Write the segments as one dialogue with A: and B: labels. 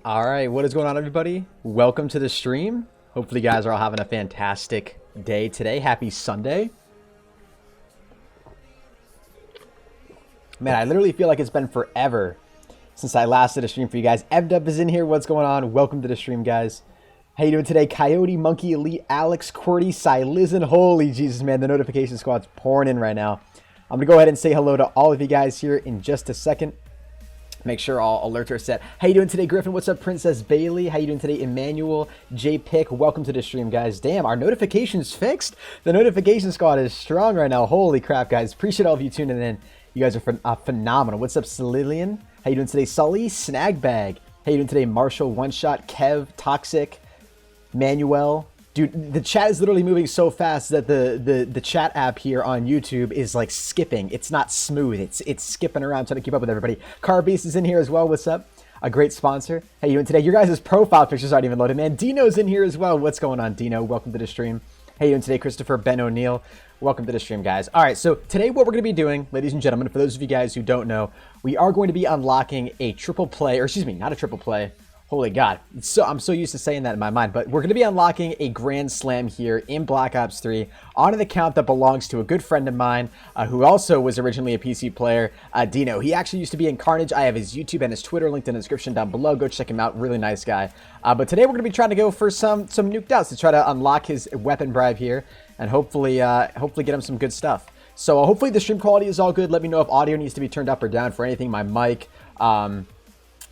A: All right, what is going on, everybody? Welcome to the stream. Hopefully, you guys are all having a fantastic day today. Happy Sunday. Man, I literally feel like it's been forever since I last did a stream for you guys. Evdub is in here. What's going on? Welcome to the stream, guys. How you doing today? Coyote, Monkey, Elite, Alex, Qwerty, Silizin. Holy Jesus, man. The notification squad's pouring in right now. I'm going to go ahead and say hello to all of you guys here in just a second. Make sure all alerts are set. How you doing today, Griffin? What's up, Princess Bailey? How you doing today, Emmanuel? J Pick, welcome to the stream, guys. Damn, our notifications fixed. The notification squad is strong right now. Holy crap, guys. Appreciate all of you tuning in. You guys are phenomenal. What's up, Celilian? How you doing today, Sully? Snagbag. How you doing today, Marshall? One Shot, Kev, Toxic, Manuel. Dude, the chat is literally moving so fast that the chat app here on YouTube is like skipping. It's not smooth. It's skipping around trying to keep up with everybody. Car Beast is in here as well. What's up? A great sponsor. How you doing today? Your guys' profile pictures aren't even loaded, man. Dino's in here as well. What's going on, Dino? Welcome to the stream. How you doing today, Christopher? Ben O'Neill. Welcome to the stream, guys. All right, so today what we're going to be doing, ladies and gentlemen, for those of you guys who don't know, we are going to be unlocking a triple play, or excuse me, not a triple play. Holy God. I'm so used to saying that in my mind, but we're going to be unlocking a Grand Slam here in Black Ops 3 on an account that belongs to a good friend of mine who also was originally a PC player, Dino. He actually used to be in Carnage. I have his YouTube and his Twitter linked in the description down below. Go check him out. Really nice guy. But today we're going to be trying to go for some nuked outs to try to unlock his weapon bribe here and hopefully get him some good stuff. So hopefully the stream quality is all good. Let me know if audio needs to be turned up or down for anything. My mic,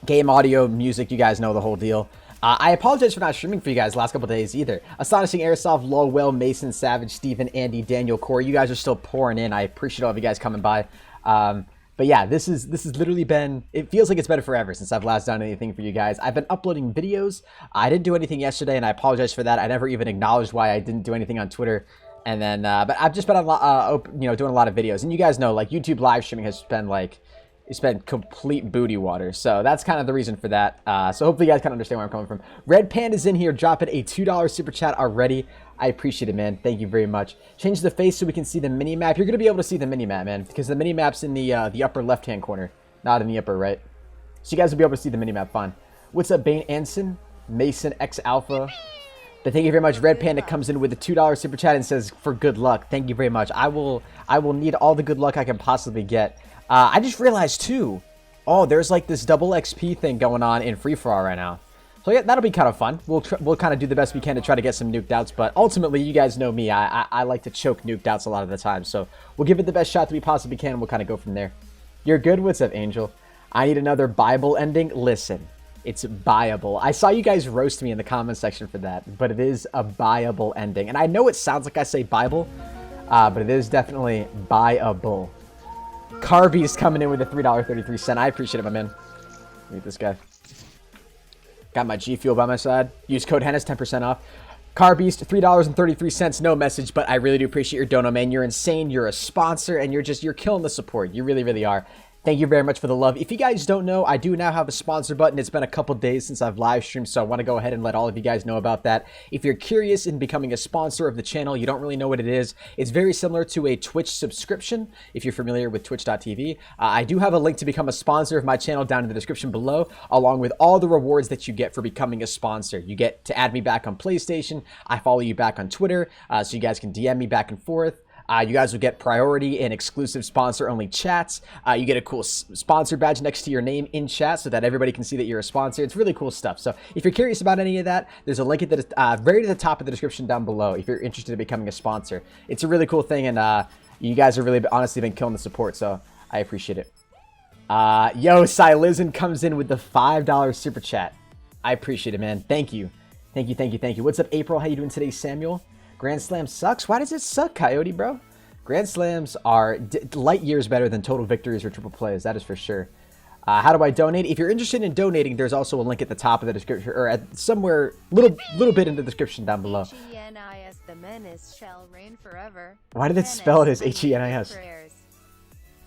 A: game audio, music, you guys know the whole deal. I apologize for not streaming for you guys the last couple days either. Astonishing Airsoft, Lowell, Mason, Savage, Steven, Andy, Daniel, Corey, you guys are still pouring in. I appreciate all of you guys coming by. But yeah, this has literally been, it feels like it's been forever since I've last done anything for you guys. I've been uploading videos. I didn't do anything yesterday, and I apologize for that. I never even acknowledged why I didn't do anything on Twitter. And then, but I've just been on, doing a lot of videos. And you guys know, like, YouTube live streaming has been like, it's been complete booty water. So that's kind of the reason for that. So hopefully you guys kind of understand where I'm coming from. Red Panda's in here dropping a $2 super chat already. I appreciate it, man. Thank you very much. Change the face so we can see the mini map. You're going to be able to see the mini map, man, because the mini map's in the upper left-hand corner, not in the upper right. So you guys will be able to see the mini map fine. What's up, Bane Anson? Mason X Alpha. But thank you very much. Red Panda comes in with a $2 super chat and says, for good luck. Thank you very much. I will need all the good luck I can possibly get. I just realized too, there's like this double XP thing going on in free-for-all right now. So yeah, that'll be kind of fun. We'll kind of do the best we can to try to get some nuked outs, but ultimately, you guys know me. I like to choke nuked outs a lot of the time, so we'll give it the best shot that we possibly can, and we'll kind of go from there. You're good? What's up, Angel? I need another Bible ending. Listen, it's buyable. I saw you guys roast me in the comment section for that, but it is a buyable ending. And I know it sounds like I say Bible, but it is definitely buyable. Carby's coming in with a $3.33. I appreciate it, my man. Meet this guy. Got my G Fuel by my side. Use code Hennis, 10% off. Carbeast, $3.33. No message, but I really do appreciate your dono, man. You're insane. You're a sponsor, and you're killing the support. You really, really are. Thank you very much for the love. If you guys don't know, I do now have a sponsor button. It's been a couple days since I've live streamed, so I want to go ahead and let all of you guys know about that. If you're curious in becoming a sponsor of the channel, you don't really know what it is, it's very similar to a Twitch subscription, if you're familiar with twitch.tv. I do have a link to become a sponsor of my channel down in the description below, along with all the rewards that you get for becoming a sponsor. You get to add me back on PlayStation. I follow you back on Twitter, so you guys can DM me back and forth. You guys will get priority and exclusive sponsor-only chats. You get a cool sponsor badge next to your name in chat so that everybody can see that you're a sponsor. It's really cool stuff. So if you're curious about any of that, there's a link at the right at the top of the description down below if you're interested in becoming a sponsor. It's a really cool thing, and you guys have really honestly been killing the support, so I appreciate it. Yo, Silizin comes in with the $5 super chat. I appreciate it, man. Thank you. Thank you, thank you, thank you. What's up, April? How you doing today, Samuel? Grand Slam sucks? Why does it suck, Coyote, bro? Grand Slams are light years better than total victories or triple plays, that is for sure. How do I donate? If you're interested in donating, there's also a link at the top of the description, or at somewhere, little bit in the description down below.
B: H-E-N-I-S, the menace shall reign forever.
A: Why did it spell it as H-E-N-I-S?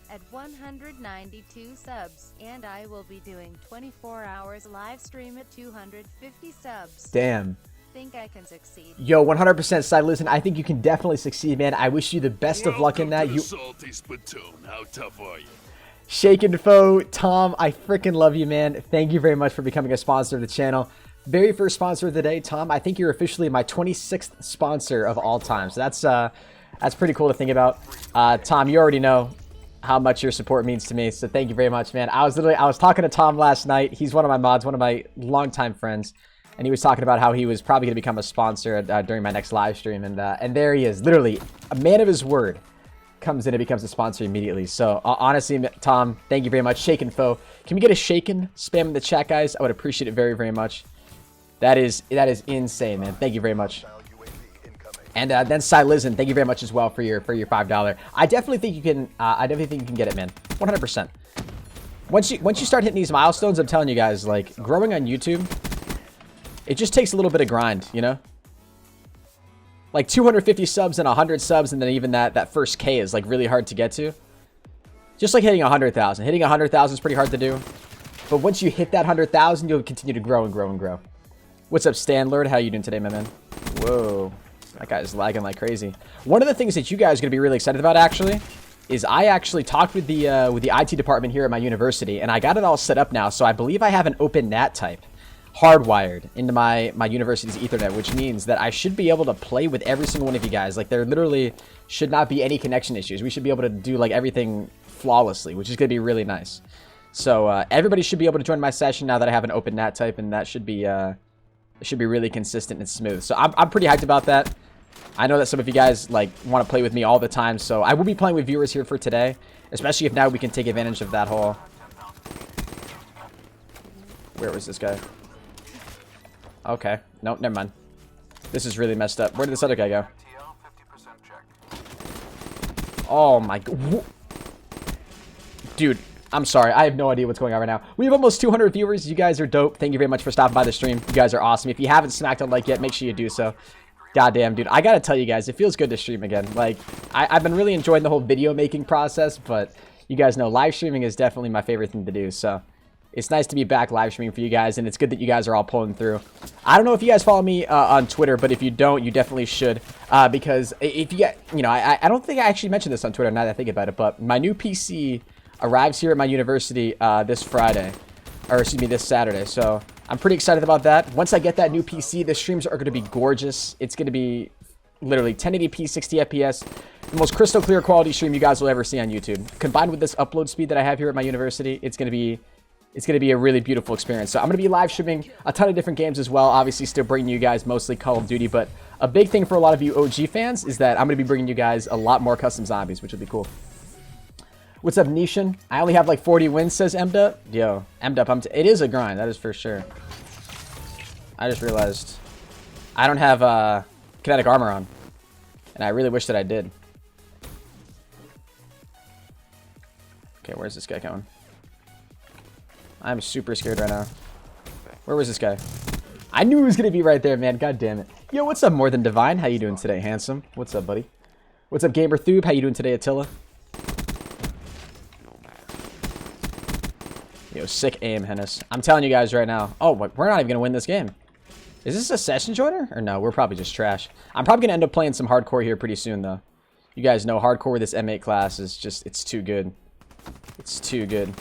B: At 192 subs, and I will be doing 24 hours live stream at 250 subs.
A: Damn.
B: Think I can succeed.
A: Yo, 100% side. Listen, I think you can definitely succeed, man. I wish you the best of luck in that.
C: Salty Spittoon. How tough are you?
A: Shaken Foe, Tom, I freaking love you, man. Thank you very much for becoming a sponsor of the channel. Very first sponsor of the day, Tom. I think you're officially my 26th sponsor of all time. So that's pretty cool to think about. Tom, you already know how much your support means to me. So thank you very much, man. I was talking to Tom last night. He's one of my mods, one of my longtime friends. And he was talking about how he was probably going to become a sponsor during my next live stream. And there he is, literally a man of his word. Comes in and becomes a sponsor immediately. So honestly, Tom, thank you very much. Shaken Foe, can we get a shaken spam in the chat, guys? I would appreciate it very, very much. That is insane, man. Thank you very much. And then Silizin, thank you very much as well for your $5. I definitely think you can. I definitely think you can get it, man. 100%. Once you start hitting these milestones, I'm telling you guys, like growing on YouTube, it just takes a little bit of grind, you know. Like 250 subs and 100 subs, and then even that first K is like really hard to get to. Just like hitting 100,000. Hitting 100,000 is pretty hard to do. But once you hit that 100,000, you'll continue to grow and grow and grow. What's up, Stanlord? How you doing today, my man? Whoa, that guy's lagging like crazy. One of the things that you guys are gonna be really excited about, actually, is I actually talked with the IT department here at my university, and I got it all set up now. So I believe I have an open NAT type hardwired into my university's Ethernet, which means that I should be able to play with every single one of you guys. Like, there literally should not be any connection issues. We should be able to do like everything flawlessly, which is going to be really nice. So everybody should be able to join my session now that I have an open NAT type, and that should be really consistent and smooth. So I'm pretty hyped about that. I know that some of you guys like want to play with me all the time, so I will be playing with viewers here for today, especially if now we can take advantage of that whole... Where was this guy? Okay. Nope, never mind. This is really messed up. Where did this other guy go? Oh my god. Dude, I'm sorry. I have no idea what's going on right now. We have almost 200 viewers. You guys are dope. Thank you very much for stopping by the stream. You guys are awesome. If you haven't smacked a like yet, make sure you do so. Goddamn, dude. I gotta tell you guys, it feels good to stream again. Like, I've been really enjoying the whole video making process, but you guys know live streaming is definitely my favorite thing to do, so... It's nice to be back live streaming for you guys, and it's good that you guys are all pulling through. I don't know if you guys follow me on Twitter, but if you don't, you definitely should. Because if you get, you know, I don't think I actually mentioned this on Twitter now that I think about it, but my new PC arrives here at my university this Friday. Or, excuse me, this Saturday. So, I'm pretty excited about that. Once I get that new PC, the streams are going to be gorgeous. It's going to be literally 1080p, 60 FPS. The most crystal clear quality stream you guys will ever see on YouTube. Combined with this upload speed that I have here at my university, it's going to be a really beautiful experience. So I'm going to be live streaming a ton of different games as well. Obviously, still bringing you guys mostly Call of Duty. But a big thing for a lot of you OG fans is that I'm going to be bringing you guys a lot more custom zombies, which will be cool. What's up, Nishan? I only have like 40 wins, says MDUP. Yo, MDUP, it is a grind. That is for sure. I just realized I don't have kinetic armor on. And I really wish that I did. Okay, where's this guy going? I'm super scared right now. Where was this guy? I knew he was going to be right there, man. God damn it. Yo, what's up, More Than Divine? How you doing today, handsome? What's up, buddy? What's up, Gamer Thube? How you doing today, Attila? Yo, sick aim, Hennis. I'm telling you guys right now. Oh, we're not even going to win this game. Is this a session joiner? Or no, we're probably just trash. I'm probably going to end up playing some hardcore here pretty soon, though. You guys know hardcore with this M8 class is just, it's too good. It's too good.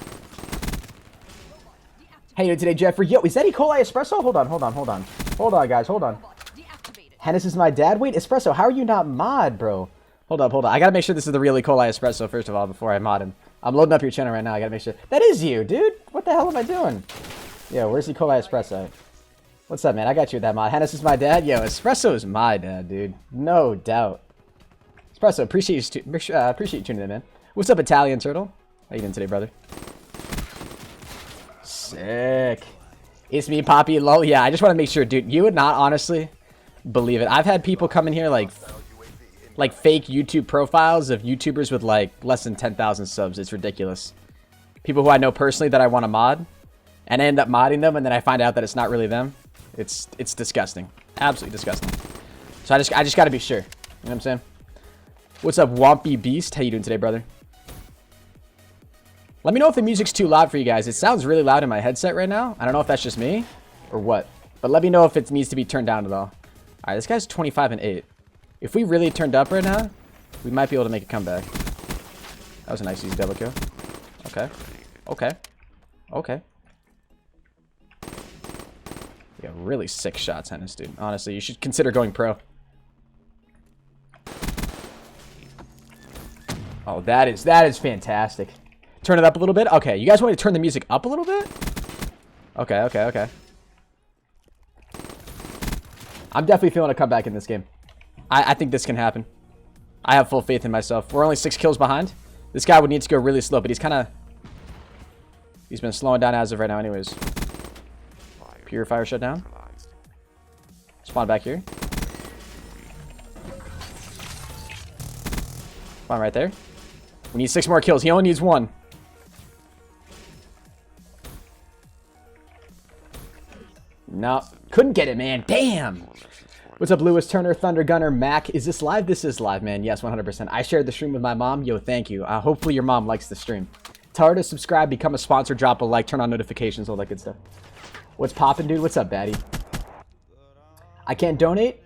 A: How you doing today, Jeffrey? Yo, is that E. coli espresso? Hold on. Hold on, guys. Hold on. Hennis is my dad. Wait, espresso, how are you not mod, bro? Hold up. I gotta make sure this is the real E. coli espresso, first of all, before I mod him. I'm loading up your channel right now. I gotta make sure. That is you, dude. What the hell am I doing? Yo, where's E. coli espresso? What's up, man? I got you with that mod. Hennis is my dad. Yo, espresso is my dad, dude. No doubt. Espresso, appreciate you tuning in, man. What's up, Italian Turtle? How you doing today, brother? Sick. It's me, Poppy. Lol. Yeah, I just want to make sure, dude. You would not honestly believe it. I've had people come in here like fake YouTube profiles of YouTubers with like less than 10,000 subs. It's ridiculous. People who I know personally that I want to mod, and I end up modding them, and then I find out that it's not really them. It's disgusting. Absolutely disgusting. So I just got to be sure. You know what I'm saying? What's up, Wompy Beast? How you doing today, brother? Let me know if the music's too loud for you guys. It sounds really loud in my headset right now. I don't know if that's just me or what. But let me know if it needs to be turned down at all. Alright, this guy's 25 and 8. If we really turned up right now, we might be able to make a comeback. That was a nice easy double kill. Okay. Okay. Okay. You got really sick shots, Hennis, dude. Honestly, you should consider going pro. Oh, that is fantastic. Turn it up a little bit. Okay, you guys want me to turn the music up a little bit? Okay, okay, okay. I'm definitely feeling a comeback in this game. I think this can happen. I have full faith in myself. We're only 6 kills behind. This guy would need to go really slow, but he's been slowing down as of right now anyways. Purifier shut down. Spawn back here. Spawn right there. We need 6 more kills. He only needs 1. No. Couldn't get it, man. Damn. What's up, Lewis Turner, Thunder Gunner, Mac? Is this live? This is live, man. Yes, 100%. I shared the stream with my mom. Yo, thank you. Hopefully your mom likes the stream. Tell her to subscribe, become a sponsor, drop a like, turn on notifications, all that good stuff. What's poppin', dude? What's up, baddie? I can't donate.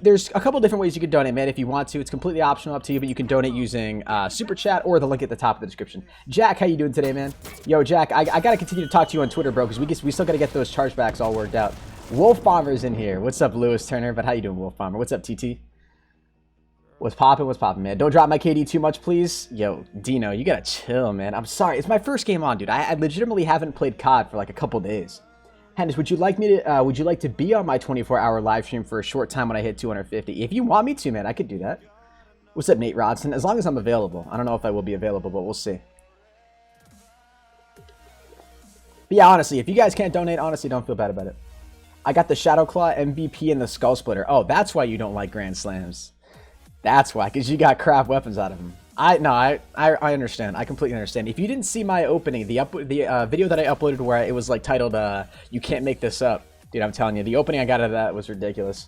A: There's a couple different ways you can donate, man, if you want to. It's completely optional, up to you, but you can donate using Super Chat or the link at the top of the description. Jack, how you doing today, man? Yo, Jack, I got to continue to talk to you on Twitter, bro, because we still got to get those chargebacks all worked out. Wolf Bomber's in here. What's up, Lewis Turner? But how you doing, Wolf Bomber? What's up, TT? What's poppin'? What's poppin', man? Don't drop my KD too much, please. Yo, Dino, you gotta chill, man. I'm sorry. It's my first game on, dude. I legitimately haven't played COD for like a couple days. Hennis, would you like to be on my 24-hour live stream for a short time when I hit 250? If you want me to, man, I could do that. What's up, Nate Rodson? As long as I'm available. I don't know if I will be available, but we'll see. But yeah, honestly, if you guys can't donate, honestly, don't feel bad about it. I got the Shadow Claw MVP and the Skull Splitter. Oh, that's why you don't like Grand Slams. That's why, because you got crap weapons out of them. I understand. I completely understand. If you didn't see my opening, the video that I uploaded where it was like titled "You Can't Make This Up," dude, I'm telling you, the opening I got out of that was ridiculous.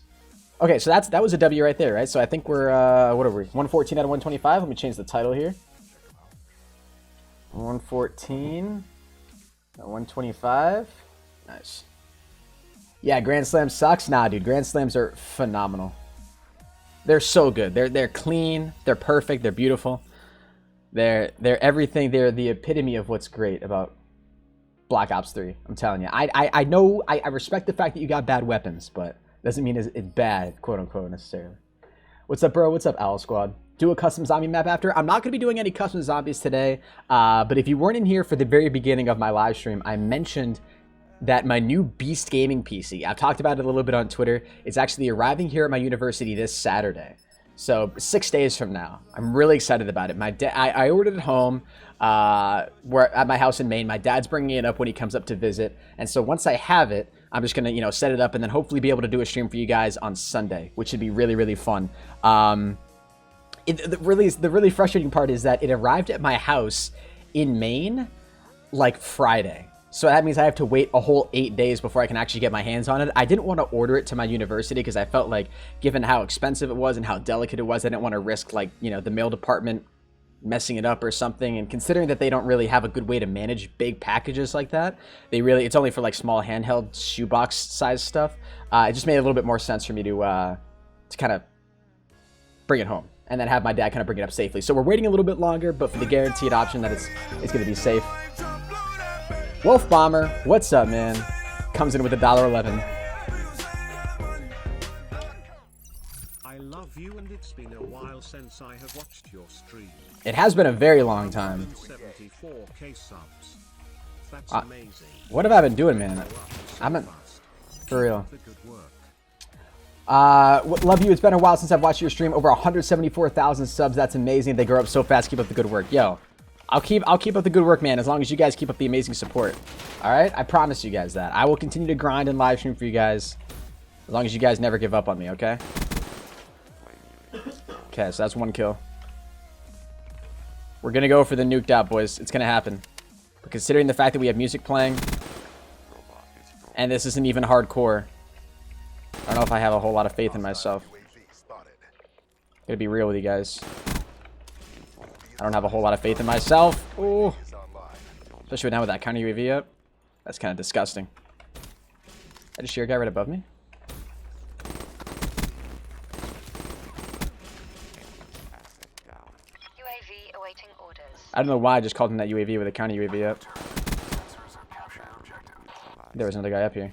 A: Okay, so that was a W right there, right? So I think we're what are we? 114 out of 125. Let me change the title here. 114 out of 125. Nice. Yeah, Grand Slam sucks. Nah, dude, Grand Slams are phenomenal. They're so good. They're clean. They're perfect. They're beautiful. They're everything. They're the epitome of what's great about Black Ops 3. I'm telling you. I know. I respect the fact that you got bad weapons, but doesn't mean it's bad, quote unquote, necessarily. What's up, bro? What's up, Owl Squad? Do a custom zombie map after. I'm not going to be doing any custom zombies today. But if you weren't in here for the very beginning of my live stream, I mentioned that my new Beast Gaming PC, I've talked about it a little bit on Twitter, it's actually arriving here at my university this Saturday. So 6 days from now. I'm really excited about it. I ordered it home at my house in Maine. My dad's bringing it up when he comes up to visit. And so once I have it, I'm just going to, set it up and then hopefully be able to do a stream for you guys on Sunday, which should be really, really fun. The really frustrating part is that it arrived at my house in Maine like Friday. So that means I have to wait a whole 8 days before I can actually get my hands on it. I didn't want to order it to my university because I felt like, given how expensive it was and how delicate it was, I didn't want to risk, like, the mail department messing it up or something. And considering that they don't really have a good way to manage big packages like that, it's only for like small handheld shoebox size stuff. It just made a little bit more sense for me to kind of bring it home and then have my dad kind of bring it up safely. So we're waiting a little bit longer, but for the guaranteed option that it's going to be safe. Wolf Bomber, what's up, man? Comes in with $1.11.
C: I love you, and it's been a while since I have watched your stream.
A: It has been a very long time.
C: 74k subs. That's amazing.
A: What have I been doing, man? I've been for real. Love you. It's been a while since I've watched your stream. Over 174,000 subs. That's amazing. They grow up so fast. Keep up the good work, yo. I'll keep up the good work, man, as long as you guys keep up the amazing support. All right? I promise you guys that. I will continue to grind and live stream for you guys as long as you guys never give up on me, okay? Okay, so that's 1 kill. We're going to go for the nuked out, boys. It's going to happen. But considering the fact that we have music playing and this isn't even hardcore, I don't know if I have a whole lot of faith in myself. I'm going to be real with you guys. I don't have a whole lot of faith in myself. Ooh. Especially now with that counter UAV up. That's kind of disgusting. I just hear a guy right above me.
D: UAV awaiting orders.
A: I don't know why I just called him that UAV with a counter UAV up. There was another guy up here.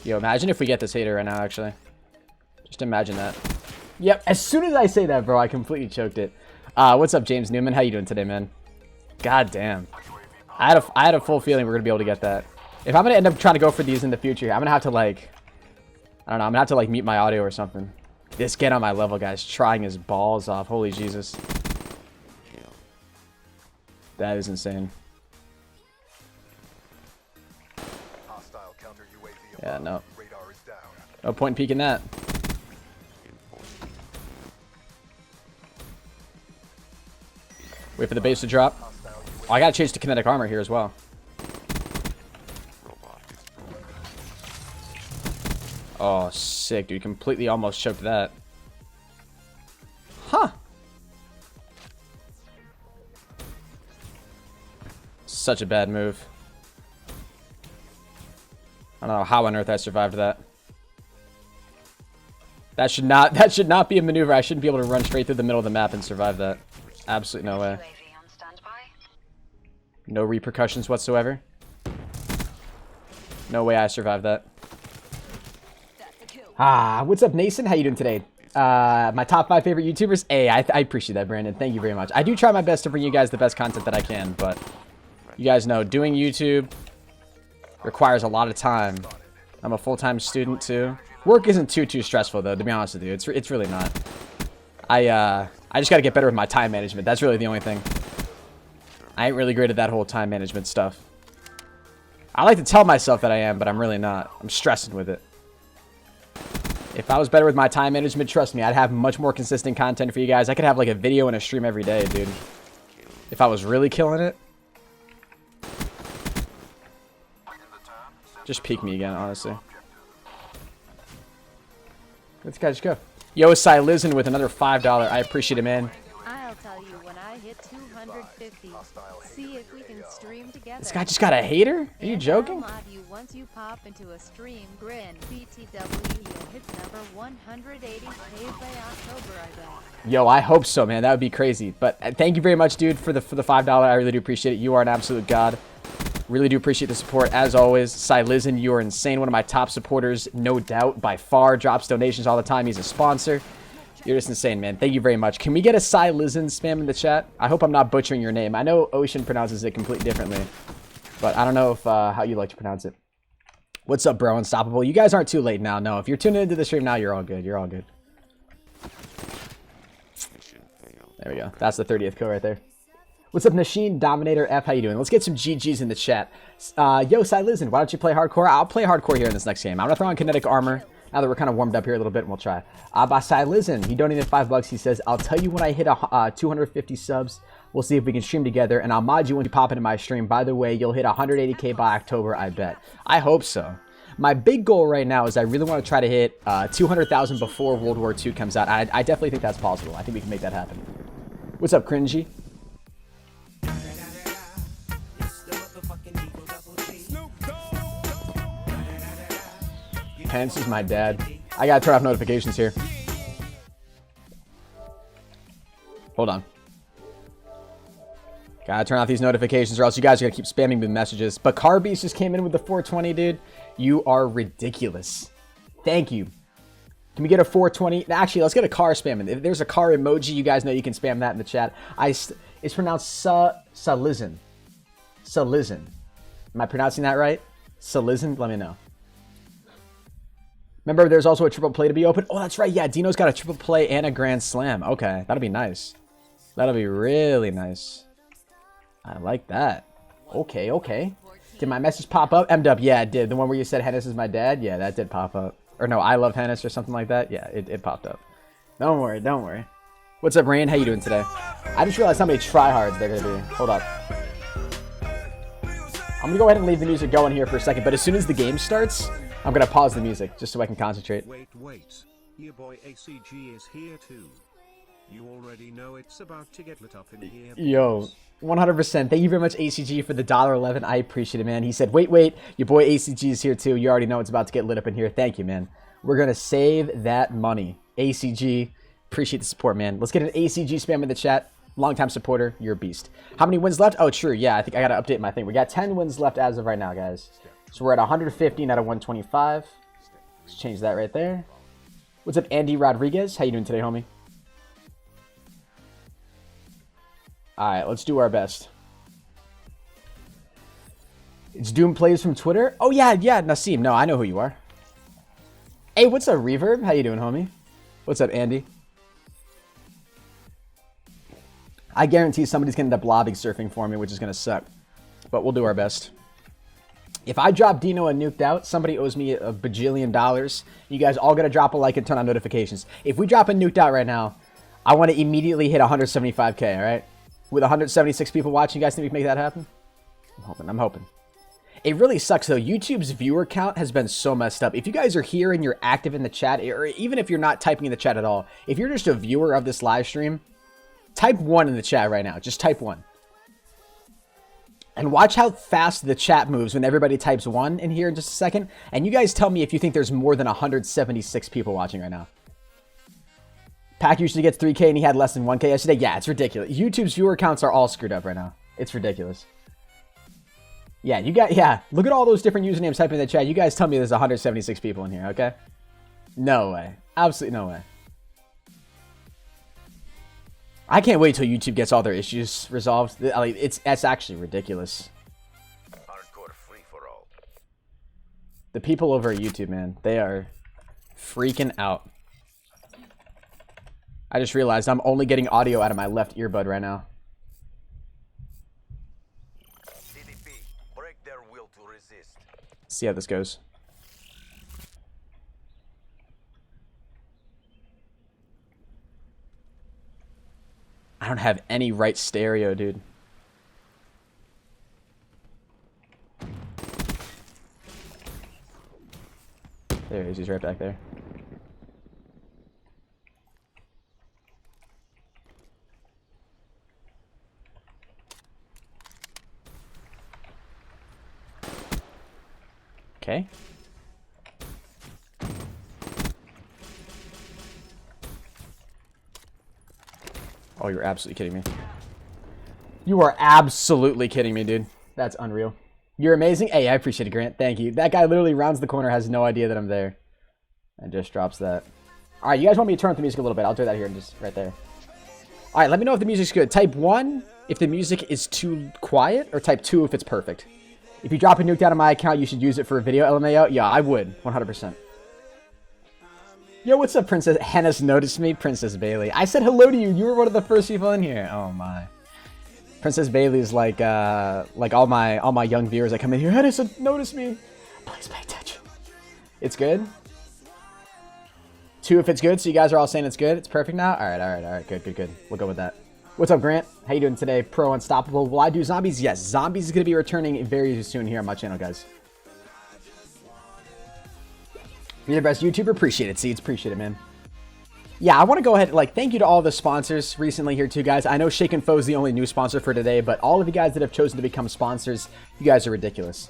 A: Yo, imagine if we get this hater right now, actually. Just imagine that. Yep, as soon as I say that, bro, I completely choked it. What's up, James Newman? How you doing today, man? God damn. I had a full feeling we're going to be able to get that. If I'm going to end up trying to go for these in the future, I'm going to have to, like... I don't know, I'm going to have to, like, mute my audio or something. This kid on my level, guys, trying his balls off. Holy Jesus. That is insane. Yeah, no. No point in peeking that. Wait for the base to drop. Oh, I gotta change to kinetic armor here as well. Oh, sick, dude. Completely almost choked that. Huh. Such a bad move. I don't know how on earth I survived that. That should not be a maneuver. I shouldn't be able to run straight through the middle of the map and survive that. Absolutely no way. No repercussions whatsoever. No way I survived that. What's up, Nason? How you doing today? My top 5 favorite YouTubers? Hey, I appreciate that, Brandon. Thank you very much. I do try my best to bring you guys the best content that I can, but you guys know doing YouTube requires a lot of time. I'm a full-time student too. Work isn't too stressful though, to be honest with you. It's really not. I just gotta get better with my time management. That's really the only thing. I ain't really great at that whole time management stuff. I like to tell myself that I am, but I'm really not. I'm stressing with it. If I was better with my time management, trust me, I'd have much more consistent content for you guys. I could have like a video and a stream every day, dude. If I was really killing it. Just peek me again, honestly. Let's guys just go. Yo, Cy Lizen with another $5. I appreciate it, man.
B: I'll tell you when I hit 250. See if we can stream together.
A: This guy just got a hater? Are you joking?
B: I'll mod you once you pop into a stream. Grin. BTW. You'll hit number 180K by October, I bet.
A: Yo, I hope so, man. That would be crazy. But thank you very much, dude, for the $5. I really do appreciate it. You are an absolute god. Really do appreciate the support, as always. Cy Lizen, you are insane. One of my top supporters, no doubt, by far. Drops donations all the time. He's a sponsor. You're just insane, man. Thank you very much. Can we get a Cy Lizen spam in the chat? I hope I'm not butchering your name. I know Ocean pronounces it completely differently, but I don't know if how you like to pronounce it. What's up, bro? Unstoppable. You guys aren't too late now. No, if you're tuning into the stream now, you're all good. You're all good. There we go. That's the 30th kill right there. What's up, Nasheen Dominator F? How you doing? Let's get some GGs in the chat. Yo, Cy Lizen, why don't you play hardcore? I'll play hardcore here in this next game. I'm gonna throw on kinetic armor now that we're kind of warmed up here a little bit, and we'll try. By Cy Lizen, he donated $5. He says, "I'll tell you when I hit 250 subs. We'll see if we can stream together, and I'll mod you when you pop into my stream. By the way, you'll hit 180K by October, I bet." I hope so. My big goal right now is I really want to try to hit 200,000 before World War II comes out. I definitely think that's possible. I think we can make that happen. What's up, Cringy? Pence is my dad. I gotta turn off notifications here. Hold on. Gotta turn off these notifications or else you guys are gonna keep spamming me with messages. But Carbeast just came in with the 420, dude. You are ridiculous. Thank you. Can we get a 420? Actually, let's get a car spamming. If there's a car emoji, you guys know you can spam that in the chat. It's pronounced Salizen. Salizen. Am I pronouncing that right? Salizen? Let me know. Remember, there's also a triple play to be open. Oh, that's right. Yeah, Dino's got a triple play and a grand slam. Okay, that'll be nice. That'll be really nice. I like that. Okay, okay. Did my message pop up? M-Dub, yeah, it did. The one where you said Hennis is my dad? Yeah, that did pop up. Or no, I love Hennis or something like that. Yeah, it popped up. Don't worry, don't worry. What's up, Rain? How you doing today? I just realized how many tryhards they're going to be. Hold up. I'm going to go ahead and leave the music going here for a second, but as soon as the game starts, I'm going to pause the music just so I can concentrate.
C: Wait. Your boy ACG is here too. You already know it's about to get lit up in here.
A: Yo, 100%. Thank you very much, ACG, for the $1.11. I appreciate it, man. He said, wait. Your boy ACG is here too. You already know it's about to get lit up in here. Thank you, man. We're going to save that money. ACG, appreciate the support, man. Let's get an ACG spam in the chat. Longtime supporter, you're a beast. How many wins left? Oh, true. Yeah, I think I got to update my thing. We got 10 wins left as of right now, guys. So we're at 115 out of 125. Let's change that right there. What's up, Andy Rodriguez? How you doing today, homie? All right, let's do our best. It's Doom Plays from Twitter. Oh, yeah, Nassim. No, I know who you are. Hey, what's up, Reverb? How you doing, homie? What's up, Andy? I guarantee somebody's going to end up lobbing surfing for me, which is going to suck. But we'll do our best. If I drop Dino and Nuked Out, somebody owes me a bajillion dollars. You guys all got to drop a like and turn on notifications. If we drop a Nuked Out right now, I want to immediately hit 175K, all right? With 176 people watching, you guys think we can make that happen? I'm hoping. It really sucks, though. YouTube's viewer count has been so messed up. If you guys are here and you're active in the chat, or even if you're not typing in the chat at all, if you're just a viewer of this live stream, type 1 in the chat right now. Just type 1. And watch how fast the chat moves when everybody types 1 in here in just a second. And you guys tell me if you think there's more than 176 people watching right now. Pac usually gets 3K and he had less than 1K yesterday. Yeah, it's ridiculous. YouTube's viewer counts are all screwed up right now. It's ridiculous. Yeah, look at all those different usernames typing in the chat. You guys tell me there's 176 people in here, okay? No way. Absolutely no way. I can't wait till YouTube gets all their issues resolved. Like, that's actually ridiculous.
D: Hardcore free for all.
A: The people over at YouTube, man, they are freaking out. I just realized I'm only getting audio out of my left earbud right now.
D: CDP, break their will to resist.
A: See how this goes. I don't have any right stereo, dude. There he is. He's right back there. Okay. Oh, you're absolutely kidding me. You are absolutely kidding me, dude. That's unreal. You're amazing. Hey, I appreciate it, Grant. Thank you. That guy literally rounds the corner, has no idea that I'm there. And just drops that. All right, you guys want me to turn up the music a little bit? I'll do that here and just right there. All right, let me know if the music's good. Type 1 if the music is too quiet, or type 2 if it's perfect. If you drop a nuke out of my account, you should use it for a video, LMAO. Yeah, I would, 100%. Yo, what's up, Princess? Hennis noticed me. Princess Bailey. I said hello to you. You were one of the first people in here. Oh, my. Princess Bailey is like all my young viewers that come in here. Hennis, notice me. Please pay attention. It's good? 2 if it's good, so you guys are all saying it's good. It's perfect now? All right. Good. We'll go with that. What's up, Grant? How you doing today? Pro Unstoppable. Will I do zombies? Yes, zombies is going to be returning very soon here on my channel, guys. You're the best YouTuber. Appreciate it, Seeds. Appreciate it, man. Yeah, I want to go ahead, thank you to all the sponsors recently here too, guys. I know Shake and Foe is the only new sponsor for today, but all of you guys that have chosen to become sponsors, you guys are ridiculous.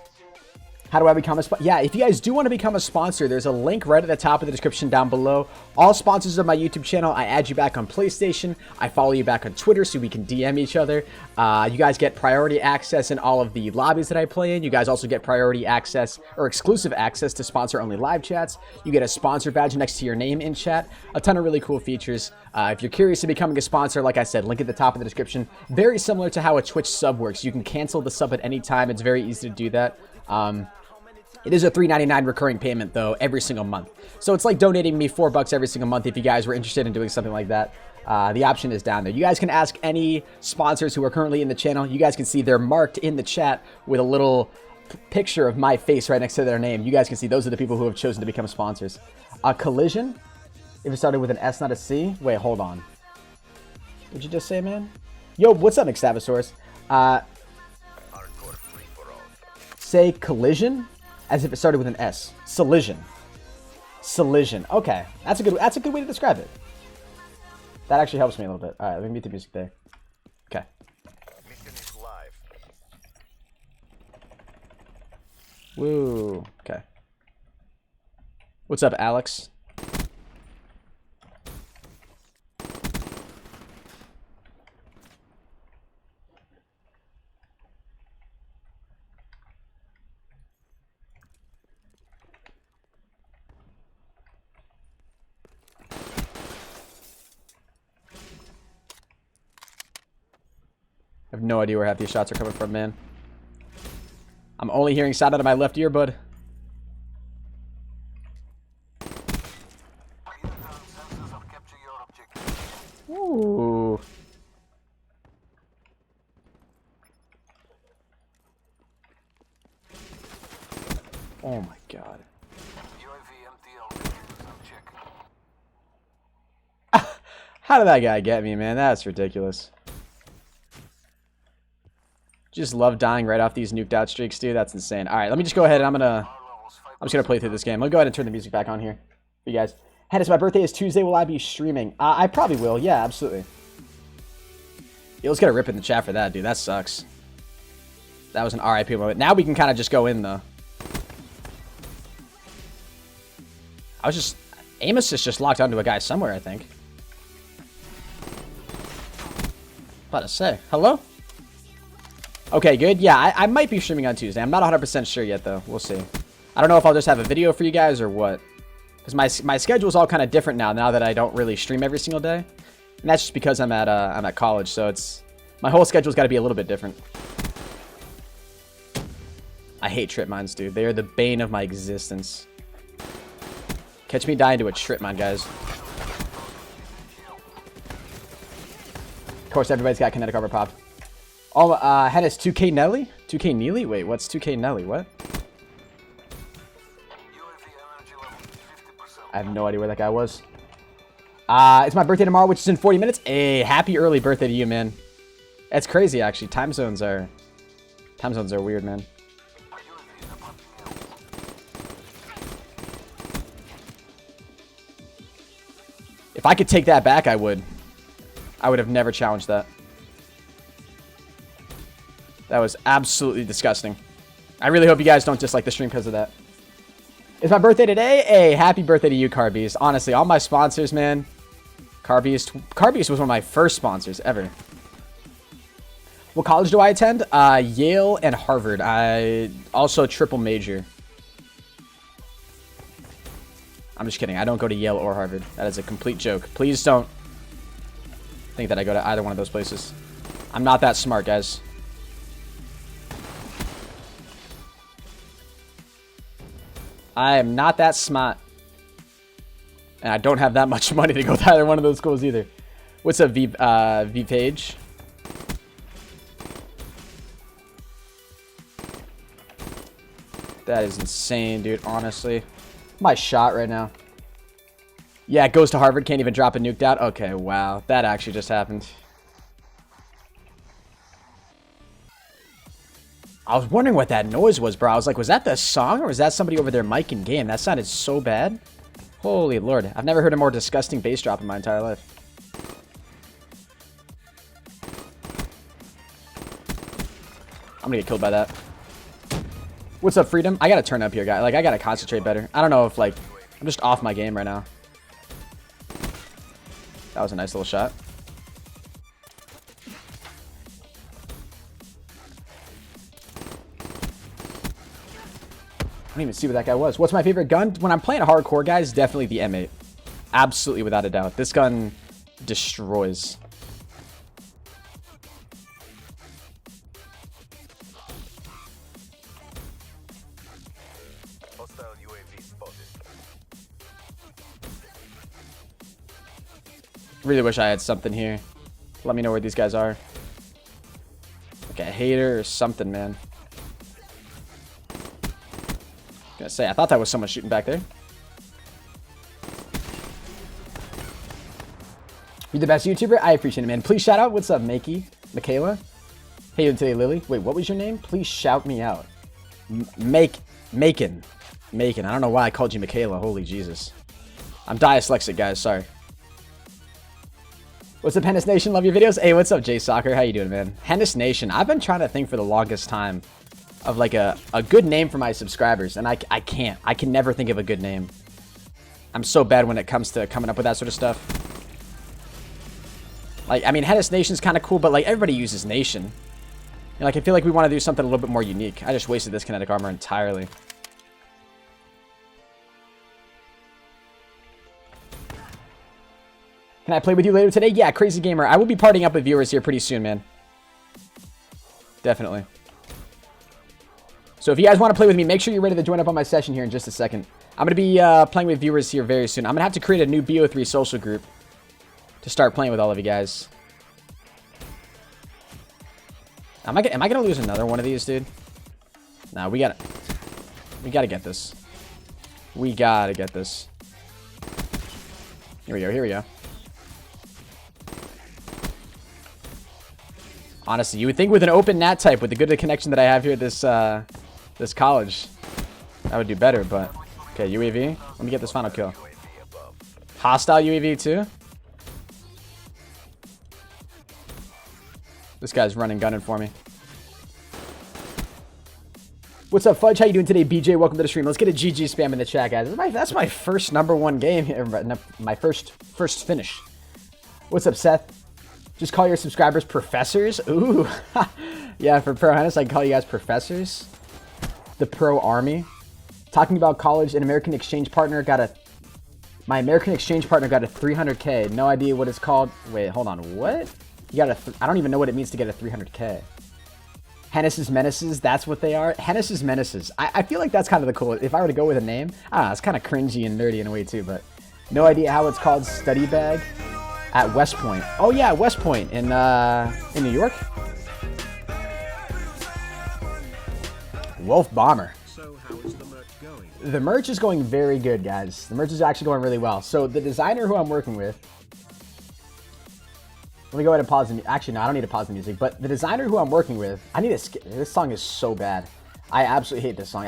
A: How do I become a sponsor? Yeah, if you guys do want to become a sponsor, there's a link right at the top of the description down below. All sponsors of my YouTube channel, I add you back on PlayStation. I follow you back on Twitter so we can DM each other. You guys get priority access in all of the lobbies that I play in. You guys also get priority access or exclusive access to sponsor-only live chats. You get a sponsor badge next to your name in chat. A ton of really cool features. If you're curious to becoming a sponsor, like I said, link at the top of the description. Very similar to how a Twitch sub works. You can cancel the sub at any time. It's very easy to do that. It is a $3.99 recurring payment, though, every single month. So it's like donating me $4 every single month if you guys were interested in doing something like that. The option is down there. You guys can ask any sponsors who are currently in the channel. You guys can see they're marked in the chat with a little picture of my face right next to their name. You guys can see those are the people who have chosen to become sponsors. Collision, if it started with an S, not a C. Wait, hold on. What'd you just say, man? Yo, what's up, McStavisaurus? Say collision as if it started with an S. Collision. Collision. Okay, that's a good way to describe it. That actually helps me a little bit. All right, let me mute the music there. Okay.
D: Mission is live.
A: Woo. Okay. What's up, Alex? I have no idea where half these shots are coming from, man. I'm only hearing sound out of my left ear, bud. Ooh. Oh my god. How did that guy get me, man? That's ridiculous. Just love dying right off these nuked out streaks, dude. That's insane. All right, let me just go ahead and I'm just gonna play through this game. Let me go ahead and turn the music back on here for you guys. Hennis, my birthday is Tuesday. Will I be streaming? I probably will. Yeah, absolutely. Yo, let's get a rip in the chat for that, dude. That sucks. That was an RIP moment. Now we can kind of just go in, though. Amos is just locked onto a guy somewhere, I think. About to say. Hello? Okay, good. Yeah, I might be streaming on Tuesday. I'm not 100% sure yet, though. We'll see. I don't know if I'll just have a video for you guys or what. Because my schedule is all kind of different now that I don't really stream every single day. And that's just because I'm at college, so it's... My whole schedule's got to be a little bit different. I hate trip mines, dude. They are the bane of my existence. Catch me dying to a trip mine, guys. Of course, everybody's got kinetic armor popped. Oh, Hennis, 2K Nelly? 2K Neely? Wait, what's 2K Nelly? What? I have no idea where that guy was. It's my birthday tomorrow, which is in 40 minutes. Hey, happy early birthday to you, man. That's crazy, actually. Time zones are weird, man. If I could take that back, I would. I would have never challenged that. That was absolutely disgusting. I really hope you guys don't dislike the stream because of that. It's my birthday today. Hey, happy birthday to you, Carbeast. Honestly, all my sponsors, man. Carbeast was one of my first sponsors ever. What college do I attend? Yale and Harvard. I also triple major. I'm just kidding. I don't go to Yale or Harvard. That is a complete joke. Please don't think that I go to either one of those places. I'm not that smart, guys. I am not that smart. And I don't have that much money to go to either one of those schools either. What's up, V Page? That is insane, dude, honestly. My shot right now. Yeah, it goes to Harvard. Can't even drop a nuke out. Okay, wow. That actually just happened. I was wondering what that noise was, bro. I was like, was that the song or was that somebody over there mic in game? That sounded so bad. Holy Lord. I've never heard a more disgusting bass drop in my entire life. I'm gonna get killed by that. What's up, Freedom? I gotta turn up here, guy. Like, I gotta concentrate better. I don't know if, like, I'm just off my game right now. That was a nice little shot. I don't even see what that guy was. What's my favorite gun? When I'm playing hardcore, guys, definitely the M8. Absolutely, without a doubt. This gun destroys.
D: Hostile UAV spotted.
A: Really wish I had something here. Let me know where these guys are. Like a hater or something, man. Gonna say, I thought that was someone shooting back there. You're the best YouTuber? I appreciate it, man. Please shout out. What's up, Makey? Michaela? Hey, today, Lily. Wait, what was your name? Please shout me out. Macon. I don't know why I called you Michaela. Holy Jesus. I'm dyslexic, guys. Sorry. What's up, Hennis Nation? Love your videos. Hey, what's up, Jay Soccer? How you doing, man? Hennis Nation. I've been trying to think for the longest time of like a good name for my subscribers, and I can't. I can never think of a good name. I'm so bad when it comes to coming up with that sort of stuff. Like, I mean, Hennis Nation's kind of cool, but like everybody uses Nation. You know, like I feel like we want to do something a little bit more unique. I just wasted this kinetic armor entirely. Can I play with you later today? Yeah, Crazy Gamer. I will be partying up with viewers here pretty soon, man. Definitely. So if you guys want to play with me, make sure you're ready to join up on my session here in just a second. I'm going to be playing with viewers here very soon. I'm going to have to create a new BO3 social group to start playing with all of you guys. Am I going to lose another one of these, dude? Nah, we got to get this. We got to get this. Here we go. Here we go. Honestly, you would think with an open NAT type, with the good connection that I have here at this college, I would do better, but... Okay, UAV. Let me get this final kill. Hostile UAV, too? This guy's running, gunning for me. What's up, Fudge? How you doing today, BJ? Welcome to the stream. Let's get a GG spam in the chat, guys. That's my first #1 game. My first finish. What's up, Seth? Just call your subscribers professors? Ooh. Yeah, for ProHenis, I can call you guys professors. The Pro Army. Talking about college, an American exchange partner got a... My American exchange partner got a 300K. No idea what it's called. Wait, hold on. What? You got a... I don't even know what it means to get a 300K. Hennis's Menaces, that's what they are. Hennis's Menaces. I feel like that's kind of the cool... If I were to go with a name, I don't know, it's kind of cringy and nerdy in a way too, but... No idea how it's called. Study bag. At West Point. Oh yeah, West Point in New York. Wolf Bomber.
C: So how is the merch going?
A: The merch is going very good, guys. The merch is actually going really well. So the designer who I'm working with. Let me go ahead and pause the music. Actually, no, I don't need to pause the music. But the designer who I'm working with, I need to skip. This song is so bad. I absolutely hate this song.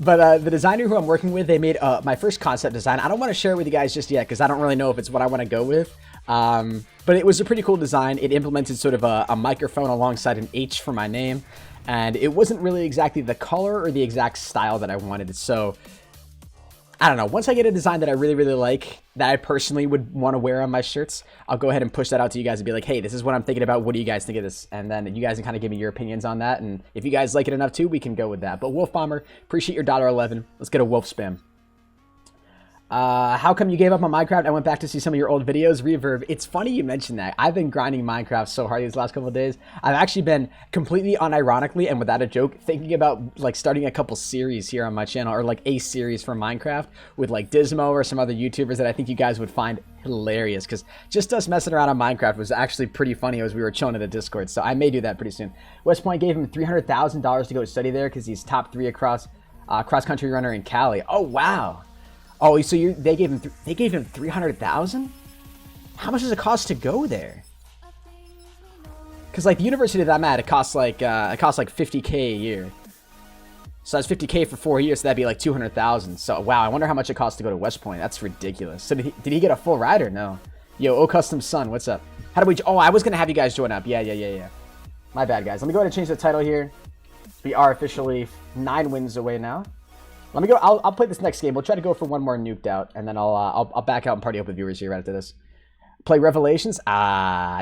A: But the designer who I'm working with, they made my first concept design. I don't want to share it with you guys just yet because I don't really know if it's what I want to go with. But it was a pretty cool design. It implemented sort of a microphone alongside an H for my name. And it wasn't really exactly the color or the exact style that I wanted. So, I don't know. Once I get a design that I really, really like, that I personally would want to wear on my shirts, I'll go ahead and push that out to you guys and be like, hey, this is what I'm thinking about. What do you guys think of this? And then you guys can kind of give me your opinions on that. And if you guys like it enough too, we can go with that. But Wolf Bomber, appreciate your $11. Let's get a wolf spam. How come you gave up on Minecraft? I went back to see some of your old videos. Reverb. It's funny you mentioned that. I've been grinding Minecraft so hard these last couple of days. I've actually been completely unironically and without a joke thinking about like starting a couple series here on my channel, or like a series for Minecraft with like Dismo or some other YouTubers that I think you guys would find hilarious, because just us messing around on Minecraft was actually pretty funny as we were chilling in the Discord. So I may do that pretty soon. West Point gave him $300,000 to go study there because he's top 3 across cross-country runner in Cali. Oh wow. Oh, so they gave him 300,000? How much does it cost to go there? Because like the university that I'm at, it costs like 50K a year. So that's 50K for 4 years. So that'd be like 200,000. So wow, I wonder how much it costs to go to West Point. That's ridiculous. So did he get a full ride or no? Yo, O Custom Sun, what's up? How do we? Oh, I was gonna have you guys join up. Yeah. My bad, guys. Let me go ahead and change the title here. We are officially 9 wins away now. Let me go. I'll play this next game. We'll try to go for one more nuked out, and then I'll back out and party up with viewers here right after this. Play Revelations.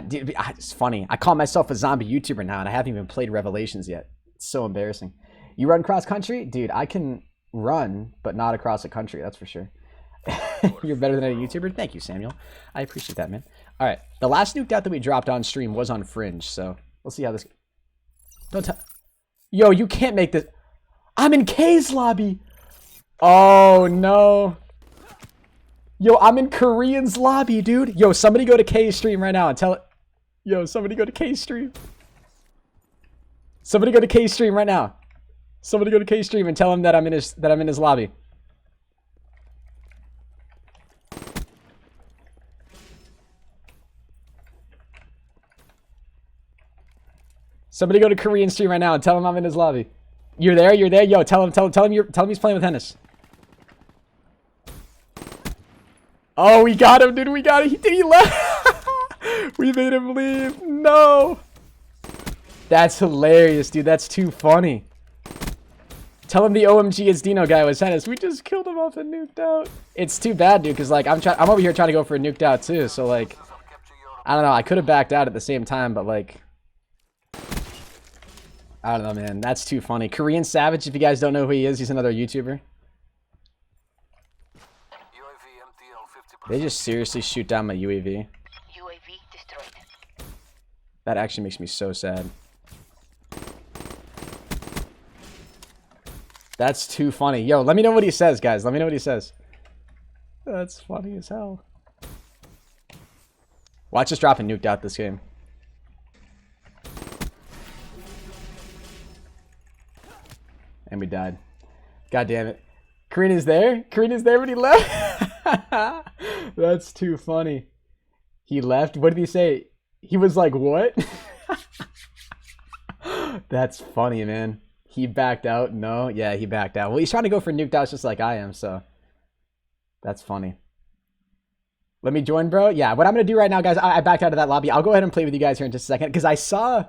A: Dude, it's funny. I call myself a zombie YouTuber now, and I haven't even played Revelations yet. It's so embarrassing. You run cross country, dude? I can run, but not across the country. That's for sure. You're better than a YouTuber. Thank you, Samuel. I appreciate that, man. All right, the last nuked out that we dropped on stream was on Fringe, so we'll see how this. Don't tell. Yo, you can't make this. I'm in K's lobby. Oh, no. Yo, I'm in Korean's lobby, dude. Yo, somebody go to K's stream right now and tell it. Yo, somebody go to K's stream. Somebody go to K's stream right now. Somebody go to K's stream and tell him that I'm in his lobby. Somebody go to Korean stream right now and tell him I'm in his lobby. You're there? Yo, tell him he's playing with Hennis. Oh, we got him, dude. We got him. He left. We made him leave. No. That's hilarious, dude. That's too funny. Tell him the OMG is Dino guy was Hennis. We just killed him off and nuked out. It's too bad, dude, because like I'm over here trying to go for a nuked out too. So like, I don't know. I could have backed out at the same time, but like, I don't know, man. That's too funny. Korean Savage. If you guys don't know who he is, he's another YouTuber. They just seriously shoot down my UAV.
E: UAV destroyed.
A: That actually makes me so sad. That's too funny. Yo, let me know what he says, guys. Let me know what he says. That's funny as hell. Watch us drop and nuked out this game. And we died. God damn it. Korean is there? Korean is there, but he left? That's too funny. He left? What did he say? He was like, what? That's funny, man. He backed out? No? Yeah, he backed out. Well, he's trying to go for nuked outs just like I am, so. That's funny. Let me join, bro. Yeah, what I'm going to do right now, guys, I backed out of that lobby. I'll go ahead and play with you guys here in just a second, because I saw...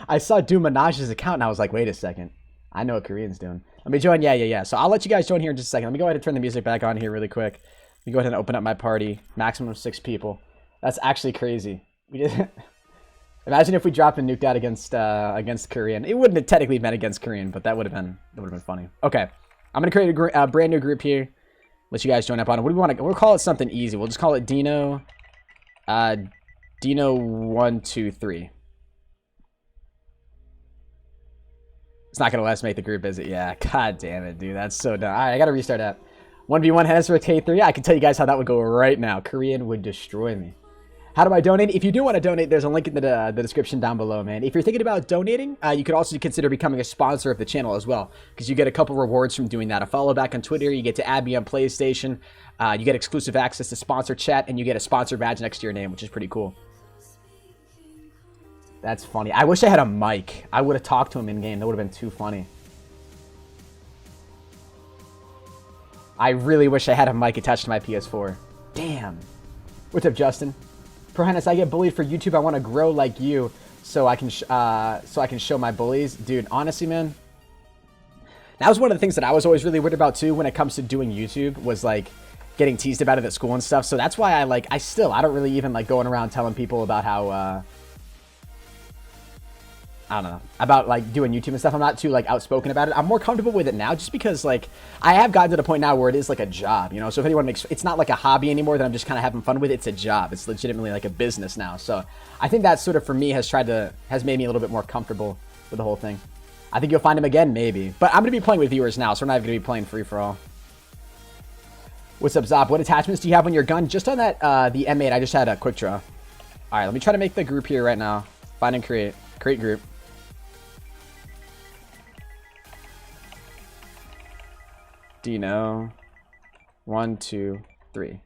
A: I saw Dumanaj's account, and I was like, wait a second. I know what Korean's doing. Let me join. Yeah. So I'll let you guys join here in just a second. Let me go ahead and turn the music back on here really quick. Let me go ahead and open up my party. Maximum of 6 people. That's actually crazy. We did... Imagine if we dropped and nuked out against Korean. It wouldn't have technically been against Korean, but that would have been funny. Okay, I'm gonna create a brand new group here. Let you guys join up on it. What do we want to? We'll call it something easy. We'll just call it Dino. Dino 123. It's not gonna let us make the group, is it? Yeah. God damn it, dude. That's so dumb. All right, I gotta restart that. 1v1 Hennis for K3. Yeah, I can tell you guys how that would go right now. Korean would destroy me. How do I donate? If you do want to donate, there's a link in the description down below, man. If you're thinking about donating, you could also consider becoming a sponsor of the channel as well, because you get a couple rewards from doing that. A follow back on Twitter, you get to add me on PlayStation, you get exclusive access to sponsor chat, and you get a sponsor badge next to your name, which is pretty cool. That's funny. I wish I had a mic. I would have talked to him in-game. That would have been too funny. I really wish I had a mic attached to my PS4. Damn. What's up, Justin? ProHenis, I get bullied for YouTube. I want to grow like you, so I can show my bullies. Dude, honestly, man, that was one of the things that I was always really worried about too when it comes to doing YouTube, was like getting teased about it at school and stuff. So that's why I don't really even like going around telling people about how I don't know, about like doing YouTube and stuff. I'm not too like outspoken about it. I'm more comfortable with it now just because like I have gotten to the point now where it is like a job, you know. So if anyone makes, it's not like a hobby anymore that I'm just kind of having fun with. It's a job. It's legitimately like a business now. So I think that sort of for me has made me a little bit more comfortable with the whole thing. I think you'll find him again, maybe. But I'm going to be playing with viewers now, so we're not going to be playing free for all. What's up, Zop? What attachments do you have on your gun? Just on that, the M8, I just had a quick draw. All right, let me try to make the group here right now. Find and create. Create group. Dino 1, 2, 3.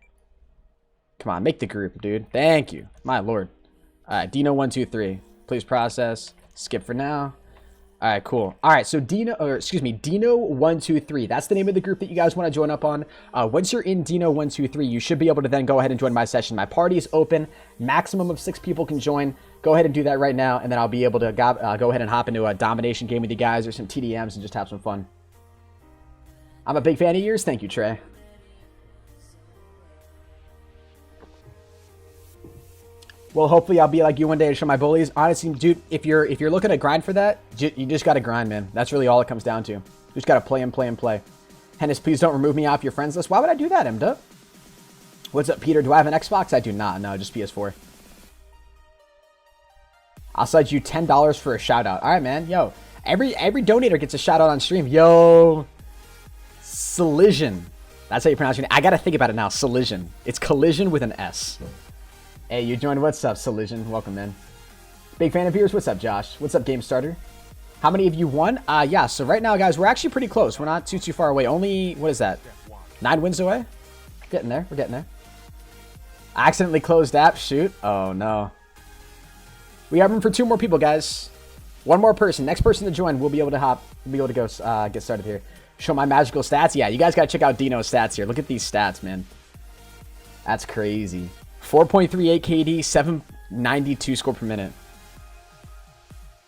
A: Come on, make the group, dude. Thank you. My lord. All right, Dino 1, 2, 3. Please process. Skip for now. All right, cool. All right, so Dino 1, 2, 3. That's the name of the group that you guys want to join up on. Once you're in Dino 1, 2, 3, you should be able to then go ahead and join my session. My party is open. Maximum of 6 people can join. Go ahead and do that right now, and then I'll be able to go ahead and hop into a domination game with you guys or some TDMs and just have some fun. I'm a big fan of yours. Thank you, Trey. Well, hopefully I'll be like you one day to show my bullies. Honestly, dude, if you're looking to grind for that, you just got to grind, man. That's really all it comes down to. You just got to play and play and play. Hennis, please don't remove me off your friends list. Why would I do that, MDup? What's up, Peter? Do I have an Xbox? I do not. No, just PS4. I'll send you $10 for a shout out. All right, man. Yo, every donator gets a shout out on stream. Yo, Collision. That's how you pronounce your name. I gotta think about it now. Collision. It's collision with an S. Hey, you joined. What's up, Collision? Welcome, man. Big fan of yours. What's up, Josh? What's up, Game Starter? How many of you won? Yeah, so right now, guys, we're actually pretty close. We're not too far away. Only, what is that? 9 wins away? Getting there. We're getting there. I accidentally closed app. Shoot. Oh, no. We have room for 2 more people, guys. 1 more person. Next person to join, we'll be able to hop. We'll be able to go get started here. Show my magical stats. Yeah, you guys got to check out Dino's stats here. Look at these stats, man. That's crazy. 4.38 KD, 792 score per minute.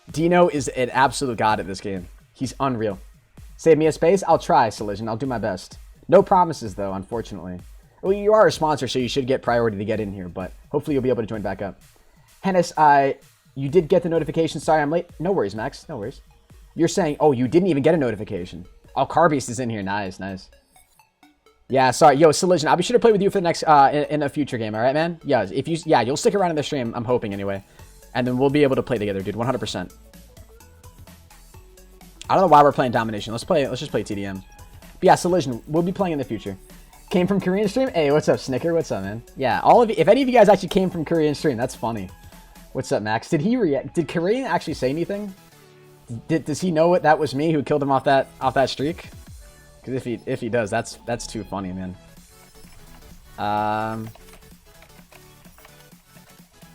A: Dino is an absolute god at this game. He's unreal. Save me a space? I'll try, Solution. I'll do my best. No promises, though, unfortunately. Well, you are a sponsor, so you should get priority to get in here, but hopefully you'll be able to join back up. Hennis, you did get the notification. Sorry, I'm late. No worries, Max. No worries. You're saying, oh, you didn't even get a notification. Oh, Carbeast is in here. Nice, nice. Yeah, sorry. Yo, Solution, I'll be sure to play with you for the next, in a future game, all right, man? Yeah, you'll stick around in the stream, I'm hoping, anyway. And then we'll be able to play together, dude, 100%. I don't know why we're playing Domination. Let's just play TDM. But yeah, Solution, we'll be playing in the future. Came from Korean stream? Hey, what's up, Snicker? What's up, man? Yeah, all of you, if any of you guys actually came from Korean stream, that's funny. What's up, Max? Did he react? Did Korean actually say anything? Does he know that was me who killed him off that streak? Because if he does, that's too funny, man.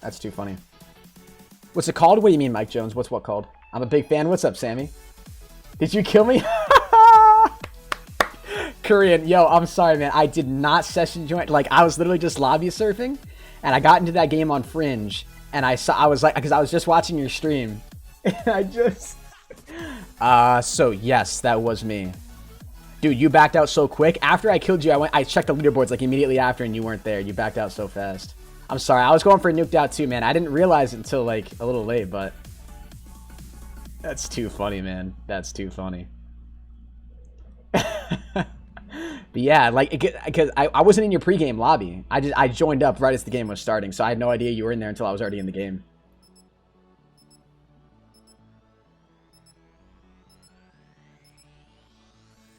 A: That's too funny. What's it called? What do you mean, Mike Jones? What's what called? I'm a big fan. What's up, Sammy? Did you kill me? Korean, yo, I'm sorry, man. I did not session join. Like, I was literally just lobby surfing, and I got into that game on Fringe, and I was like, because I was just watching your stream, and I just, so yes, that was me. Dude, you backed out so quick. After I killed you, I checked the leaderboards like immediately after, and you weren't there. You backed out so fast. I'm sorry. I was going for a nuked out too, man. I didn't realize it until like a little late, but that's too funny, man. That's too funny. But yeah, like, because I wasn't in your pregame lobby. I joined up right as the game was starting, so I had no idea you were in there until I was already in the game.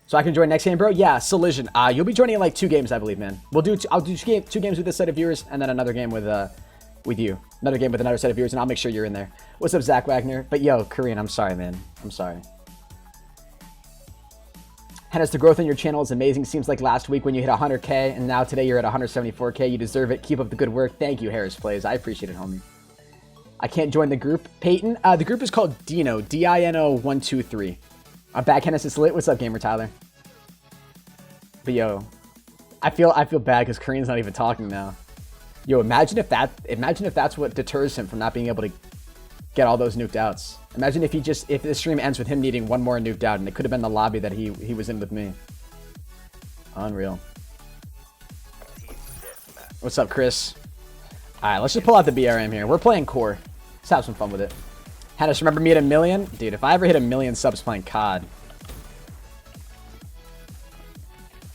A: So I can join next game, bro? Yeah, Collision. You'll be joining in like 2 games, I believe, man. I'll do 2 games with this set of viewers, and then another game with you. Another game with another set of viewers, and I'll make sure you're in there. What's up, Zach Wagner? But yo, Korean, I'm sorry, man. I'm sorry. Hennis, the growth on your channel is amazing. Seems like last week when you hit 100K, and now today you're at 174K. You deserve it. Keep up the good work. Thank you, Harris Plays. I appreciate it, homie. I can't join the group. Peyton, the group is called Dino. DINO123. I'm back, Hennis. It's lit. What's up, Gamer Tyler? But yo, I feel bad because Korean's not even talking now. Yo, imagine if that's what deters him from not being able to get all those nuked outs. Imagine if the stream ends with him needing 1 more nuked out, and it could have been the lobby that he was in with me. Unreal. What's up, Chris? All right, let's just pull out the BRM here. We're playing core. Let's have some fun with it. Hennis, remember me at 1 million? Dude, if I ever hit 1 million subs playing COD.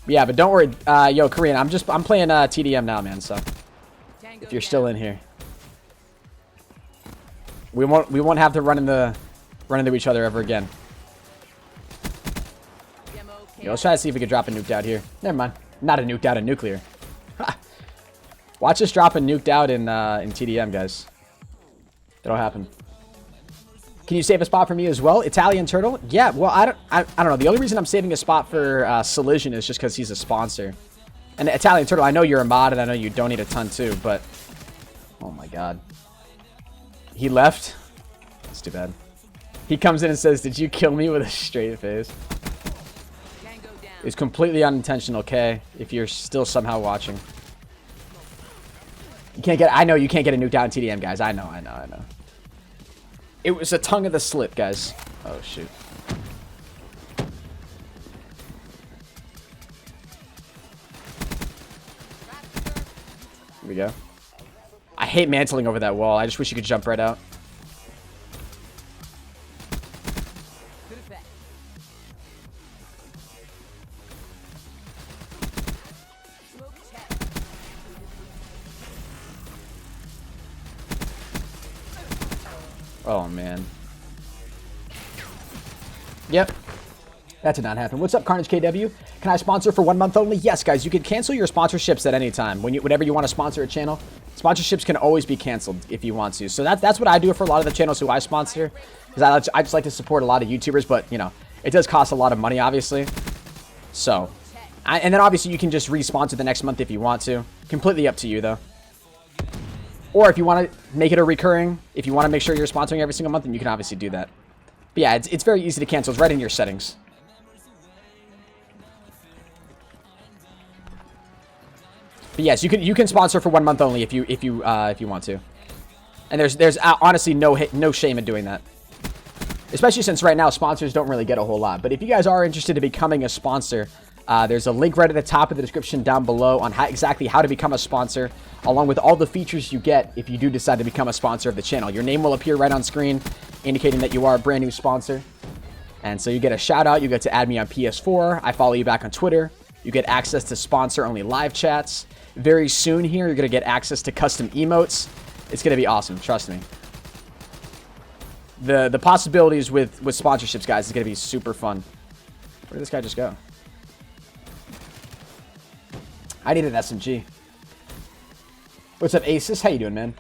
A: Yeah, but don't worry. Yo, Korean, I'm playing TDM now, man, so if you're still in here. We won't have to run into each other ever again. Yo, let's try to see if we can drop a nuked out here. Never mind. Not a nuked out, a nuclear. Watch us drop a nuked out in TDM, guys. That'll happen. Can you save a spot for me as well? Italian Turtle? Yeah, well, I don't know. The only reason I'm saving a spot for Collision is just because he's a sponsor. And Italian Turtle, I know you're a mod, and I know you donate a ton too, but... Oh my god. He left? That's too bad. He comes in and says, did you kill me with a straight face? It's completely unintentional, okay? If you're still somehow watching. You can't get... I know you can't get a nuke down in TDM, guys. I know. It was a tongue of the slip, guys. Oh, shoot. Here we go. I hate mantling over that wall. I just wish you could jump right out. Oh, man. Yep. That did not happen. What's up, Carnage KW? Can I sponsor for 1 month only? Yes, guys. You can cancel your sponsorships at any time. Whenever you want to sponsor a channel, sponsorships can always be canceled if you want to. So that's what I do for a lot of the channels who I sponsor. Because I just like to support a lot of YouTubers. But, you know, it does cost a lot of money, obviously. So, and then obviously you can just re-sponsor the next month if you want to. Completely up to you, though. Or if you want to make it a recurring, if you want to make sure you're sponsoring every single month, then you can obviously do that. But yeah, it's very easy to cancel. It's right in your settings. But yes, you can sponsor for 1 month only if you want to. And there's honestly no shame in doing that. Especially since right now sponsors don't really get a whole lot. But if you guys are interested in becoming a sponsor, there's a link right at the top of the description down below on exactly how to become a sponsor, along with all the features you get if you do decide to become a sponsor of the channel. Your name will appear right on screen, indicating that you are a brand new sponsor. And so you get a shout out, you get to add me on PS4, I follow you back on Twitter, you get access to sponsor-only live chats. Very soon here, you're going to get access to custom emotes. It's going to be awesome, trust me. The possibilities with sponsorships, guys, is going to be super fun. Where did this guy just go? I need an SMG. What's up, Asus? How you doing, man?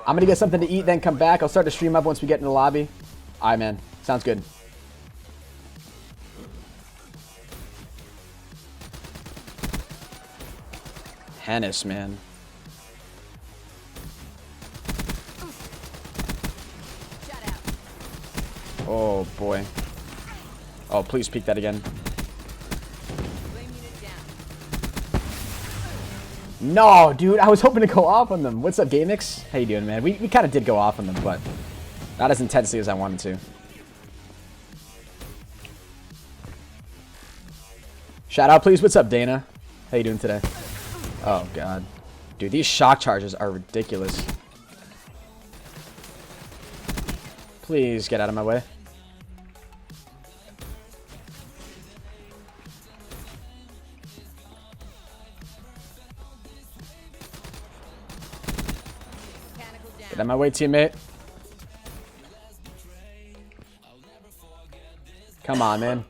A: I'm going to get something to eat, then come back. I'll start to stream up once we get in the lobby. All right, man. Sounds good. ProHenis, man. Oh, boy. Oh, please peek that again. No, dude. I was hoping to go off on them. What's up, GameX? How you doing, man? We kind of did go off on them, but not as intensely as I wanted to. Shout out, please. What's up, Dana? How you doing today? Oh, God. Dude, these shock charges are ridiculous. Please get out of my way. Get out of my way, teammate. Come on, man.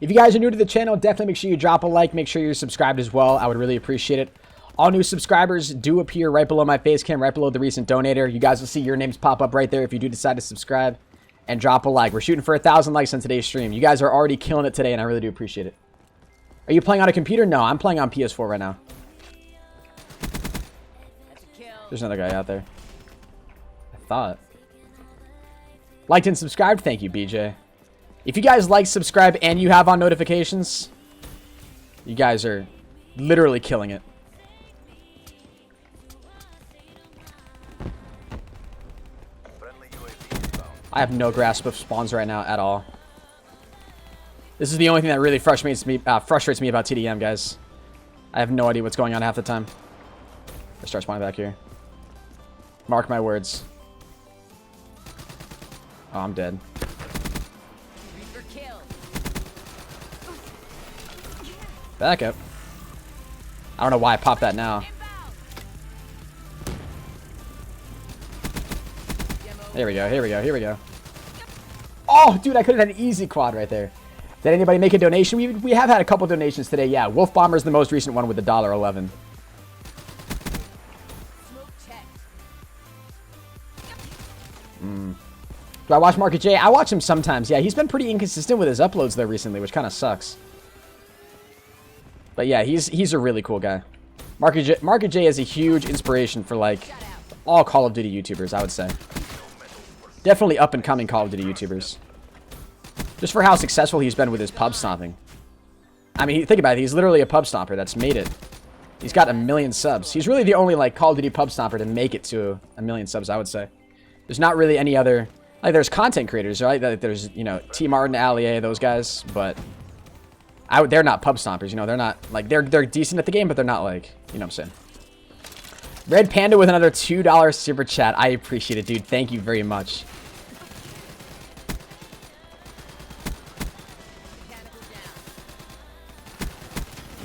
A: If you guys are new to the channel, definitely make sure you drop a like. Make sure you're subscribed as well. I would really appreciate it. All new subscribers do appear right below my face cam, right below the recent donator. You guys will see your names pop up right there if you do decide to subscribe. And drop a like. We're shooting for 1,000 likes on today's stream. You guys are already killing it today, and I really do appreciate it. Are you playing on a computer? No, I'm playing on PS4 right now. There's another guy out there. I thought. Liked and subscribed? Thank you, BJ. If you guys like, subscribe, and you have on notifications, you guys are literally killing it. I have no grasp of spawns right now at all. This is the only thing that really frustrates me about TDM, guys. I have no idea what's going on half the time. Let's start spawning back here. Mark my words. Oh, I'm dead. Back up. I don't know why I popped that now. Here we go, here we go, here we go. Oh, dude, I could have had an easy quad right there. Did anybody make a donation? We have had a couple donations today. Yeah, Wolf Bomber's the most recent one with the $1.11. Do I watch Market J? I watch him sometimes. Yeah, he's been pretty inconsistent with his uploads though recently, which kind of sucks. But yeah, he's a really cool guy. Market J is a huge inspiration for like all Call of Duty YouTubers, I would say. Definitely up and coming Call of Duty YouTubers. Just for how successful he's been with his pub stomping. I mean, think about it. He's literally a pub stomper that's made it. He's got 1 million subs. He's really the only like Call of Duty pub stomper to make it to 1 million subs, I would say. There's not really any other. Like, there's content creators, right? There's, you know, T. Martin, Allier, those guys, but they're not pub stompers, you know. They're not like they're decent at the game, but they're not like, you know what I'm saying. Red Panda with another $2 super chat. I appreciate it, dude. Thank you very much.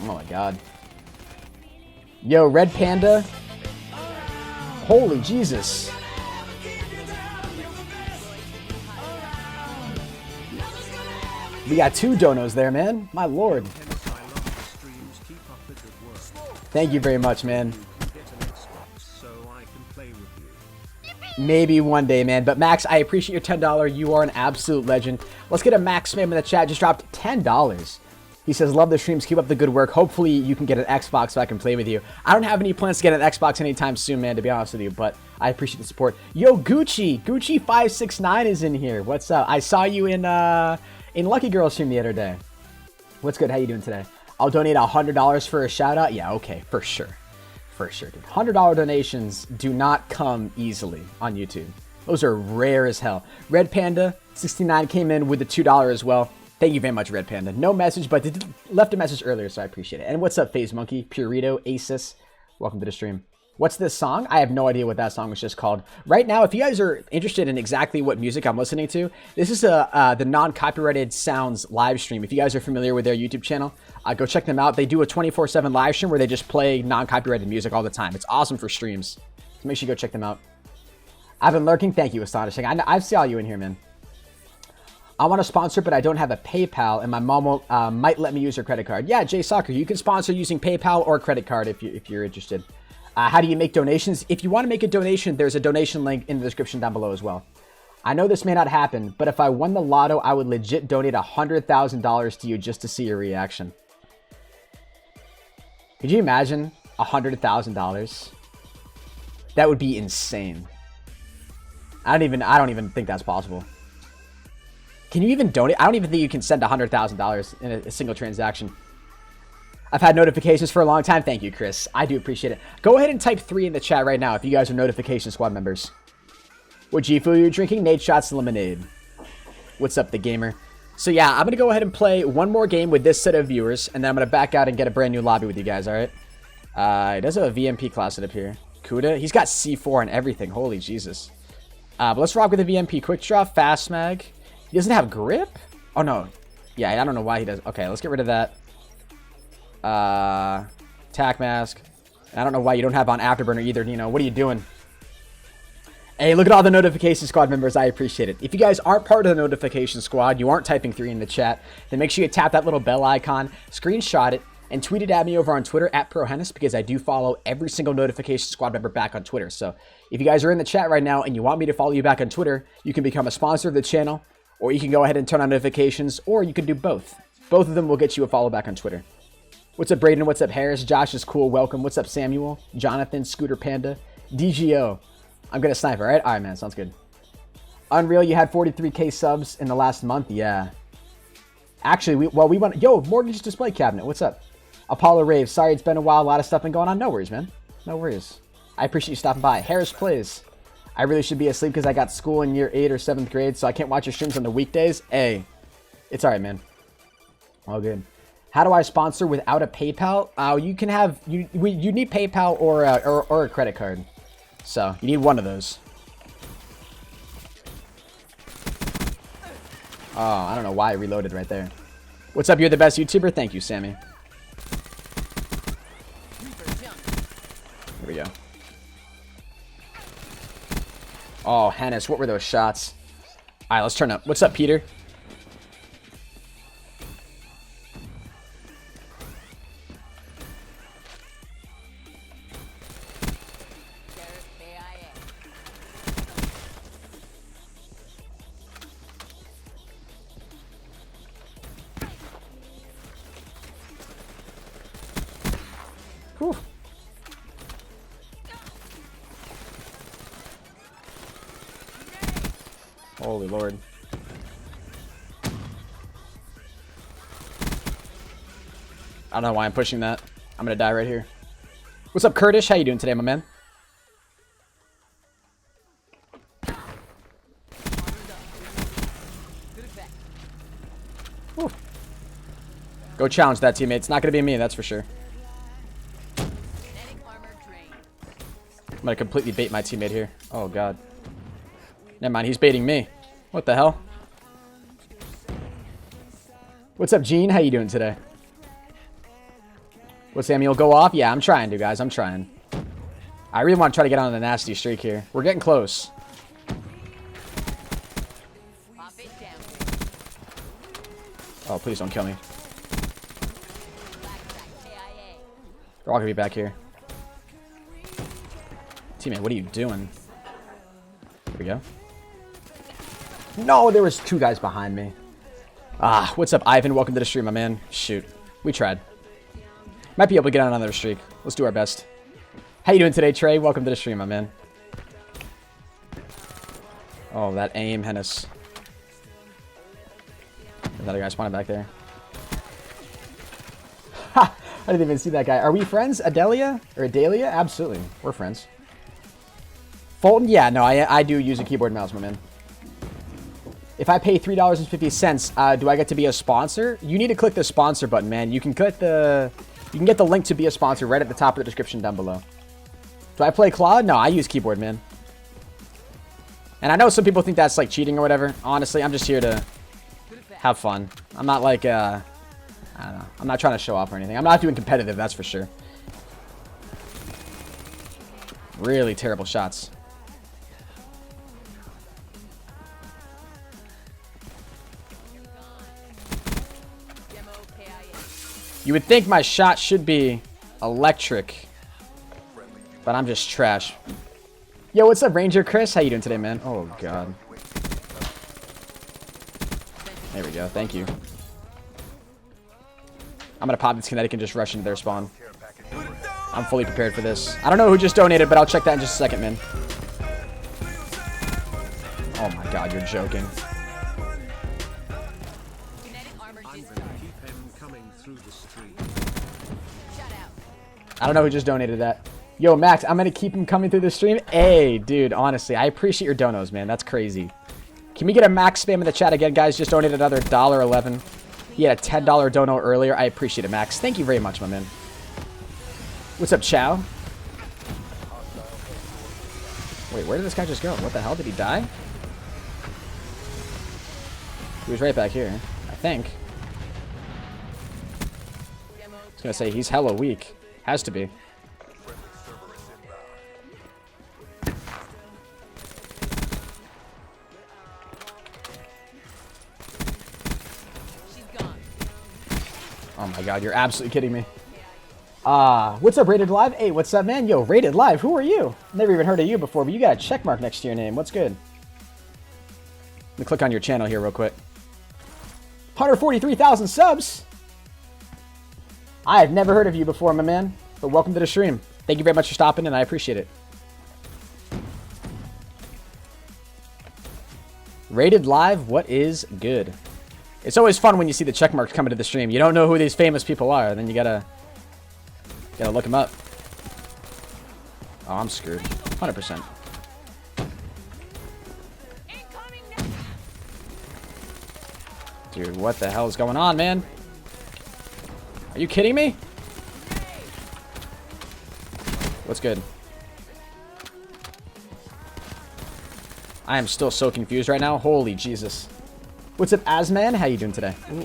A: Oh my god. Yo, Red Panda. Holy Jesus. We got 2 donos there, man. My lord. Thank you very much, man. Maybe one day, man. But Max, I appreciate your $10. You are an absolute legend. Let's get a Max spam in the chat. Just dropped $10. He says, love the streams. Keep up the good work. Hopefully you can get an Xbox so I can play with you. I don't have any plans to get an Xbox anytime soon, man, to be honest with you. But I appreciate the support. Yo, Gucci. Gucci569 is in here. What's up? I saw you in Lucky Girl stream the other day. What's good? How you doing today? I'll donate $100 for a shout out. Yeah, okay, for sure. For sure, dude. $100 donations do not come easily on YouTube. Those are rare as hell. Red Panda 69 came in with the $2 as well. Thank you very much, Red Panda. No message, but they left a message earlier, so I appreciate it. And what's up, Phase Monkey, Purito, Asus? Welcome to the stream. What's this song? I have no idea what that song was just called. Right now, if you guys are interested in exactly what music I'm listening to, this is the non-copyrighted sounds live stream. If you guys are familiar with their YouTube channel, go check them out. They do a 24/7 live stream where they just play non-copyrighted music all the time. It's awesome for streams. So make sure you go check them out. I've been lurking. Thank you, Astonishing. I saw you in here, man. I want to sponsor, but I don't have a PayPal, and my mom might let me use her credit card. Yeah, Jay Soccer, you can sponsor using PayPal or credit card if you're interested. How do you make donations? If you want to make a donation, there's a donation link in the description down below as well. I know this may not happen, but if I won the lotto, I would legit donate $100,000 to you just to see your reaction. Could you imagine $100,000? That would be insane. I don't even think that's possible. Can you even donate? I don't even think you can send $100,000 in a single transaction. I've had notifications for a long time. Thank you, Chris. I do appreciate it. Go ahead and type 3 in the chat right now if you guys are notification squad members. What G food are you drinking? Nate Shots Lemonade. What's up, the gamer? So yeah, I'm going to go ahead and play one more game with this set of viewers, and then I'm going to back out and get a brand new lobby with you guys, alright? He does have a VMP class up here. Kuda, he's got C4 and everything. Holy Jesus. But let's rock with the VMP. Quick draw, fast mag. He doesn't have grip? Oh, no. Yeah, I don't know why he does. Okay, let's get rid of that. Tac mask. And I don't know why you don't have on afterburner either, Nino. What are you doing? Hey, look at all the notification squad members. I appreciate it. If you guys aren't part of the notification squad, you aren't typing 3 in the chat, then make sure you tap that little bell icon, screenshot it, and tweet it at me over on Twitter at ProHenis, because I do follow every single notification squad member back on Twitter. So if you guys are in the chat right now and you want me to follow you back on Twitter, you can become a sponsor of the channel, or you can go ahead and turn on notifications, or you can do both. Both of them will get you a follow back on Twitter. What's up, Braden? What's up, Harris? Josh is cool. Welcome. What's up, Samuel? Jonathan, Scooter Panda, DGO. I'm going to snipe, all right? All right, man. Sounds good. Unreal, you had 43K subs in the last month? Yeah. Actually, we want... Yo, Mortgage Display Cabinet. What's up? Apollo Rave. Sorry, it's been a while. A lot of stuff been going on. No worries, man. No worries. I appreciate you stopping by. Harris Plays. I really should be asleep because I got school in year 8 or 7th grade, so I can't watch your streams on the weekdays. Hey, it's all right, man. All good. How do I sponsor without a PayPal? You can have... You need PayPal or a credit card. So, you need one of those. Oh, I don't know why I reloaded right there. What's up? You're the best YouTuber? Thank you, Sammy. Here we go. Oh, Hennis, what were those shots? All right, let's turn up. What's up, Peter? Whew. Holy Lord. I don't know why I'm pushing that. I'm gonna die right here. What's up, Kurdish? How you doing today, my man? Whew. Go challenge that, teammate. It's not gonna be me, that's for sure. I'm gonna completely bait my teammate here. Oh god. Never mind, he's baiting me. What the hell? What's up, Gene? How you doing today? What's Samuel? Go off? Yeah, I'm trying to, guys. I'm trying. I really want to try to get on a nasty streak here. We're getting close. Oh, please don't kill me. They're all gonna be back here. Teammate, what are you doing? Here we go. No, there was 2 guys behind me. Ah, what's up, Ivan? Welcome to the stream, my man. Shoot, we tried. Might be able to get on another streak. Let's do our best. How you doing today, Trey? Welcome to the stream, my man. Oh, that aim, Hennis. Another guy spawning back there. Ha! I didn't even see that guy. Are we friends, Adelia? Or Adelia? Absolutely. We're friends. Fulton? Yeah, no, I do use a keyboard and mouse, my man. If I pay $3.50, do I get to be a sponsor? You need to click the sponsor button, man. You can get the link to be a sponsor right at the top of the description down below. Do I play Claude? No, I use keyboard, man. And I know some people think that's like cheating or whatever. Honestly, I'm just here to have fun. I'm not like, I don't know. I'm not trying to show off or anything. I'm not doing competitive, that's for sure. Really terrible shots. You would think my shot should be electric, but I'm just trash. Yo, what's up, Ranger Chris? How you doing today, man? Oh, God. There we go. Thank you. I'm going to pop this kinetic and just rush into their spawn. I'm fully prepared for this. I don't know who just donated, but I'll check that in just a second, man. Oh, my God. You're joking. I don't know who just donated that. Yo, Max, I'm going to keep him coming through the stream. Hey, dude, honestly, I appreciate your donos, man. That's crazy. Can we get a Max spam in the chat again, guys? Just donated another $1.11. He had a $10 dono earlier. I appreciate it, Max. Thank you very much, my man. What's up, Chow? Wait, where did this guy just go? What the hell? Did he die? He was right back here, I think. I was going to say, he's hella weak. Has to be. Oh my God, you're absolutely kidding me. What's up, Rated Live? Hey, what's up, man? Yo, Rated Live, who are you? Never even heard of you before, but you got a check mark next to your name. What's good? Let me click on your channel here real quick. 143,000 subs? I have never heard of you before, my man, but welcome to the stream. Thank you very much for stopping, and I appreciate it. Rated Live, what is good? It's always fun when you see the check marks coming to the stream. You don't know who these famous people are, then you gotta look them up. Oh, I'm screwed. 100%. Dude, what the hell is going on, man? Are you kidding me? What's good? I am still so confused right now. Holy Jesus. What's up, Asman? How you doing today? Ooh.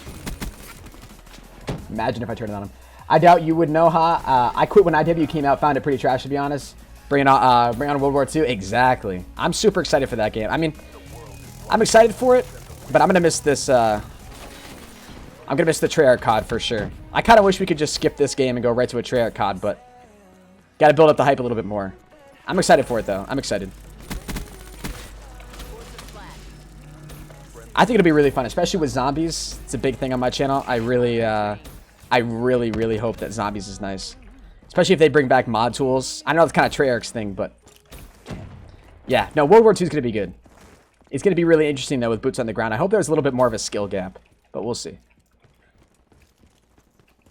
A: Imagine if I turned it on him. I doubt you would know, huh? I quit when IW came out. Found it pretty trash, to be honest. Bring on World War II. Exactly. I'm super excited for that game. I mean, I'm excited for it, but I'm going to miss this... I'm going to miss the Treyarch COD for sure. I kind of wish we could just skip this game and go right to a Treyarch COD, but... Got to build up the hype a little bit more. I'm excited for it, though. I'm excited. I think it'll be really fun, especially with zombies. It's a big thing on my channel. I really hope that zombies is nice. Especially if they bring back mod tools. I know it's kind of Treyarch's thing, but... Yeah, no, World War II is going to be good. It's going to be really interesting, though, with boots on the ground. I hope there's a little bit more of a skill gap, but we'll see.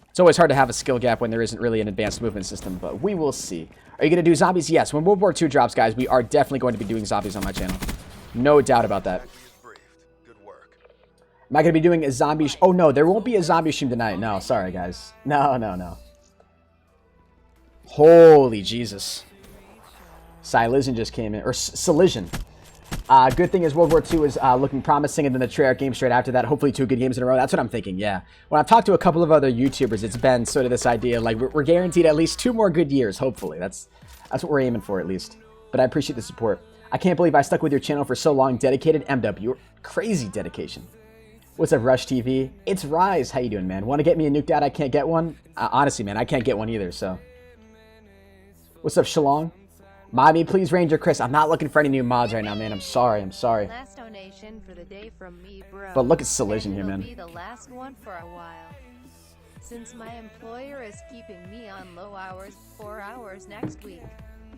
A: It's always hard to have a skill gap when there isn't really an advanced movement system, but we will see. Are you going to do zombies? Yes. When World War II drops, guys, we are definitely going to be doing zombies on my channel. No doubt about that. Am I going to be doing a zombie... Oh, no, there won't be a zombie stream tonight. No, sorry, guys. No. Holy Jesus. Silesion just came in. Or Silision. Good thing is World War II is looking promising, and then the Treyarch game straight after that. Hopefully 2 good games in a row. That's what I'm thinking, yeah. When I've talked to a couple of other YouTubers, it's been sort of this idea, like, we're guaranteed at least 2 more good years, hopefully. That's what we're aiming for, at least. But I appreciate the support. I can't believe I stuck with your channel for so long. Dedicated MW. Crazy dedication. What's up, Rush TV? It's Rise. How you doing, man? Want to get me a nuked out? I can't get one? Honestly, man, I can't get one either, so. What's up, Shalong? Mommy, please, Ranger Chris. I'm not looking for any new mods right now, man. I'm sorry.
B: Last donation for the day from me, bro.
A: But look at Silision here, man.
B: Be the last one for a while. Since my employer is keeping me on low hours, 4 hours next week.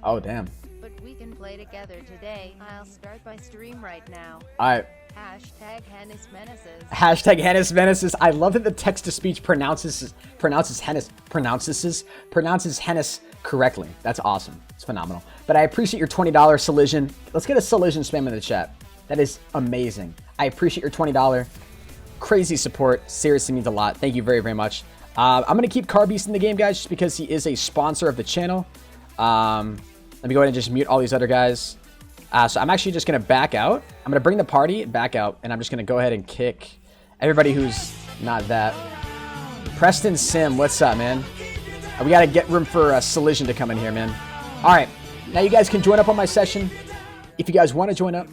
A: Oh, damn.
B: But we can play together today. I'll start my stream right now.
A: Alright.
B: Hashtag Hennis Menaces.
A: Hashtag Hennis Menaces. I love that the text-to-speech pronounces Hennis correctly. That's awesome. It's phenomenal. But I appreciate your $20 Solution. Let's get a Solution spam in the chat. That is amazing. I appreciate your $20. Crazy support. Seriously means a lot. Thank you very, very much. I'm going to keep Carbeast in the game, guys, just because he is a sponsor of the channel. Let me go ahead and just mute all these other guys. So I'm actually just going to back out. I'm going to bring the party back out, and I'm just going to go ahead and kick everybody who's not that. Preston Sim, what's up, man? We got to get room for Solution to come in here, man. All right. Now you guys can join up on my session. If you guys want to join up,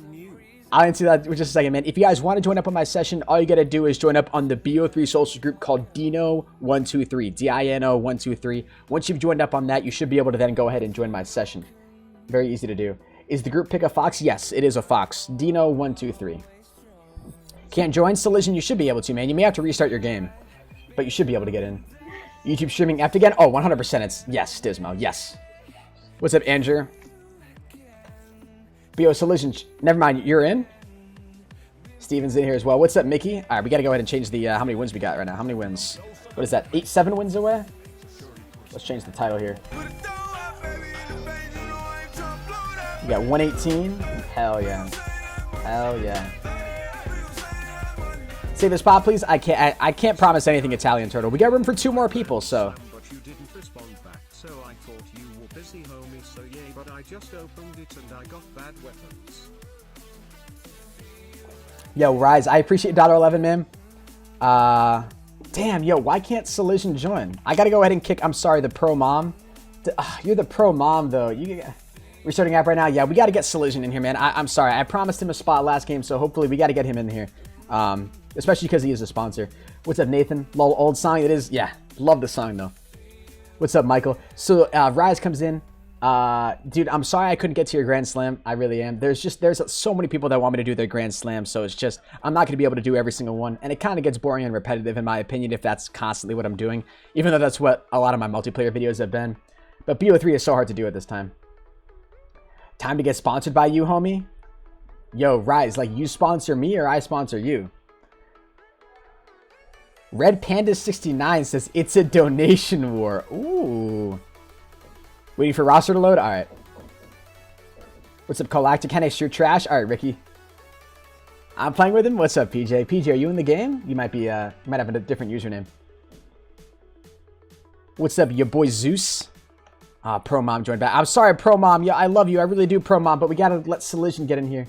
A: I'll answer that in just a second, man. If you guys want to join up on my session, all you got to do is join up on the BO3 social group called Dino123. DINO123. Once you've joined up on that, you should be able to then go ahead and join my session. Very easy to do. Is the group pick a fox? Yes, it is a fox. Dino123. Can't join Solution? You should be able to, man. You may have to restart your game, but you should be able to get in. YouTube streaming after again? Oh, 100%. It's yes, Dismo. Yes. What's up, Andrew? BO Solution. Never mind. You're in? Steven's in here as well. What's up, Mickey? All right, we got to go ahead and change the how many wins we got right now. How many wins? What is that? 7 wins away? Let's change the title here. We got 118. Hell yeah. Hell yeah. Save the spot, please. I can't promise anything, Italian Turtle. We got room for 2 more people, so.
C: But you didn't respond back, so I thought you were busy, homie. So yay, but I just opened it and I got bad weapons.
A: Yo, Rise, I appreciate $11, man. Damn, yo, why can't Solution join? I gotta go ahead and kick. I'm sorry, the pro mom. You're the pro mom, though. Restarting app right now. Yeah, we got to get Solution in here, man. I'm sorry. I promised him a spot last game, so hopefully we got to get him in here. Especially because he is a sponsor. What's up, Nathan? Lol, old song. It is. Yeah, love the song, though. What's up, Michael? So, Rise comes in. Dude, I'm sorry I couldn't get to your Grand Slam. I really am. There's so many people that want me to do their Grand Slam, so it's just, I'm not going to be able to do every single one. And it kind of gets boring and repetitive, in my opinion, if that's constantly what I'm doing. Even though that's what a lot of my multiplayer videos have been. But BO3 is so hard to do at this time. Time to get sponsored by you, homie. Yo, Rise, like you sponsor me or I sponsor you? Red Panda 69 says it's a donation war. Ooh. Waiting for roster to load? Alright. What's up, Galactic Hennis? You're trash? Alright, Ricky. I'm playing with him. What's up, PJ? PJ, are you in the game? You might be you might have a different username. What's up, your boy Zeus? Pro Mom joined back. I'm sorry, Pro Mom. Yeah, I love you. I really do, Pro Mom. But we gotta let Solution get in here.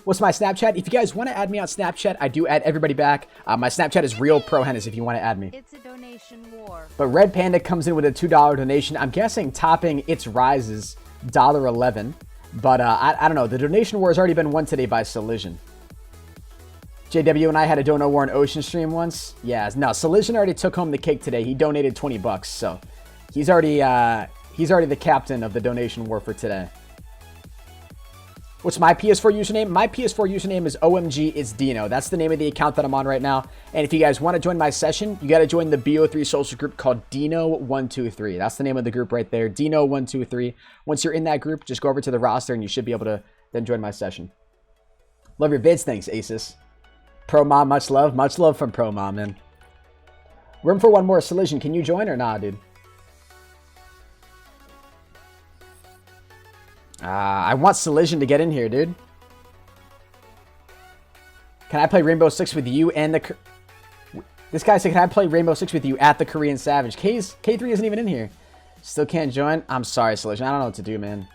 A: What's my Snapchat? If you guys want to add me on Snapchat, I do add everybody back. My Snapchat is real ProHenis if you want to add me.
B: It's a donation war.
A: But Red Panda comes in with a $2 donation. I'm guessing topping its Rises $1.11. But I don't know. The donation war has already been won today by Solution. JW and I had a dono war on Ocean Stream once. Yeah, no, Solution already took home the cake today. He donated 20 bucks, so he's already the captain of the donation war for today. What's my PS4 username? My PS4 username is OMG is Dino. That's the name of the account that I'm on right now. And if you guys want to join my session, you got to join the BO3 social group called Dino123. That's the name of the group right there, Dino123. Once you're in that group, just go over to the roster and you should be able to then join my session. Love your vids. Thanks, Asus. Pro Mom, much love. Much love from Pro Mom, man. Room for one more. Solution. Can you join or nah, dude? I want Solution to get in here, dude. Can I play Rainbow Six with you and the... This guy said, can I play Rainbow Six with you at the Korean Savage? K3 isn't even in here. Still can't join? I'm sorry, Solution. I don't know what to do, man.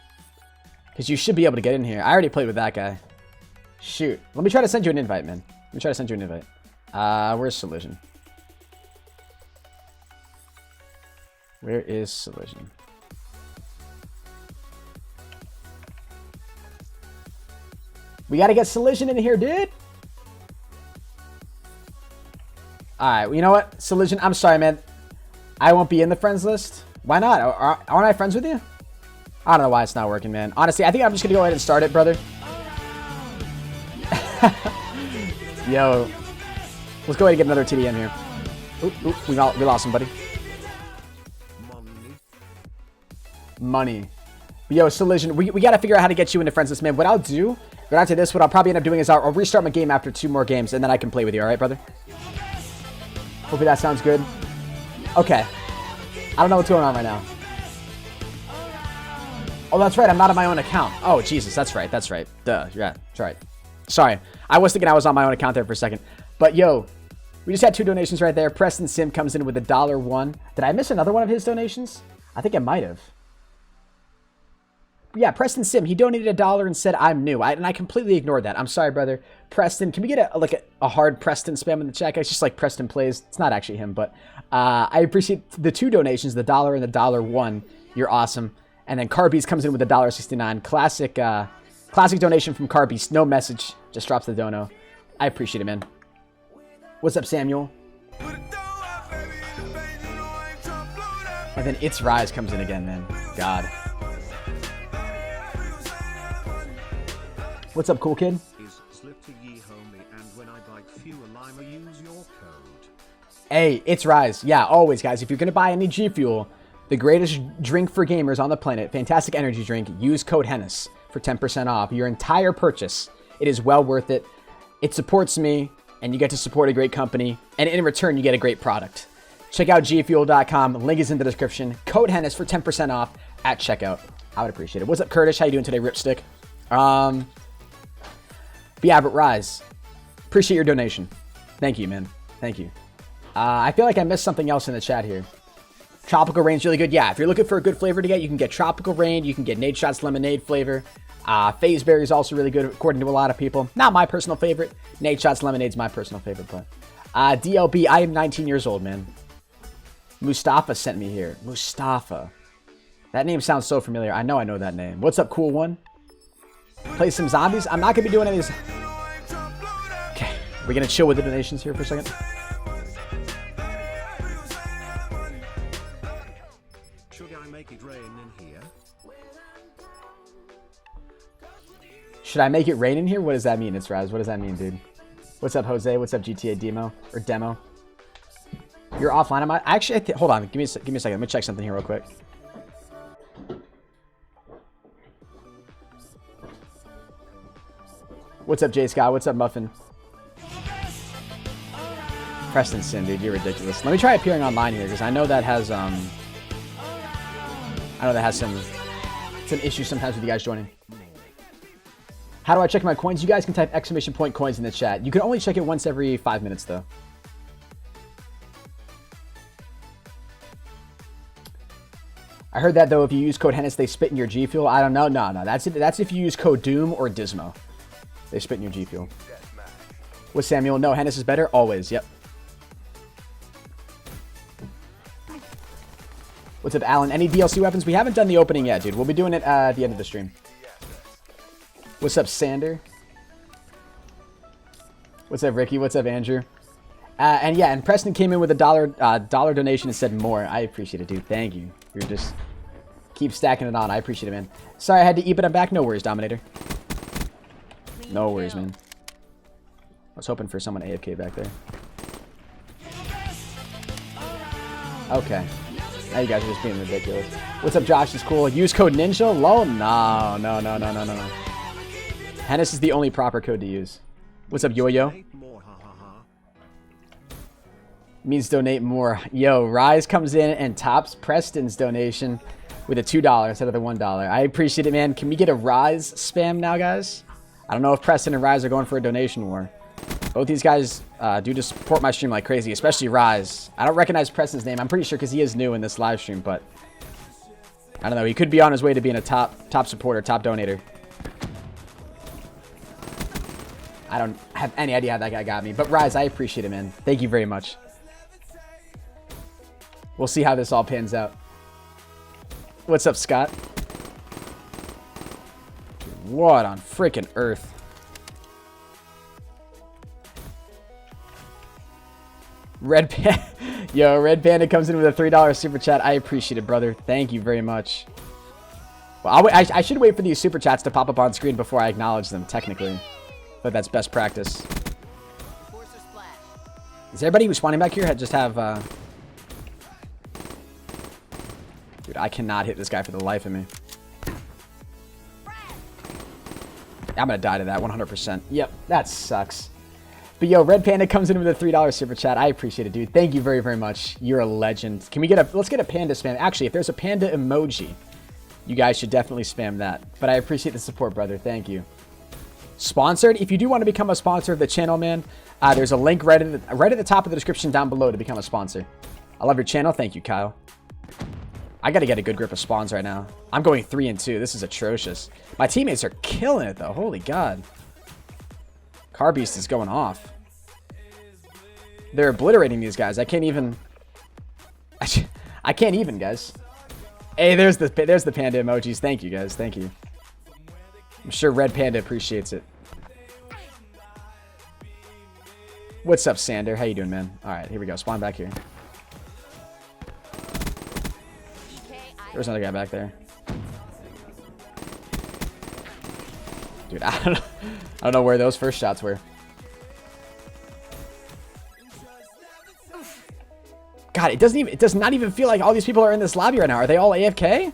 A: Because you should be able to get in here. I already played with that guy. Shoot. Let me try to send you an invite, man. Let me try to send you an invite. Where's Solution? Where is Solution? We got to get Solution in here, dude. Alright, well, you know what? Solution, I'm sorry, man. I won't be in the friends list. Why not? Aren't I friends with you? I don't know why it's not working, man. Honestly, I think I'm just going to go ahead and start it, brother. Yo. Let's go ahead and get another TDM here. Oop, we lost somebody. Money. Yo, Collision, we got to figure out how to get you into friends list, man. What I'll do, but after this, what I'll probably end up doing is I'll restart my game after 2 more games, and then I can play with you, all right, brother? Hopefully that sounds good. Okay. I don't know what's going on right now. Oh, that's right. I'm not on my own account. Oh, Jesus. That's right. That's right. Duh. Yeah, that's right. Sorry. I was thinking I was on my own account there for a second. But, yo, we just had 2 donations right there. Preston Sim comes in with $1.01. Did I miss another one of his donations? I think I might have. Yeah, Preston Sim. He donated $1 and said, I'm new. And I completely ignored that. I'm sorry, brother. Preston, can we get a hard Preston spam in the chat? It's just like Preston Plays. It's not actually him, but I appreciate the 2 donations, the $1 and the $1. You're awesome. And then Carbies comes in with $1.69. Classic donation from Carbies. No message. Just drops the dono. I appreciate it, man. What's up, Samuel? And then It's Rise comes in again, man. God. What's up, cool kid? Hey, It's Rise. Yeah, always, guys. If you're going to buy any G Fuel, the greatest drink for gamers on the planet, fantastic energy drink, use code HENNIS for 10% off your entire purchase. It is well worth it. It supports me, and you get to support a great company, and in return, you get a great product. Check out gfuel.com. Link is in the description. Code HENNIS for 10% off at checkout. I would appreciate it. What's up, Curtis? How you doing today, Ripstick? But yeah, but Rise, appreciate your donation. Thank you, man. Thank you. I feel like I missed something else in the chat here. Tropical Rain's really good. Yeah, if you're looking for a good flavor to get, you can get Tropical Rain. You can get Nate Shot's Lemonade flavor. Phase Berry is also really good, according to a lot of people. Not my personal favorite. Nate Shot's Lemonade's my personal favorite, but DLB, I am 19 years old, man. Mustafa sent me here. Mustafa. That name sounds so familiar. I know that name. What's up, cool one? Play some zombies? I'm not going to be doing any of these. Okay, we're going to chill with the donations here for a second.
C: Should I make it rain in here?
A: Should I make it rain in here? What does that mean? It's Raz. What does that mean, dude? What's up, Jose? What's up, GTA Demo? Or Demo? You're offline. Am I? Actually, hold on. Give me a second. Let me check something here real quick. What's up, Jay Scott? What's up, Muffin? Preston Sin, dude. You're ridiculous. Let me try appearing online here, because I know that has, some issues sometimes with you guys joining. How do I check my coins? You guys can type !coins in the chat. You can only check it once every 5 minutes, though. I heard that, though, if you use code HENNIS, they spit in your G Fuel. I don't know. No. That's if you use code Doom or Dismo. They spit in your G Fuel. With Samuel, no, HENNIS is better? Always, yep. What's up, Alan? Any DLC weapons? We haven't done the opening yet, dude. We'll be doing it at the end of the stream. What's up, Sander? What's up, Ricky? What's up, Andrew? And Preston came in with a dollar donation and said more. I appreciate it, dude. Thank you. You're just keep stacking it on. I appreciate it, man. Sorry I had to eat, but I'm back. No worries, Dominator. No worries, man. I was hoping for someone AFK back there. Okay. Now you guys are just being ridiculous. What's up, Josh? Is cool. Use code Ninja? Lol? No. HENNIS is the only proper code to use. What's up, Yo-Yo? Means donate more. Yo, Rise comes in and tops Preston's donation with a $2 instead of the $1. I appreciate it, man. Can we get a Rise spam now, guys? I don't know if Preston and Rise are going for a donation war. Both these guys do just support my stream like crazy, especially Rise. I don't recognize Preston's name. I'm pretty sure because he is new in this live stream, but I don't know. He could be on his way to being a top supporter, top donator. I don't have any idea how that guy got me. But Rise, I appreciate it, man. Thank you very much. We'll see how this all pans out. What's up, Scott? Dude, what on freaking earth? Red Panda. Yo, Red Panda comes in with a $3 super chat. I appreciate it, brother. Thank you very much. Well, I should wait for these super chats to pop up on screen before I acknowledge them, technically. But that's best practice. Is everybody who's spawning back here just have... Dude, I cannot hit this guy for the life of me. I'm gonna die to that 100%. Yep, that sucks. But yo, Red Panda comes in with a $3 super chat. I appreciate it, dude. Thank you very, very much. You're a legend. Can we get a... Let's get a panda spam. Actually, if there's a panda emoji, you guys should definitely spam that. But I appreciate the support, brother. Thank you. Sponsored. If you do want to become a sponsor of the channel, man, there's a link right at the top of the description down below to become a sponsor. I love your channel. Thank you, Kyle. I got to get a good grip of spawns right now. I'm going 3 and 2. This is atrocious. My teammates are killing it, though. Holy God. Car Beast is going off. They're obliterating these guys. I can't even... I can't even, guys. Hey, there's the panda emojis. Thank you, guys. Thank you. I'm sure Red Panda appreciates it. What's up, Sander? How you doing, man? All right, here we go. Spawn back here. There's another guy back there. Dude, I don't know where those first shots were. God, it does not even feel like all these people are in this lobby right now. Are they all AFK?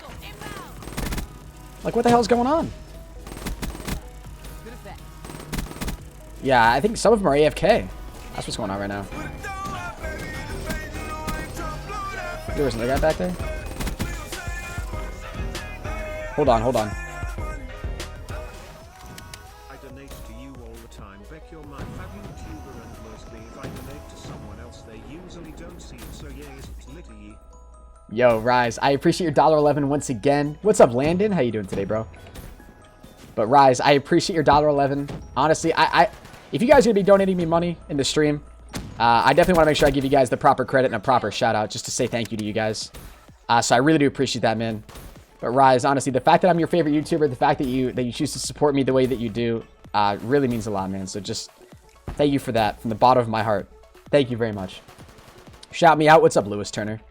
A: Like, what the hell's going on? Yeah, I think some of them are AFK. That's what's going on right now. There was another guy back there. Hold on, hold on.
C: I donate to you all the time. Beck, you're my fab YouTuber, and mostly if I donate to someone else, they usually don't see it. So yeah, it's litty.
A: Yo, Rise, I appreciate your $1.11 once again. What's up, Landon? How you doing today, bro? But Rise, I appreciate your $1.11. Honestly, if you guys are gonna be donating me money in the stream, I definitely want to make sure I give you guys the proper credit and a proper shout out just to say thank you to you guys. So I really do appreciate that, man. But Rise, honestly, the fact that I'm your favorite YouTuber, the fact that you choose to support me the way that you do, really means a lot, man. So just thank you for that from the bottom of my heart. Thank you very much. Shout me out. What's up, Lewis Turner?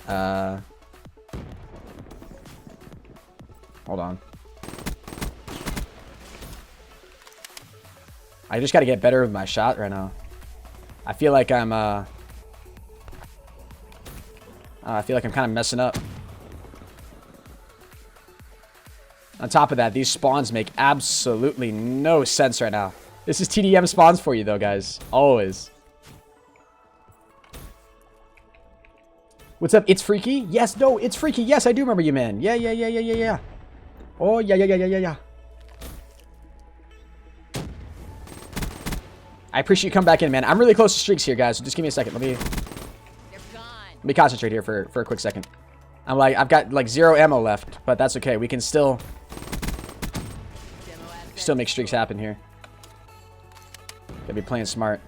A: Hold on. I just got to get better with my shot right now. I feel like I'm kind of messing up. On top of that, these spawns make absolutely no sense right now. This is TDM spawns for you, though, guys. Always. What's up? It's Freaky? Yes, no, it's Freaky. Yes, I do remember you, man. Yeah. Oh, yeah. I appreciate you coming back in, man. I'm really close to streaks here, guys, so just give me a second. Let me concentrate here for a quick second. I've got like 0 ammo left, but that's okay. We can still make streaks happen here. Gotta be playing smart.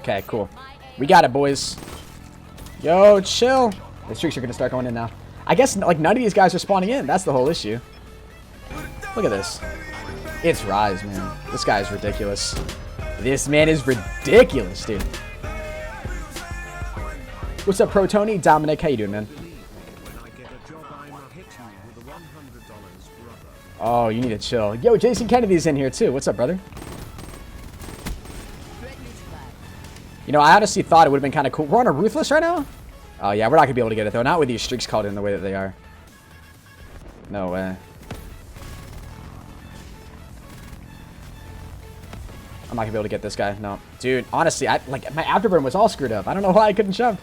A: Okay, cool. We got it, boys. Yo, chill. The streaks are gonna start going in now. I guess like none of these guys are spawning in. That's the whole issue. Look at this. It's Rise, man. This guy is ridiculous. This man is ridiculous, dude. What's up, Pro Tony? Dominic, how you doing, man? Oh, you need to chill. Yo, Jason Kennedy's in here, too. What's up, brother? You know, I honestly thought it would have been kind of cool. We're on a Ruthless right now? Oh, yeah, we're not going to be able to get it, though. Not with these streaks called in the way that they are. No way. I'm not gonna be able to get this guy. No, dude. Honestly, like my afterburn was all screwed up. I don't know why I couldn't shove.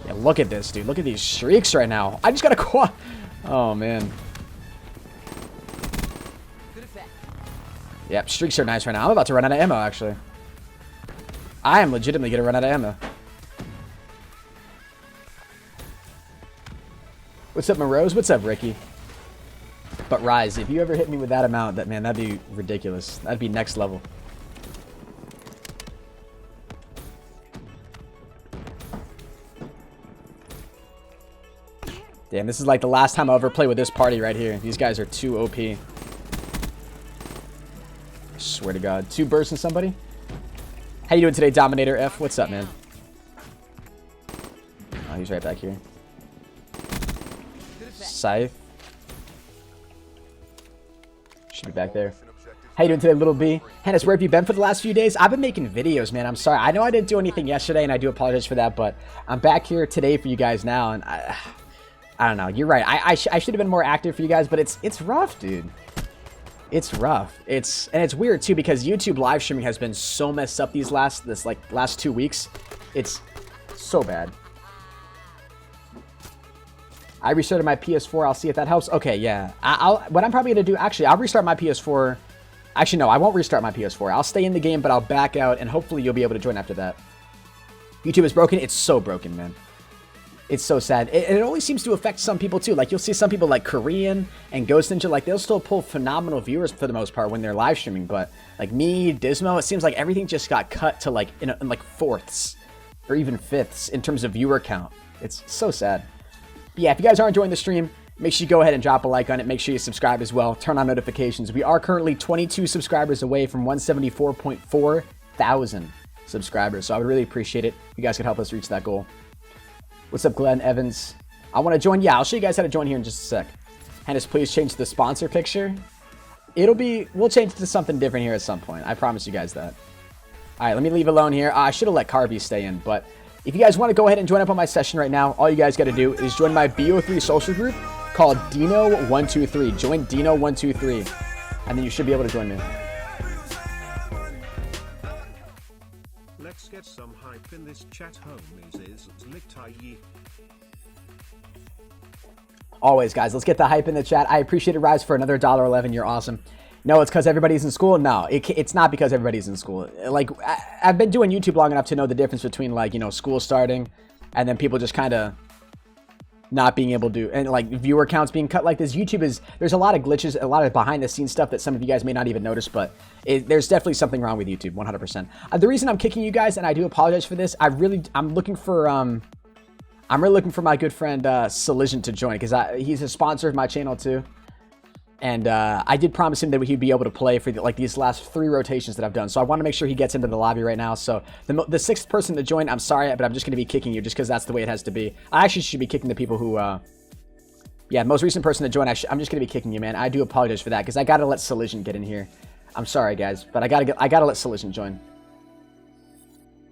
A: Yeah, look at this, dude. Look at these streaks right now. I just got a quad. Oh man. Yep, streaks are nice right now. I'm about to run out of ammo, actually. I am legitimately gonna run out of ammo. What's up, Morose? What's up, Ricky? But Rise, if you ever hit me with that amount, that'd be ridiculous. That'd be next level. Damn, this is like the last time I'll ever play with this party right here. These guys are too OP. I swear to God. 2 bursts in somebody? How you doing today, Dominator F? What's up, man? Oh, he's right back here. Scythe. Should be back there. How you doing today, Little B? Hennis, where have you been for the last few days? I've been making videos, man. I'm sorry. I know I didn't do anything yesterday, and I do apologize for that, but I'm back here today for you guys now, and I don't know. You're right. I should have been more active for you guys, but it's rough, dude. It's rough. And it's weird too because YouTube live streaming has been so messed up these last 2 weeks. It's so bad. I restarted my PS4. I'll see if that helps. Okay, yeah. What I'm probably gonna do, actually, I'll restart my PS4. Actually, no, I won't restart my PS4. I'll stay in the game, but I'll back out, and hopefully you'll be able to join after that. YouTube is broken. It's so broken, man. It's so sad. It only seems to affect some people, too. Like, you'll see some people like Korean and Ghost Ninja, like, they'll still pull phenomenal viewers for the most part when they're live streaming. But, like, me, Dismo, it seems like everything just got cut to, like, in like, fourths or even fifths in terms of viewer count. It's so sad. But yeah, if you guys are enjoying the stream, make sure you go ahead and drop a like on it. Make sure you subscribe as well. Turn on notifications. We are currently 22 subscribers away from 174.4 thousand subscribers. So I would really appreciate it if you guys could help us reach that goal. What's up, Glenn Evans? I want to join. Yeah, I'll show you guys how to join here in just a sec. Hennis, please change the sponsor picture. We'll change it to something different here at some point. I promise you guys that. All right, let me leave alone here. I should have let Carby stay in, but if you guys want to go ahead and join up on my session right now, all you guys got to do is join my BO3 social group called Dino123. Join Dino123, and then you should be able to join me.
C: Let's get some hype in this chat, homies.
A: Always, guys. Let's get the hype in the chat. I appreciate it, Rise, for another $1.11. You're awesome. No, it's because everybody's in school. No, it's not because everybody's in school. Like, I've been doing YouTube long enough to know the difference between, like, you know, school starting and then people just kind of not being able to, and like viewer counts being cut like this. There's a lot of glitches, a lot of behind the scenes stuff that some of you guys may not even notice, but there's definitely something wrong with YouTube, 100%. The reason I'm kicking you guys, and I do apologize for this, I'm really looking for my good friend Solution to join, because he's a sponsor of my channel too. And I did promise him that he'd be able to play for these last 3 rotations that I've done. So I want to make sure he gets into the lobby right now. So the 6th person to join, I'm sorry, but I'm just going to be kicking you just because that's the way it has to be. I actually should be kicking the people who, yeah, most recent person to join, I'm just going to be kicking you, man. I do apologize for that because I got to let Solution get in here. I'm sorry, guys, but I got to let Solution join.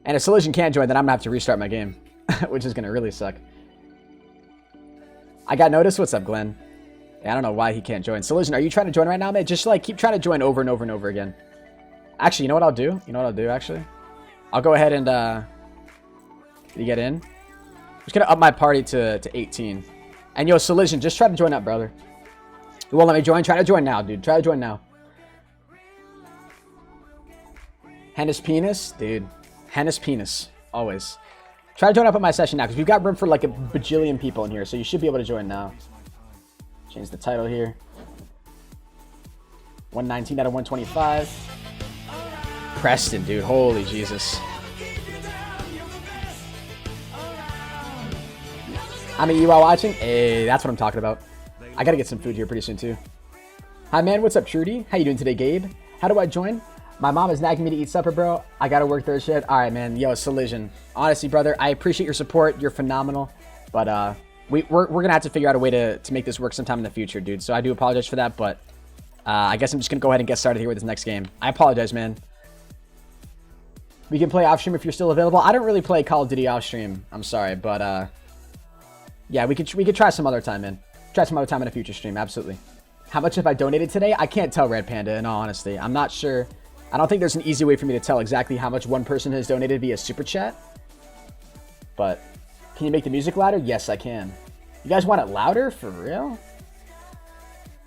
A: And if Solution can't join, then I'm going to have to restart my game, which is going to really suck. I got noticed. What's up, Glenn? I don't know why he can't join. Solution, are you trying to join right now, man? Just like keep trying to join over and over and over again. Actually, you know what I'll do? Actually? I'll go ahead and you get in? I'm just gonna up my party to 18. And yo, Solution, just try to join up, brother. You won't let me join? Try to join now, dude. Try to join now. Hennis penis? Dude. Hennis penis. Always. Try to join up on my session now, because we've got room for like a bajillion people in here, so you should be able to join now. Change the title here. 119 out of 125. Preston, dude. Holy Jesus. I mean, you are watching? Hey, that's what I'm talking about. I gotta get some food here pretty soon, too. Hi, man. What's up, Trudy? How you doing today, Gabe? How do I join? My mom is nagging me to eat supper, bro. I gotta work third shift. All right, man. Yo, Solution. Honestly, brother, I appreciate your support. You're phenomenal. But, we're going to have to figure out a way to make this work sometime in the future, dude. So I do apologize for that, but I guess I'm just going to go ahead and get started here with this next game. I apologize, man. We can play off stream if you're still available. I don't really play Call of Duty off stream. I'm sorry, but yeah, we could try some other time, man. Try some other time in a future stream, absolutely. How much have I donated today? I can't tell, Red Panda, in all honesty. I'm not sure. I don't think there's an easy way for me to tell exactly how much one person has donated via Super Chat. But can you make the music louder? Yes, I can. You guys want it louder? For real?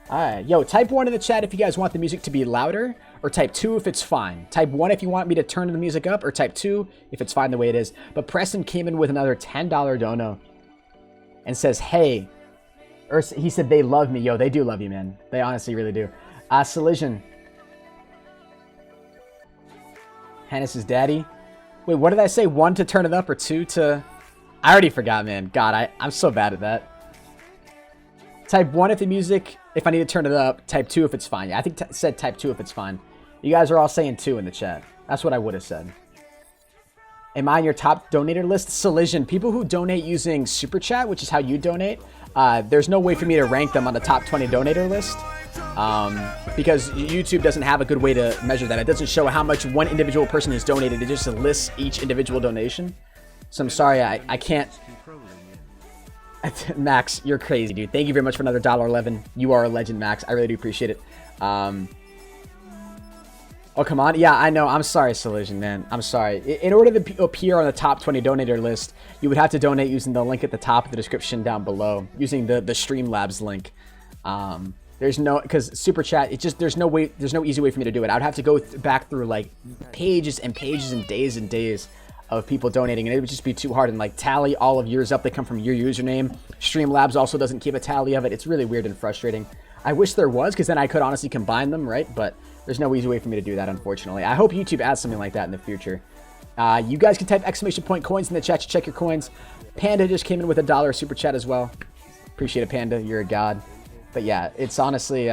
A: Alright. Yo, type 1 in the chat if you guys want the music to be louder, or type 2 if it's fine. Type 1 if you want me to turn the music up, or type 2 if it's fine the way it is. But Preston came in with another $10 dono and says, hey. Or he said they love me. Yo, they do love you, man. They honestly really do. Solution. Hennis's daddy. Wait, what did I say? 1 to turn it up, or 2 to... I already forgot, man. God, I'm so bad at that. Type 1 if the music, if I need to turn it up. Type 2 if it's fine. Yeah, I think said type 2 if it's fine. You guys are all saying 2 in the chat. That's what I would have said. Am I on your top donator list? Solution. People who donate using Super Chat, which is how you donate, there's no way for me to rank them on the top 20 donator list. Because YouTube doesn't have a good way to measure that. It doesn't show how much one individual person has donated. It just lists each individual donation. So I'm sorry, I can't. Max, you're crazy, dude. Thank you very much for another $1.11. You are a legend, Max. I really do appreciate it. Oh, come on. Yeah, I know. I'm sorry, Solution, man. I'm sorry. In order to appear on the top 20 donator list, you would have to donate using the link at the top of the description down below, using the Streamlabs link. There's no, because Super Chat, there's no easy way for me to do it. I'd have to go back through, like, pages and pages and days of people donating, and it would just be too hard, and, like, tally all of yours up that come from your username. Streamlabs also doesn't keep a tally of it. It's really weird and frustrating. I wish there was, because then I could honestly combine them, right? But there's no easy way for me to do that, unfortunately. I hope YouTube adds something like that in the future. You guys can type ! coins in the chat to check your coins. Panda just came in with $1 Super Chat as well. Appreciate it, Panda. You're a god. But yeah, it's honestly,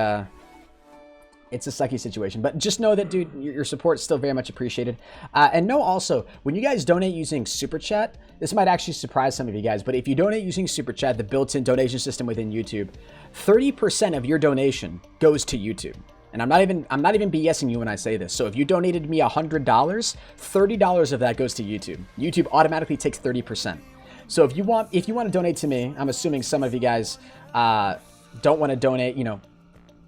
A: it's a sucky situation. But just know that, dude, your support is still very much appreciated. And know also, when you guys donate using Super Chat, this might actually surprise some of you guys, but if you donate using Super Chat, the built-in donation system within YouTube, 30% of your donation goes to YouTube. And I'm not even BSing you when I say this. So if you donated me $100, $30 of that goes to YouTube. YouTube automatically takes 30%. So if you want to donate to me, I'm assuming some of you guys don't want to donate, you know,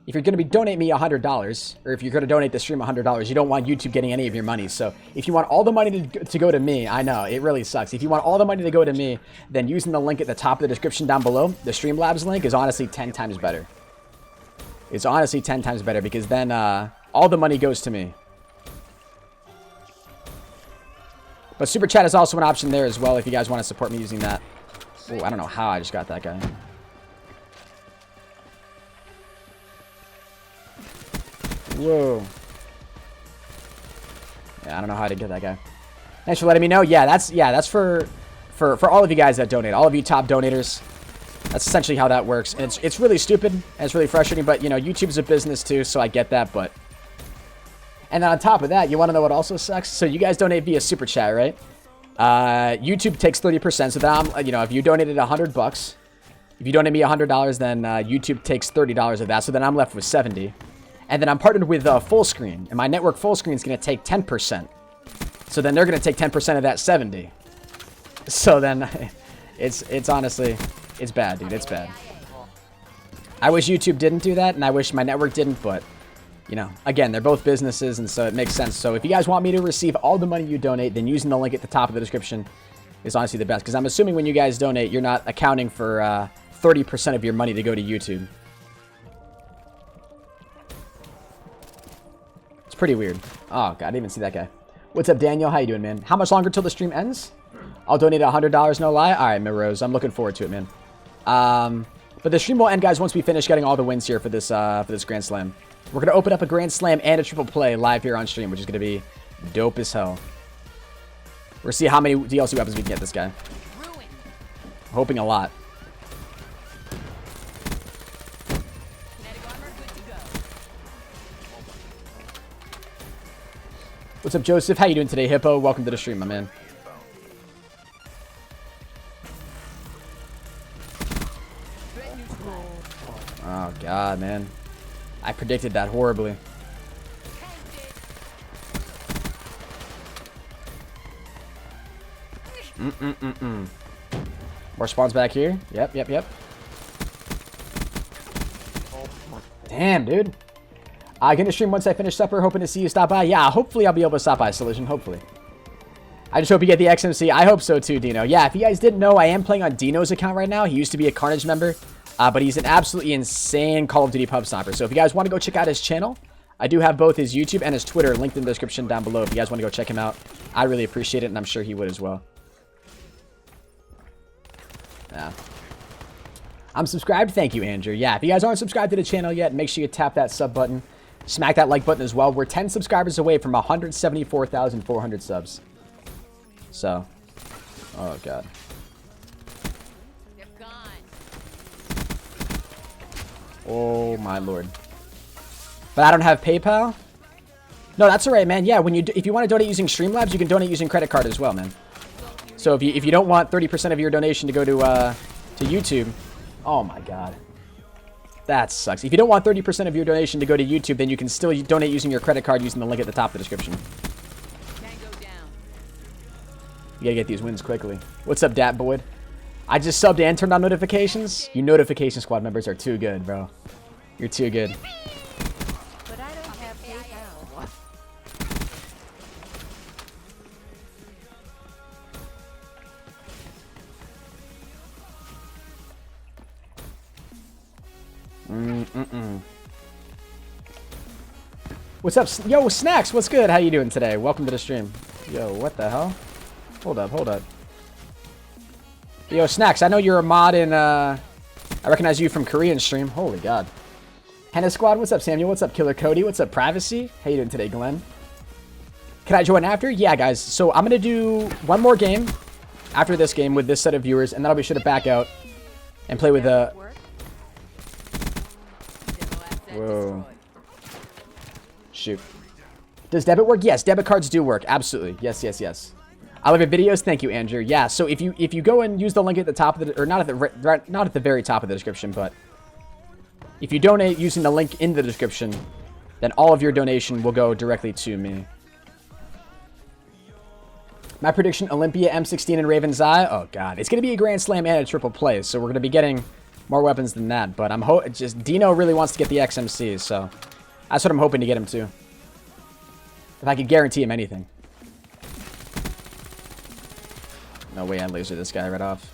A: if you're going to be donating me $100, or if you're going to donate the stream $100, you don't want YouTube getting any of your money. So if you want all the money to go to me, I know, it really sucks. If you want all the money to go to me, then using the link at the top of the description down below, the Streamlabs link, is honestly 10 times better. It's honestly 10 times better, because then all the money goes to me. But Super Chat is also an option there as well if you guys want to support me using that. Oh, I don't know how I just got that guy. Whoa. Yeah, I don't know how to get that guy. Thanks for letting me know. Yeah, that's for all of you guys that donate. All of you top donators. That's essentially how that works. And it's really stupid and it's really frustrating, but you know, YouTube's a business too, so I get that, but and then on top of that, you want to know what also sucks? So you guys donate via Super Chat, right? YouTube takes 30%, so then I'm, you know, if you donated $100, if you donate me $100, then YouTube takes $30 of that, so then I'm left with 70. And then I'm partnered with Full Screen, and my network Full Screen is going to take 10%. So then they're going to take 10% of that 70. So then it's honestly, it's bad, dude. It's bad. I wish YouTube didn't do that, and I wish my network didn't, but, you know, again, they're both businesses, and so it makes sense. So if you guys want me to receive all the money you donate, then using the link at the top of the description is honestly the best. Because I'm assuming when you guys donate, you're not accounting for 30% of your money to go to YouTube. It's pretty weird. Oh, God, I didn't even see that guy. What's up, Daniel? How you doing, man? How much longer till the stream ends? I'll donate $100, no lie. All right, Mirose. I'm looking forward to it, man. But the stream will end, guys, once we finish getting all the wins here for this Grand Slam. We're going to open up a Grand Slam and a triple play live here on stream, which is going to be dope as hell. We're going to see how many DLC weapons we can get this guy. Hoping a lot. What's up, Joseph? How you doing today, Hippo? Welcome to the stream, my man. Oh, God, man. I predicted that horribly. More spawns back here. Yep. Damn, dude. I'm going to stream once I finish supper. Hoping to see you stop by. Yeah, hopefully I'll be able to stop by, Solution. Hopefully. I just hope you get the XMC. I hope so too, Dino. Yeah, if you guys didn't know, I am playing on Dino's account right now. He used to be a Carnage member. But he's an absolutely insane Call of Duty pub sniper. So if you guys want to go check out his channel, I do have both his YouTube and his Twitter linked in the description down below. If you guys want to go check him out, I really appreciate it, and I'm sure he would as well. Yeah. I'm subscribed. Thank you, Andrew. Yeah, if you guys aren't subscribed to the channel yet, make sure you tap that sub button. Smack that like button as well. We're 10 subscribers away from 174,400 subs. So, oh, God. Oh, my Lord. But I don't have PayPal? No, that's all right, man. Yeah, if you want to donate using Streamlabs, you can donate using credit card as well, man. So if you don't want 30% of your donation to go to YouTube, Oh my god. That sucks. If you don't want 30% of your donation to go to YouTube, then you can still donate using your credit card using the link at the top of the description. You gotta get these wins quickly. What's up, Dat Boyd? I just subbed and turned on notifications. You notification squad members are too good, bro. You're too good.
B: But I don't have PayPal.
A: What's up? Yo, Snacks, what's good? How you doing today? Welcome to the stream. Yo, what the hell? Hold up, hold up. Yo, Snacks, I know you're a mod in, I recognize you from Korean stream. Holy God. Henna Squad, what's up, Samuel? What's up, Killer Cody? What's up, Privacy? How you doing today, Glenn? Can I join after? Yeah, guys. So I'm going to do one more game after this game with this set of viewers, and then I'll be sure to back out and play with the... Whoa. Shoot. Does debit work? Yes, debit cards do work. Absolutely. Yes, yes, yes. I love your videos. Thank you, Andrew. Yeah, so if you go and use the link at the top of the... Or not at the very top of the description, but... If you donate using the link in the description, then all of your donation will go directly to me. My prediction, Olympia, M16, and Raven's Eye. Oh, God. It's going to be a Grand Slam and a triple play, so we're going to be getting more weapons than that. But I'm just Dino really wants to get the XMC, so that's what I'm hoping to get him to. If I could guarantee him anything. No way I laser this guy right off.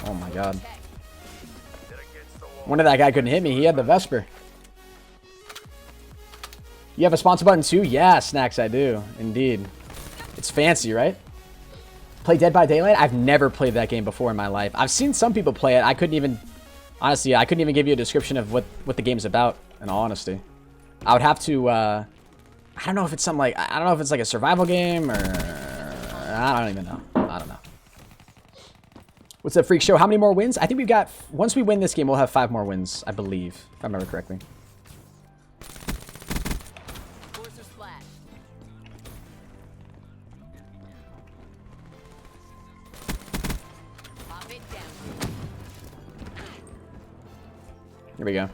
A: Oh my god. Wonder that guy couldn't hit me. He had the Vesper. You have a sponsor button too? Yeah, Snacks, I do. Indeed. It's fancy, right? Play Dead by Daylight? I've never played that game before in my life. I've seen some people play it. I couldn't even... Honestly, I couldn't even give you a description of what the game's about, in all honesty. I would have to... I don't know if it's something like... I don't know if it's like a survival game or... I don't even know. I don't know. What's up, Freak Show? How many more wins? I think we've got... Once we win this game, we'll have 5 more wins, I believe. If I remember correctly. Here we go.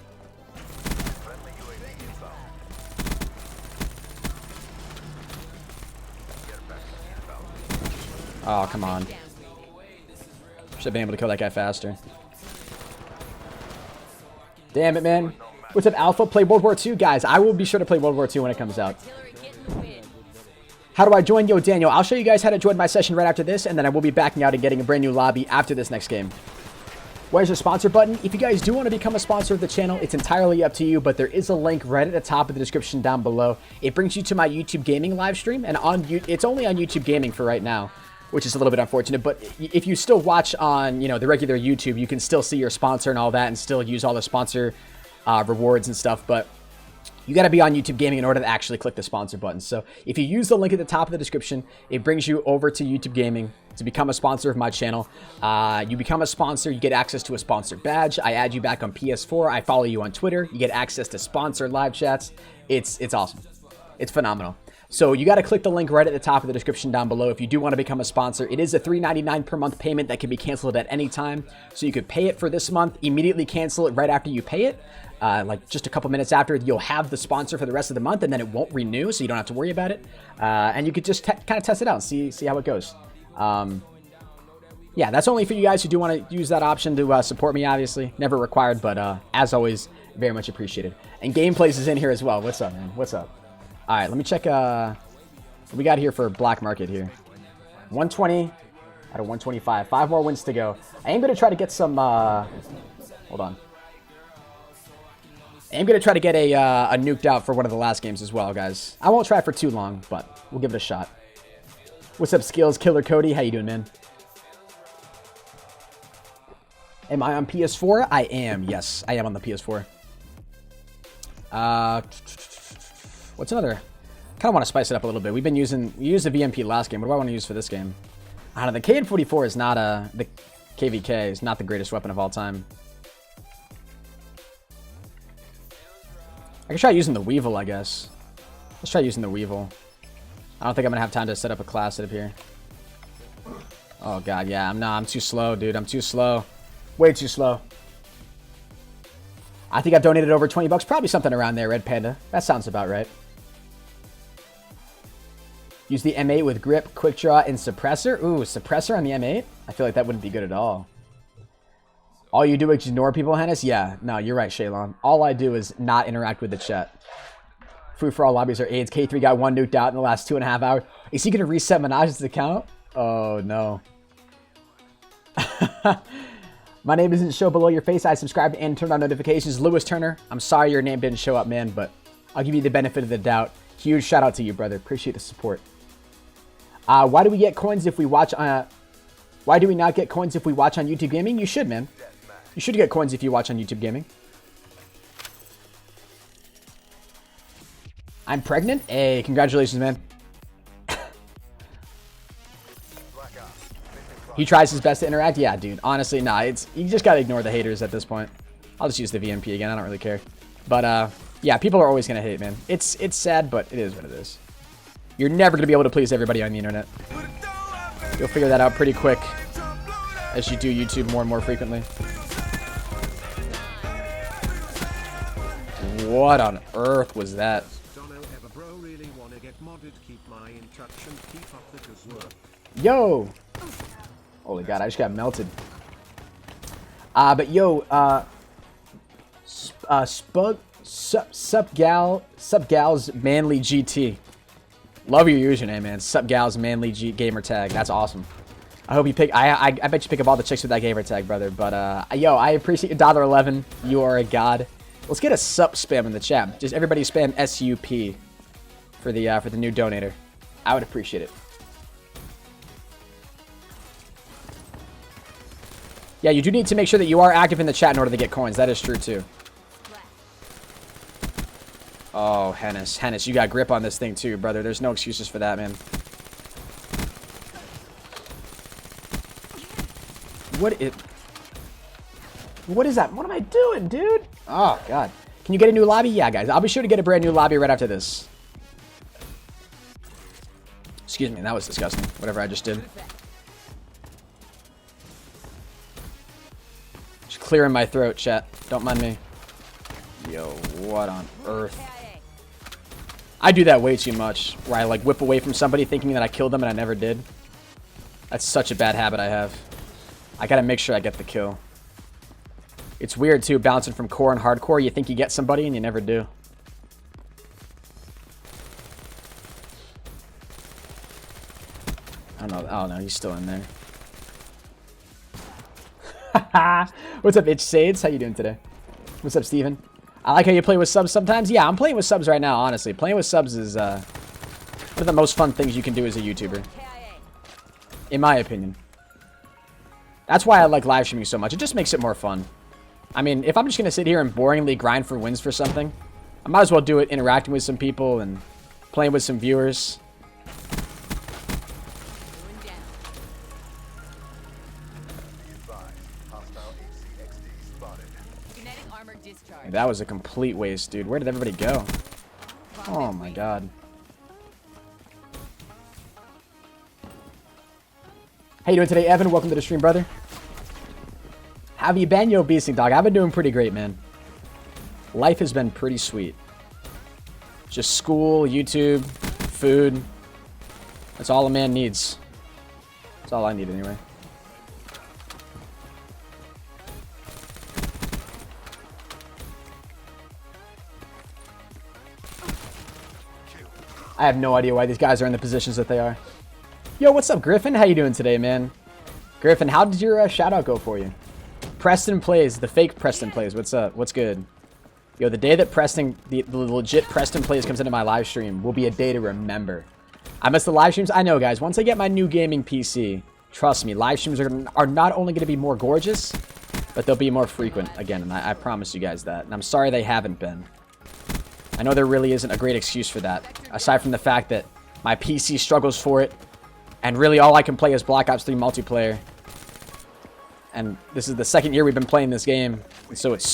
A: Oh, come on. Should have been able to kill that guy faster. Damn it, man. What's up, Alpha? Play World War II? Guys, I will be sure to play World War II when it comes out. How do I join? Yo, Daniel, I'll show you guys how to join my session right after this, and then I will be backing out and getting a brand new lobby after this next game. Where's your sponsor button? If you guys do want to become a sponsor of the channel, it's entirely up to you, but there is a link right at the top of the description down below. It brings you to my YouTube gaming live stream, and it's only on YouTube gaming for right now, which is a little bit unfortunate, but if you still watch on, you know, the regular YouTube, you can still see your sponsor and all that and still use all the sponsor rewards and stuff, but you got to be on YouTube Gaming in order to actually click the sponsor button. So if you use the link at the top of the description, it brings you over to YouTube Gaming to become a sponsor of my channel. You become a sponsor, you get access to a sponsor badge. I add you back on PS4. I follow you on Twitter. You get access to sponsored live chats. It's awesome. It's phenomenal. So you got to click the link right at the top of the description down below if you do want to become a sponsor. It is a $3.99 per month payment that can be canceled at any time. So you could pay it for this month, immediately cancel it right after you pay it. Like just a couple minutes after, you'll have the sponsor for the rest of the month, and then it won't renew, so you don't have to worry about it. And you could just kind of test it out and see how it goes. Yeah, that's only for you guys who do want to use that option to support me, obviously. Never required, but as always, very much appreciated. And Gameplays is in here as well. What's up, man? What's up? All right, let me check what we got here for black market here. 120 out of 125. 5 more wins to go. I am going to try to get some... hold on. I am going to try to get a nuked out for one of the last games as well, guys. I won't try for too long, but we'll give it a shot. What's up, Skills? Killer Cody, how you doing, man? Am I on PS4? I am, yes. I am on the PS4. What's another? Kind of want to spice it up a little bit. We used the VMP last game. What do I want to use for this game? I don't know. The KN44 is not the KVK is not the greatest weapon of all time. I can try using the Weevil, I guess. Let's try using the Weevil. I don't think I'm gonna have time to set up a class up here. Oh god, yeah, I'm too slow, dude. I'm too slow. Way too slow. I think I've donated over 20 bucks. Probably something around there, Red Panda. That sounds about right. Use the M8 with grip, quick draw, and suppressor. Ooh, suppressor on the M8? I feel like that wouldn't be good at all. All you do is ignore people, Hennis? Yeah, no, you're right, Shaylon. All I do is not interact with the chat. Free for all lobbies are AIDS. K3 got 1 nuked out in the last 2.5 hours. Is he going to reset Minaj's account? Oh, no. My name doesn't show below your face. I subscribed and turned on notifications. Lewis Turner, I'm sorry your name didn't show up, man, but I'll give you the benefit of the doubt. Huge shout out to you, brother. Appreciate the support. Why do we get coins if we watch why do we not get coins if we watch on YouTube Gaming? You should, man. You should get coins if you watch on YouTube Gaming. I'm pregnant? Hey, congratulations, man. He tries his best to interact. Yeah, dude. Honestly, nah. You just gotta ignore the haters at this point. I'll just use the VMP again. I don't really care. But yeah, people are always gonna hate, man. It's sad, but it is what it is. You're never gonna be able to please everybody on the internet. You'll figure that out pretty quick as you do YouTube more and more frequently. What on earth was that? Yo! Holy god, I just got melted. But yo, sup gals manly GT. Love your username, man. Sup gals manly gamer tag. That's awesome. I hope you pick. I bet you pick up all the chicks with that gamer tag, brother. But yo, I appreciate your $1.11. You are a god. Let's get a sup spam in the chat. Just everybody spam SUP for the new donator. I would appreciate it. Yeah, you do need to make sure that you are active in the chat in order to get coins. That is true, too. Oh, Hennis. Hennis, you got grip on this thing, too, brother. There's no excuses for that, man. What is that? What am I doing, dude? Oh, God. Can you get a new lobby? Yeah, guys. I'll be sure to get a brand new lobby right after this. Excuse me. That was disgusting. Whatever I just did. Clearing my throat, chat. Don't mind me. Yo, what on earth? I do that way too much, where I like whip away from somebody thinking that I killed them and I never did. That's such a bad habit I have. I gotta make sure I get the kill. It's weird too, bouncing from core and hardcore. You think you get somebody and you never do. I don't know, he's still in there. What's up, Itch Sades? How you doing today? What's up, Steven? I like how you play with subs sometimes. Yeah, I'm playing with subs right now, honestly. Playing with subs is one of the most fun things you can do as a YouTuber. In my opinion. That's why I like live streaming so much. It just makes it more fun. I mean, if I'm just going to sit here and boringly grind for wins for something, I might as well do it interacting with some people and playing with some viewers. That was a complete waste, dude. Where did everybody go? Oh my god. How you doing today, Evan? Welcome to the stream, brother. How have you been, yo, beasting dog? I've been doing pretty great, man. Life has been pretty sweet. Just school, YouTube, food. That's all a man needs. That's all I need, anyway. I have no idea why these guys are in the positions that they are. Yo, what's up, Griffin? How you doing today, man? Griffin, how did your shout-out go for you? Preston Plays, the fake Preston Plays. What's up? What's good? Yo, the day that Preston, the legit Preston Plays comes into my live stream will be a day to remember. I miss the live streams. I know, guys. Once I get my new gaming PC, trust me, live streams are not only going to be more gorgeous, but they'll be more frequent again, and I promise you guys that. And I'm sorry they haven't been. I know there really isn't a great excuse for that, aside from the fact that my PC struggles for it, and really all I can play is Black Ops 3 multiplayer. And this is the second year we've been playing this game, and so it's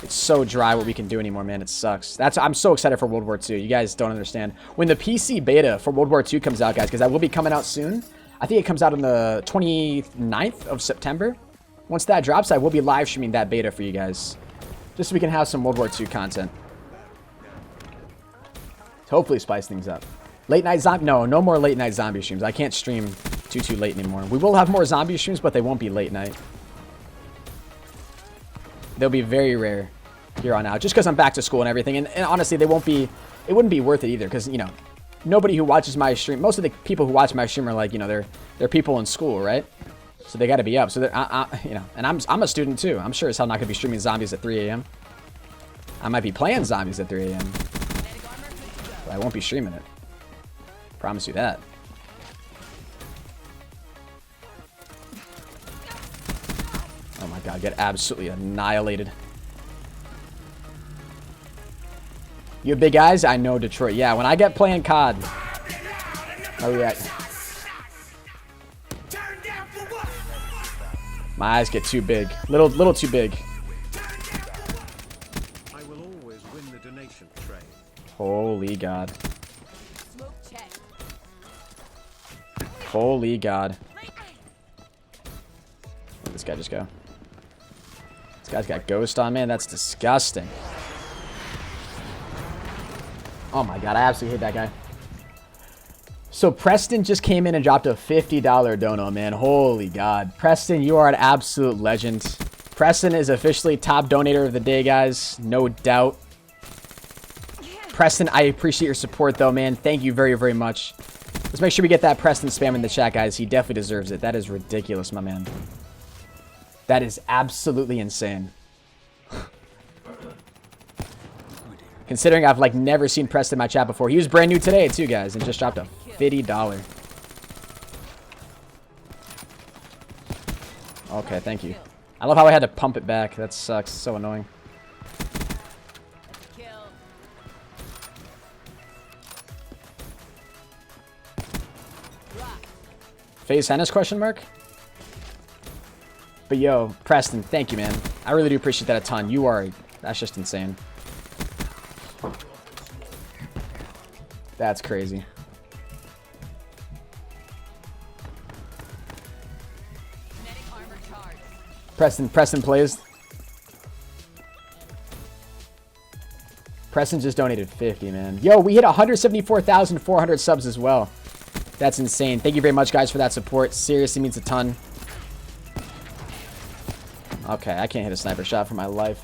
A: It's so dry what we can do anymore, man. It sucks. I'm so excited for World War II. You guys don't understand. When the PC beta for World War II comes out, guys, because that will be coming out soon. I think it comes out on the 29th of September. Once that drops, I will be live streaming that beta for you guys. Just so we can have some World War II content. To hopefully spice things up. Late night zombie? No more late night zombie streams. I can't stream too late anymore. We will have more zombie streams, but they won't be late night. They'll be very rare here on out, just because I'm back to school and everything. And honestly, it wouldn't be worth it either, because, you know, nobody who watches my stream, most of the people who watch my stream are like, you know, they're people in school, right? So they got to be up. So you know, and I'm a student too. I'm sure as hell not gonna be streaming zombies at 3 a.m. I might be playing zombies at 3 a.m. but I won't be streaming it. Promise you that. Oh my god, get absolutely annihilated. You have big eyes? I know Detroit. Yeah, when I get playing COD. Oh yeah. My eyes get too big. Little too big.
C: I will always win the donation trade.
A: Holy God. Holy God. Where'd this guy just go? This guy's got ghost on, man. That's disgusting. Oh my God, I absolutely hate that guy. So Preston just came in and dropped a $50 dono, man. Holy God. Preston, you are an absolute legend. Preston is officially top donator of the day, guys. No doubt. Preston, I appreciate your support, though, man. Thank you very, very much. Let's make sure we get that Preston spam in the chat, guys. He definitely deserves it. That is ridiculous, my man. That is absolutely insane. Considering I've, like, never seen Preston in my chat before. He was brand new today, too, guys, and just dropped a $50. Okay, thank you. I love how I had to pump it back. That sucks. So annoying. ProHenis question mark? But yo, Preston, thank you, man. I really do appreciate that a ton. You are... That's just insane. That's crazy. Preston plays. Preston just donated 50, man. Yo, we hit 174,400 subs as well. That's insane. Thank you very much, guys, for that support. Seriously means a ton. Okay, I can't hit a sniper shot for my life.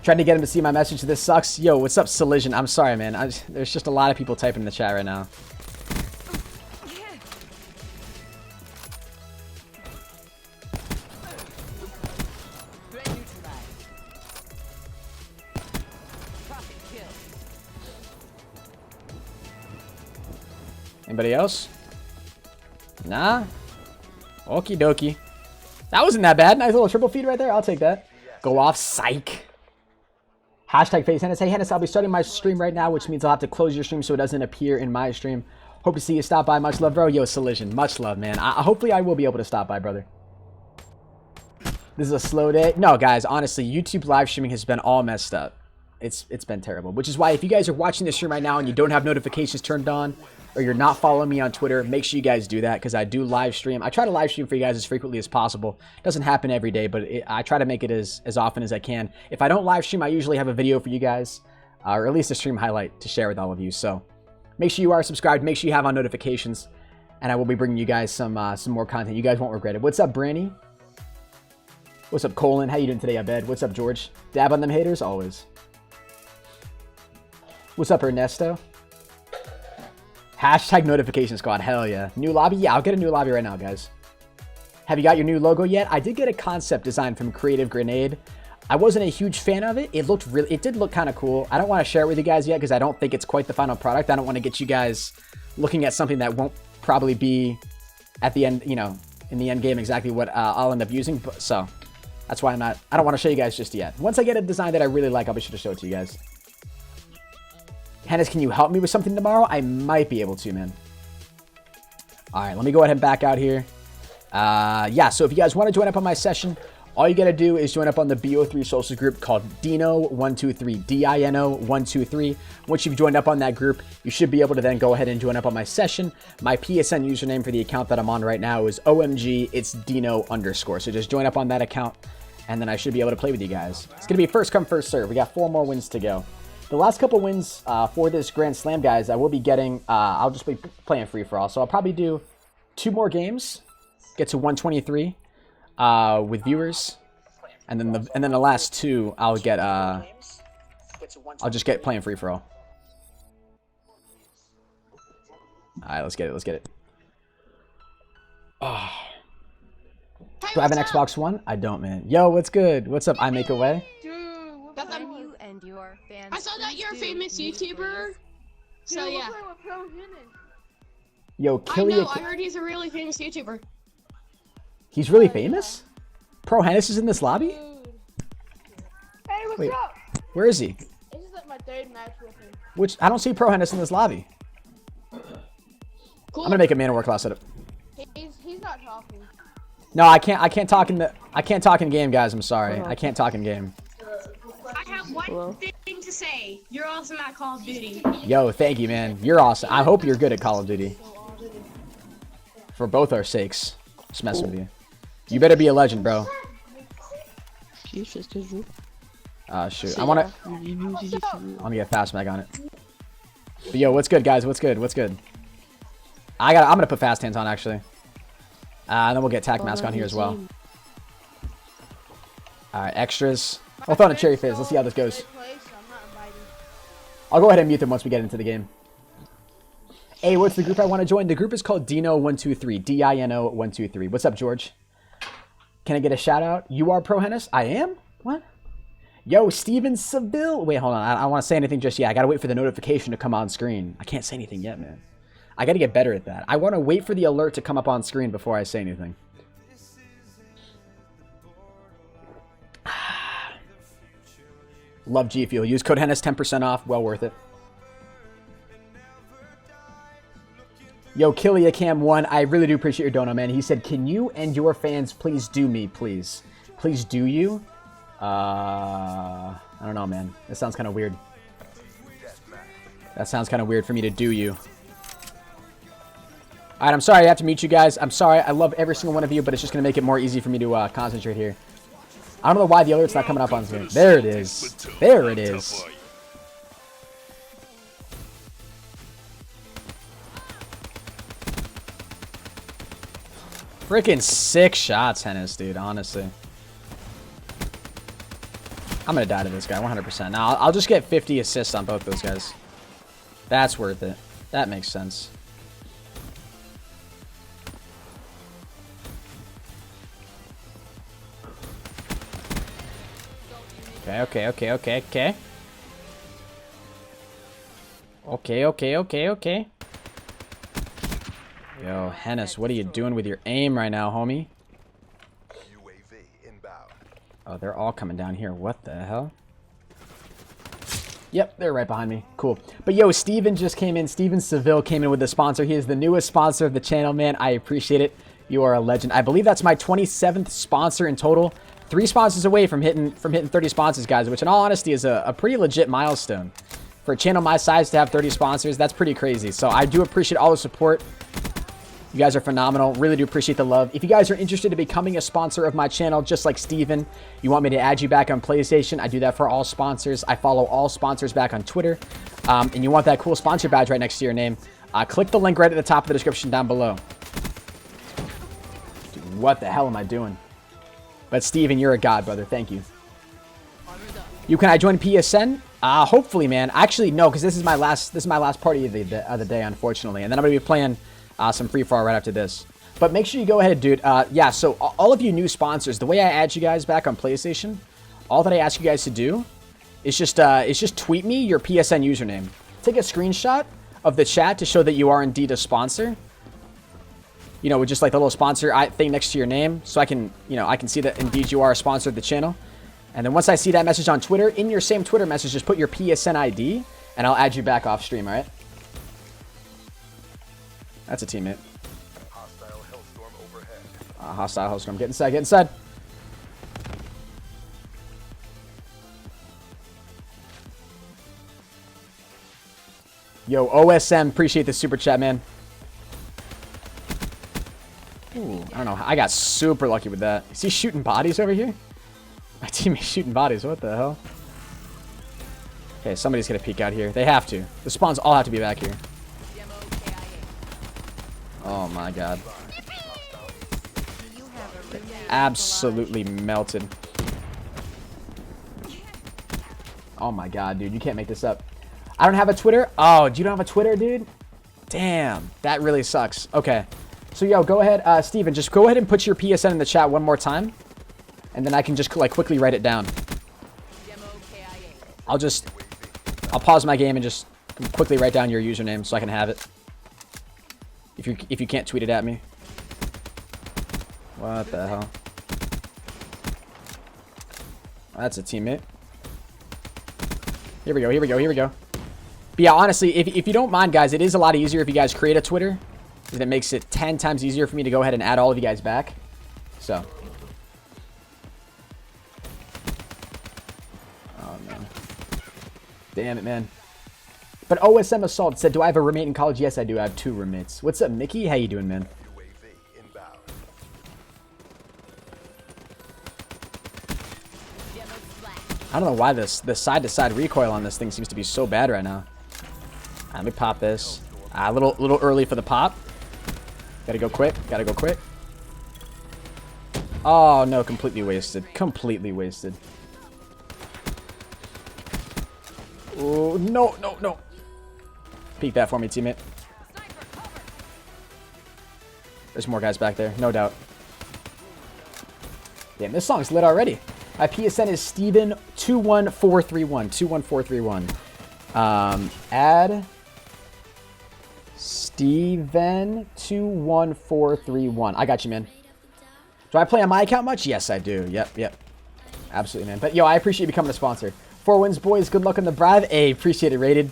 A: Trying to get him to see my message. This sucks. Yo, what's up, Solution? I'm sorry, man. There's just a lot of people typing in the chat right now. Anybody else? Nah. Okie dokie. That wasn't that bad. Nice little triple feed right there. I'll take that. Go off, psych. Hashtag PSN. Hey, Hennis, I'll be starting my stream right now, which means I'll have to close your stream so it doesn't appear in my stream. Hope to see you stop by. Much love, bro. Yo, Solution. Much love, man. Hopefully I will be able to stop by, brother. This is a slow day. No, guys, honestly, YouTube live streaming has been all messed up. It's been terrible, which is why if you guys are watching this stream right now and you don't have notifications turned on, or you're not following me on Twitter, make sure you guys do that, because I do live stream. I try to live stream for you guys as frequently as possible. It doesn't happen every day, but I try to make it as often as I can. If I don't live stream, I usually have a video for you guys, or at least a stream highlight to share with all of you. So make sure you are subscribed. Make sure you have on notifications, and I will be bringing you guys some more content. You guys won't regret it. What's up, Branny? What's up, Colin? How you doing today, Abed? What's up, George? Dab on them haters? Always. What's up, Ernesto? Hashtag notification squad. Hell yeah. New lobby? Yeah, I'll get a new lobby right now, guys. Have you got your new logo yet? I did get a concept design from Creative Grenade. I wasn't a huge fan of it. It did look kind of cool. I don't want to share it with you guys yet because I don't think it's quite the final product. I don't want to get you guys looking at something that won't probably be at the end, you know, in the end game exactly what I'll end up using. But, so that's why I don't want to show you guys just yet. Once I get a design that I really like, I'll be sure to show it to you guys. Hennis, can you help me with something tomorrow? I might be able to, man. All right, let me go ahead and back out here. Yeah, so if you guys want to join up on my session All you gotta do is join up on the BO3 social group called Dino123, DINO123. Once you've joined up on that group, you should be able to then go ahead and join up on my session. My PSN username for the account that I'm on right now is OMG, it's Dino _. So just join up on that account, and then I should be able to play with you guys. It's gonna be first come, first serve. We got 4 more wins to go. The last couple wins for this Grand Slam, guys, I will be getting, I'll just be playing free-for-all. So I'll probably do 2 more games, get to 123. With viewers, and then the last 2 I'll get I'll just get playing free for all. All right, let's get it. Oh. Do I have an Xbox One? I don't, man. Yo, what's good? What's up? I make a way.
F: Dude,
B: You and your fans,
F: I saw that you're a famous YouTuber. So yeah.
A: Yo, Killia.
F: I heard he's a really famous YouTuber.
A: He's really famous? ProHenis is in this lobby?
G: Hey, what's
A: Wait,
G: up?
A: where is he?
G: This is like my 3rd match with him.
A: Which I don't see ProHenis in this lobby.
F: Cool.
A: I'm gonna make a man war class setup.
G: He's not talking.
A: No, I can't talk in game, guys. I'm sorry. I can't talk in game.
F: I have one thing to say. You're awesome at Call of Duty.
A: Yo, thank you, man. You're awesome. I hope you're good at Call of Duty. For both our sakes. Just messing with you. You better be a legend, bro. Shoot. I wanna get fast mag on it. But yo, what's good, guys? What's good? I'm gonna put fast hands on, actually. And then we'll get tac mask on here as well. Alright, extras. I'll throw in a cherry fizz. Let's see how this goes. I'll go ahead and mute them once we get into the game. Hey, what's the group I want to join? The group is called Dino123. DINO123. What's up, George? Can I get a shout out? You are ProHenis? I am? What? Yo, Steven Seville. Wait, hold on. I don't want to say anything just yet. I got to wait for the notification to come on screen. I can't say anything yet, man. I got to get better at that. I want to wait for the alert to come up on screen before I say anything. Love G Fuel. Use code HENNIS 10% off. Well worth it. Yo, Killia Cam 1, I really do appreciate your dono, man. He said, can you and your fans please do me, please? Please do you? I don't know, man. That sounds kind of weird. That sounds kind of weird for me to do you. Alright, I'm sorry I have to mute you guys. I'm sorry. I love every single one of you, but it's just going to make it more easy for me to concentrate here. I don't know why the alert's not coming up on screen. There it is. There it is. Freaking 6 shots, Hennis, dude, honestly. I'm gonna die to this guy, 100%. Now, I'll just get 50 assists on both those guys. That's worth it. That makes sense. Okay. Okay. Yo, Hennis, what are you doing with your aim right now, homie? Oh, they're all coming down here. What the hell? Yep, they're right behind me. Cool. But yo, Steven just came in. Steven Seville came in with a sponsor. He is the newest sponsor of the channel, man. I appreciate it. You are a legend. I believe that's my 27th sponsor in total. 3 sponsors away from hitting 30 sponsors, guys, which in all honesty is a pretty legit milestone. For a channel my size to have 30 sponsors, that's pretty crazy. So I do appreciate all the support. You guys are phenomenal. Really do appreciate the love. If you guys are interested in becoming a sponsor of my channel, just like Steven, you want me to add you back on PlayStation, I do that for all sponsors. I follow all sponsors back on Twitter. And you want that cool sponsor badge right next to your name, click the link right at the top of the description down below. Dude, what the hell am I doing? But Steven, you're a god, brother. Thank you. Can I join PSN? Hopefully, man. Actually, no, because this is my last party of the day, unfortunately. And then I'm gonna be playing some free-for-all right after this. But make sure you go ahead, dude. Yeah, so all of you new sponsors, the way I add you guys back on PlayStation, all that I ask you guys to do is just tweet me your PSN username. Take a screenshot of the chat to show that you are indeed a sponsor. You know, with just like the little sponsor thing next to your name, so I can see that indeed you are a sponsor of the channel. And then once I see that message on Twitter, in your same Twitter message, just put your PSN ID, and I'll add you back off stream, all right? That's a teammate. Hostile Hellstorm overhead. Hostile Hellstorm. Get inside, get inside. Yo, OSM, appreciate the super chat, man. Ooh, I don't know. I got super lucky with that. Is he shooting bodies over here? My teammate's shooting bodies. What the hell? Okay, somebody's going to peek out here. They have to. The spawns all have to be back here. Oh, my God. Absolutely melted. Oh, my God, dude. You can't make this up. I don't have a Twitter. Oh, you don't have a Twitter, dude? Damn. That really sucks. Okay. So, yo, go ahead. Steven, just go ahead and put your PSN in the chat one more time. And then I can just, like, quickly write it down. I'll pause my game and just quickly write down your username so I can have it. If you can't tweet it at me. What the hell? That's a teammate. Here we go, here we go, here we go. But yeah, honestly, if you don't mind, guys, it is a lot easier if you guys create a Twitter. Because it makes it 10 times easier for me to go ahead and add all of you guys back. So. Oh, man. Damn it, man. But OSM Assault said, do I have a roommate in college? Yes, I do. I have 2 roommates. What's up, Mickey? How you doing, man? I don't know why the side-to-side recoil on this thing seems to be so bad right now. Let me pop this. A little early for the pop. Gotta go quick. Gotta go quick. Oh, no. Completely wasted. Completely wasted. Oh, no, no, no. Peek that for me, teammate. There's more guys back there. No doubt. Damn, this song's lit already. My PSN is Steven21431. 21431. Add Steven21431. I got you, man. Do I play on my account much? Yes, I do. Yep. Absolutely, man. But, yo, I appreciate you becoming a sponsor. 4 wins, boys. Good luck on the bribe. Hey, appreciate it, Rated.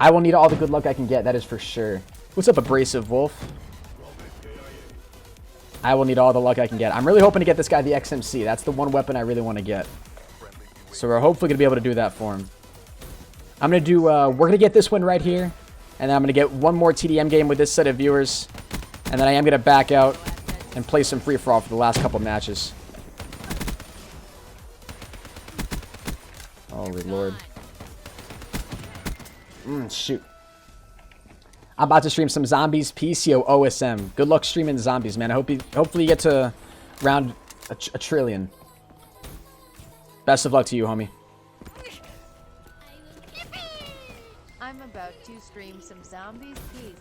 A: I will need all the good luck I can get. That is for sure. What's up, Abrasive Wolf? I will need all the luck I can get. I'm really hoping to get this guy the XMC. That's the one weapon I really want to get. So we're hopefully going to be able to do that for him. I'm going to do, we're going to get this one right here. And then I'm going to get one more TDM game with this set of viewers. And then I am going to back out and play some free-for-all for the last couple matches. Holy Lord. Shoot. I'm about to stream some zombies. PCO OSM. Good luck streaming zombies, man. Hopefully you get to round a trillion. Best of luck to you, homie.
B: I'm about to stream some zombies. Peace.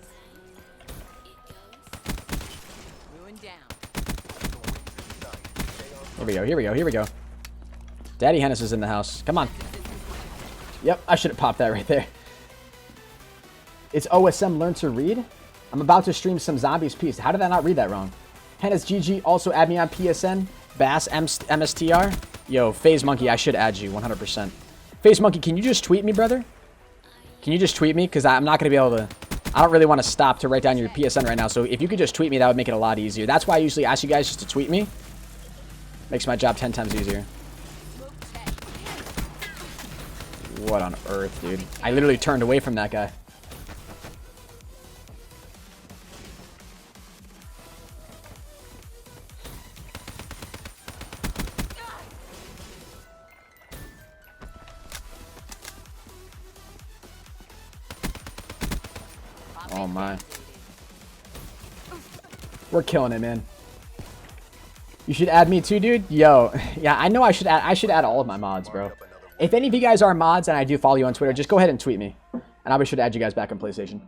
B: Ruin down.
A: Here we go. Here we go. Here we go. Daddy Hennis is in the house. Come on. Yep, I should have popped that right there. It's OSM Learn to Read. I'm about to stream some zombies piece. How did I not read that wrong? Hennis GG, also add me on PSN. Bass MSTR. Yo, FaZe Monkey, I should add you 100%. FaZe Monkey, can you just tweet me, brother? Can you just tweet me? Because I'm not going to be able to... I don't really want to stop to write down your PSN right now. So if you could just tweet me, that would make it a lot easier. That's why I usually ask you guys just to tweet me. Makes my job 10 times easier. What on earth, dude? I literally turned away from that guy. Oh my. We're killing it, man. You should add me too, dude. Yo, yeah, I know I should add all of my mods, bro. If any of you guys are mods and I do follow you on Twitter, just go ahead and tweet me. And I'll be sure to add you guys back on PlayStation.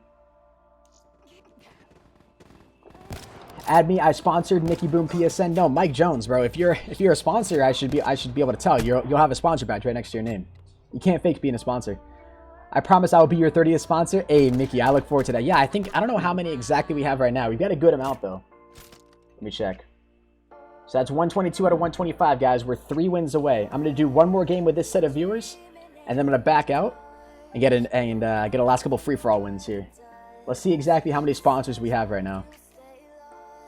A: Add me. I sponsored Nicky Boom PSN. No, Mike Jones, bro. If you're a sponsor, I should be able to tell. You'll have a sponsor badge right next to your name. You can't fake being a sponsor. I promise I will be your 30th sponsor. Hey, Mickey, I look forward to that. Yeah, I don't know how many exactly we have right now. We've got a good amount, though. Let me check. So that's 122 out of 125, guys. We're 3 wins away. I'm going to do one more game with this set of viewers, and then I'm going to back out and get a last couple free-for-all wins here. Let's see exactly how many sponsors we have right now.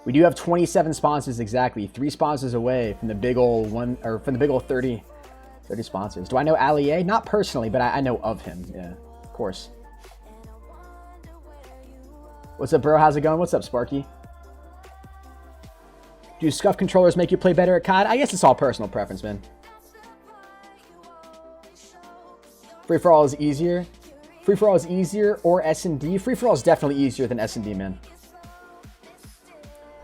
A: We do have 27 sponsors exactly. 3 sponsors away from the big old 30. 30 sponsors. Do I know Ali A? Not personally, but I know of him. Yeah, of course. What's up, bro? How's it going? What's up, Sparky? Do scuff controllers make you play better at COD? I guess it's all personal preference, man. Free-for-all is easier. Free-for-all is easier or S&D? Free-for-all is definitely easier than S&D, man.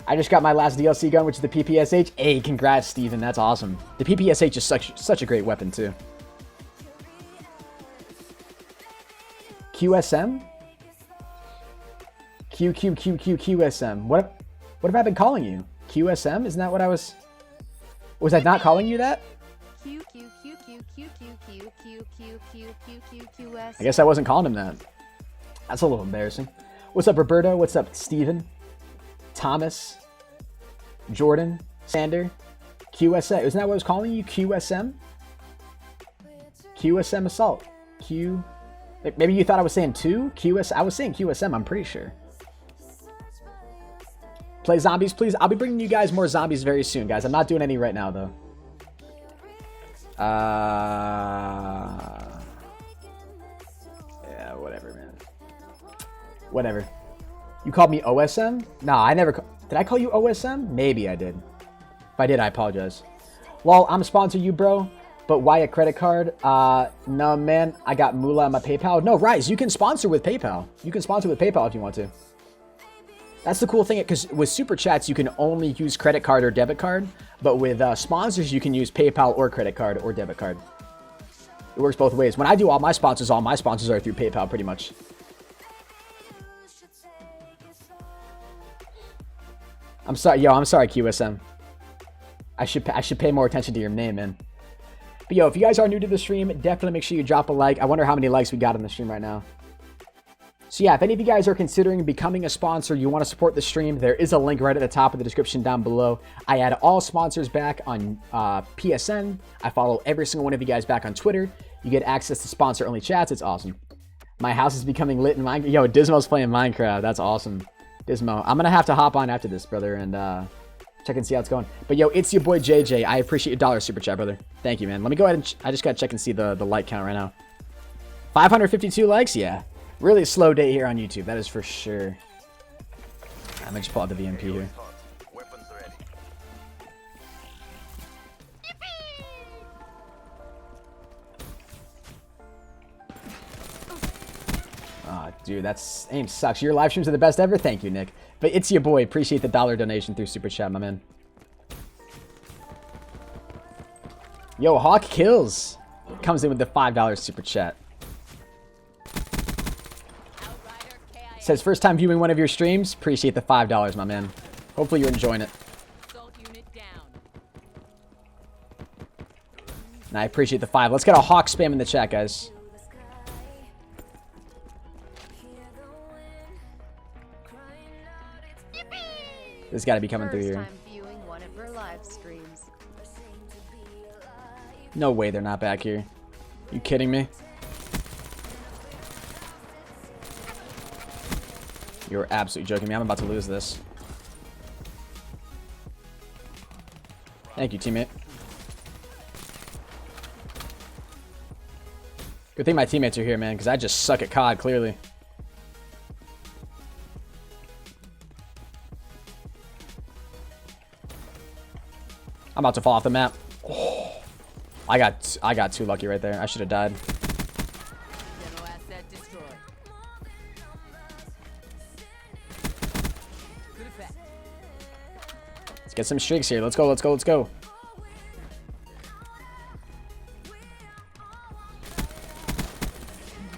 A: I just got my last DLC gun, which is the PPSH. Hey, congrats, Steven. That's awesome. The PPSH is such a great weapon, too. QSM? QSM. What have I been calling you? QSM? Isn't that what I was... Was I not calling you that? I guess I wasn't calling him that. That's a little embarrassing. What's up, Roberto? What's up, Steven? Thomas? Jordan? Sander? QSM. Isn't that what I was calling you? QSM? QSM Assault. Q... Maybe you thought I was saying 2? I was saying QSM, I'm pretty sure. Play zombies, please. I'll be bringing you guys more zombies very soon, guys. I'm not doing any right now, though. Yeah, whatever, man. Whatever. You called me OSM? Nah, I never... Did I call you OSM? Maybe I did. If I did, I apologize. Lol, I'm sponsoring you, bro. But why a credit card? No, man. I got Moolah on my PayPal. No, Rise, you can sponsor with PayPal. You can sponsor with PayPal if you want to. That's the cool thing, because with Super Chats, you can only use credit card or debit card. But with sponsors, you can use PayPal or credit card or debit card. It works both ways. When I do all my sponsors are through PayPal, pretty much. I'm sorry, QSM. I should pay more attention to your name, man. But yo, if you guys are new to the stream, definitely make sure you drop a like. I wonder how many likes we got on the stream right now. So yeah, if any of you guys are considering becoming a sponsor, you want to support the stream, there is a link right at the top of the description down below. I add all sponsors back on PSN. I follow every single one of you guys back on Twitter. You get access to sponsor-only chats. It's awesome. My house is becoming lit in Minecraft. Yo, Dismo's playing Minecraft. That's awesome. Dismo, I'm going to have to hop on after this, brother, and check and see how it's going. But yo, it's your boy JJ. I appreciate your dollar super chat, brother. Thank you, man. Let me go ahead and... I just got to check and see the like count right now. 552 likes? Yeah. Really slow day here on YouTube, that is for sure. I'm gonna just pull out the VMP here.
D: Weapons ready.
A: Oh, dude, that's aim sucks. Your live streams are the best ever. Thank you, Nick. But it's your boy. Appreciate the dollar donation through Super Chat, my man. Yo, Hawk Kills comes in with the $5 Super Chat. Says, first time viewing one of your streams. Appreciate the $5, my man. Hopefully you're enjoying it. And I appreciate the 5. Let's get a Hawk spam in the chat, guys. This has got to be coming through here. No way they're not back here. You kidding me? You're absolutely joking me. I'm about to lose this. Thank you, teammate. Good thing my teammates are here, man, because I just suck at COD, clearly. I'm about to fall off the map. Oh, I got too lucky right there. I should have died. Let's get some streaks here. Let's go, let's go, let's go.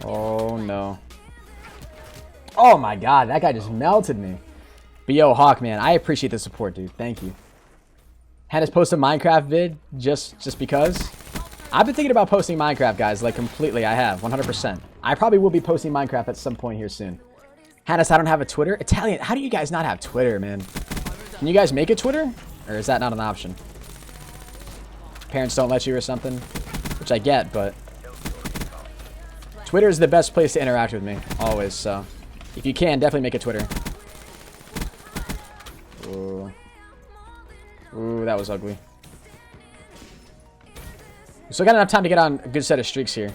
A: Oh, no. Oh, my God. That guy just melted me. But, yo, Hawk, man, I appreciate the support, dude. Thank you. Had us post a Minecraft vid just because. I've been thinking about posting Minecraft, guys. Like, completely. I have. 100%. I probably will be posting Minecraft at some point here soon. Hannes, I don't have a Twitter. Italian, how do you guys not have Twitter, man? Can you guys make a Twitter? Or is that not an option? Parents don't let you or something? Which I get, but... Twitter is the best place to interact with me. Always, so... If you can, definitely make a Twitter. Ooh. Ooh, that was ugly. We still got enough time to get on a good set of streaks here.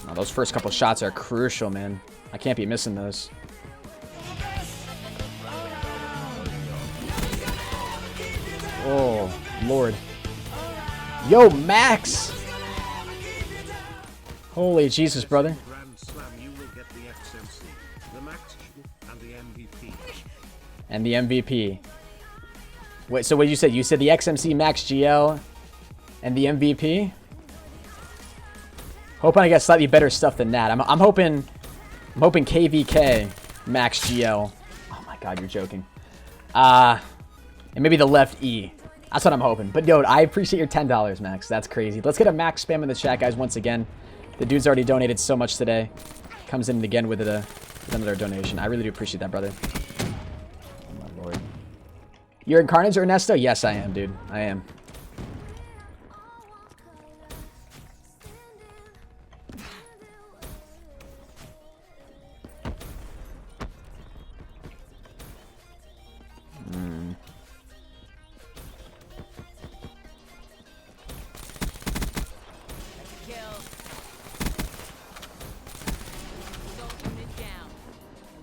A: Oh, those first couple shots are crucial, man. I can't be missing those. Oh, Lord. Yo, Max! Holy Jesus, brother.
C: Grand Slam, you will get the XMC, the Max, and the MVP.
A: And the MVP. Wait, so what you said? You said the XMC Max GL and the MVP? Hoping I get slightly better stuff than that. I'm hoping KVK Max GL. Oh my god, you're joking. And maybe the left E. That's what I'm hoping. But yo, I appreciate your $10, Max. That's crazy. Let's get a Max spam in the chat, guys, once again. The dude's already donated so much today. Comes in again with another donation. I really do appreciate that, brother. Oh my lord. You're in Carnage or Ernesto? Yes, I am, dude. I am.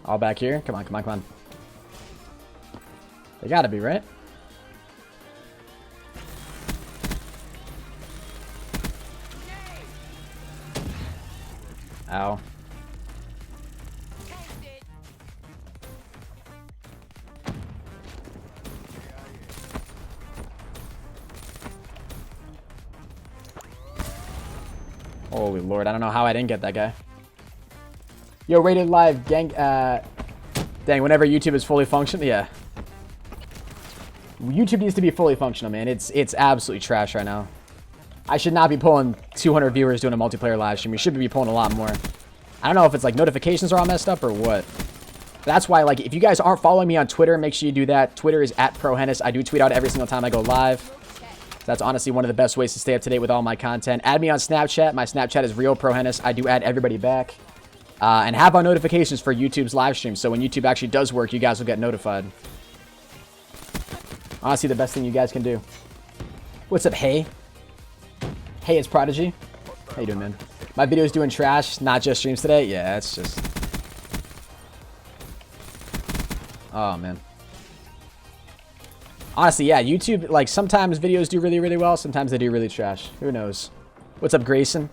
A: All back here? Come on, come on, come on. They gotta be, right? Ow. Holy Lord, I don't know how I didn't get that guy. Yo, rated live, gang, dang, whenever YouTube is fully functional, yeah. YouTube needs to be fully functional, man. It's absolutely trash right now. I should not be pulling 200 viewers doing a multiplayer live stream. We should be pulling a lot more. I don't know if it's like notifications are all messed up or what. That's why, like, if you guys aren't following me on Twitter, make sure you do that. Twitter is @ProHenis. I do tweet out every single time I go live. That's honestly one of the best ways to stay up to date with all my content. Add me on Snapchat. My Snapchat is RealProHenis. I do add everybody back. And have on notifications for YouTube's live stream, so when YouTube actually does work, you guys will get notified. Honestly, the best thing you guys can do. What's up, hey? Hey, it's Prodigy. How you doing, man? My video's doing trash, not just streams today? Yeah, it's just... Oh, man. Honestly, yeah, YouTube, like, sometimes videos do really, really well, sometimes they do really trash. Who knows? What's up, Grayson?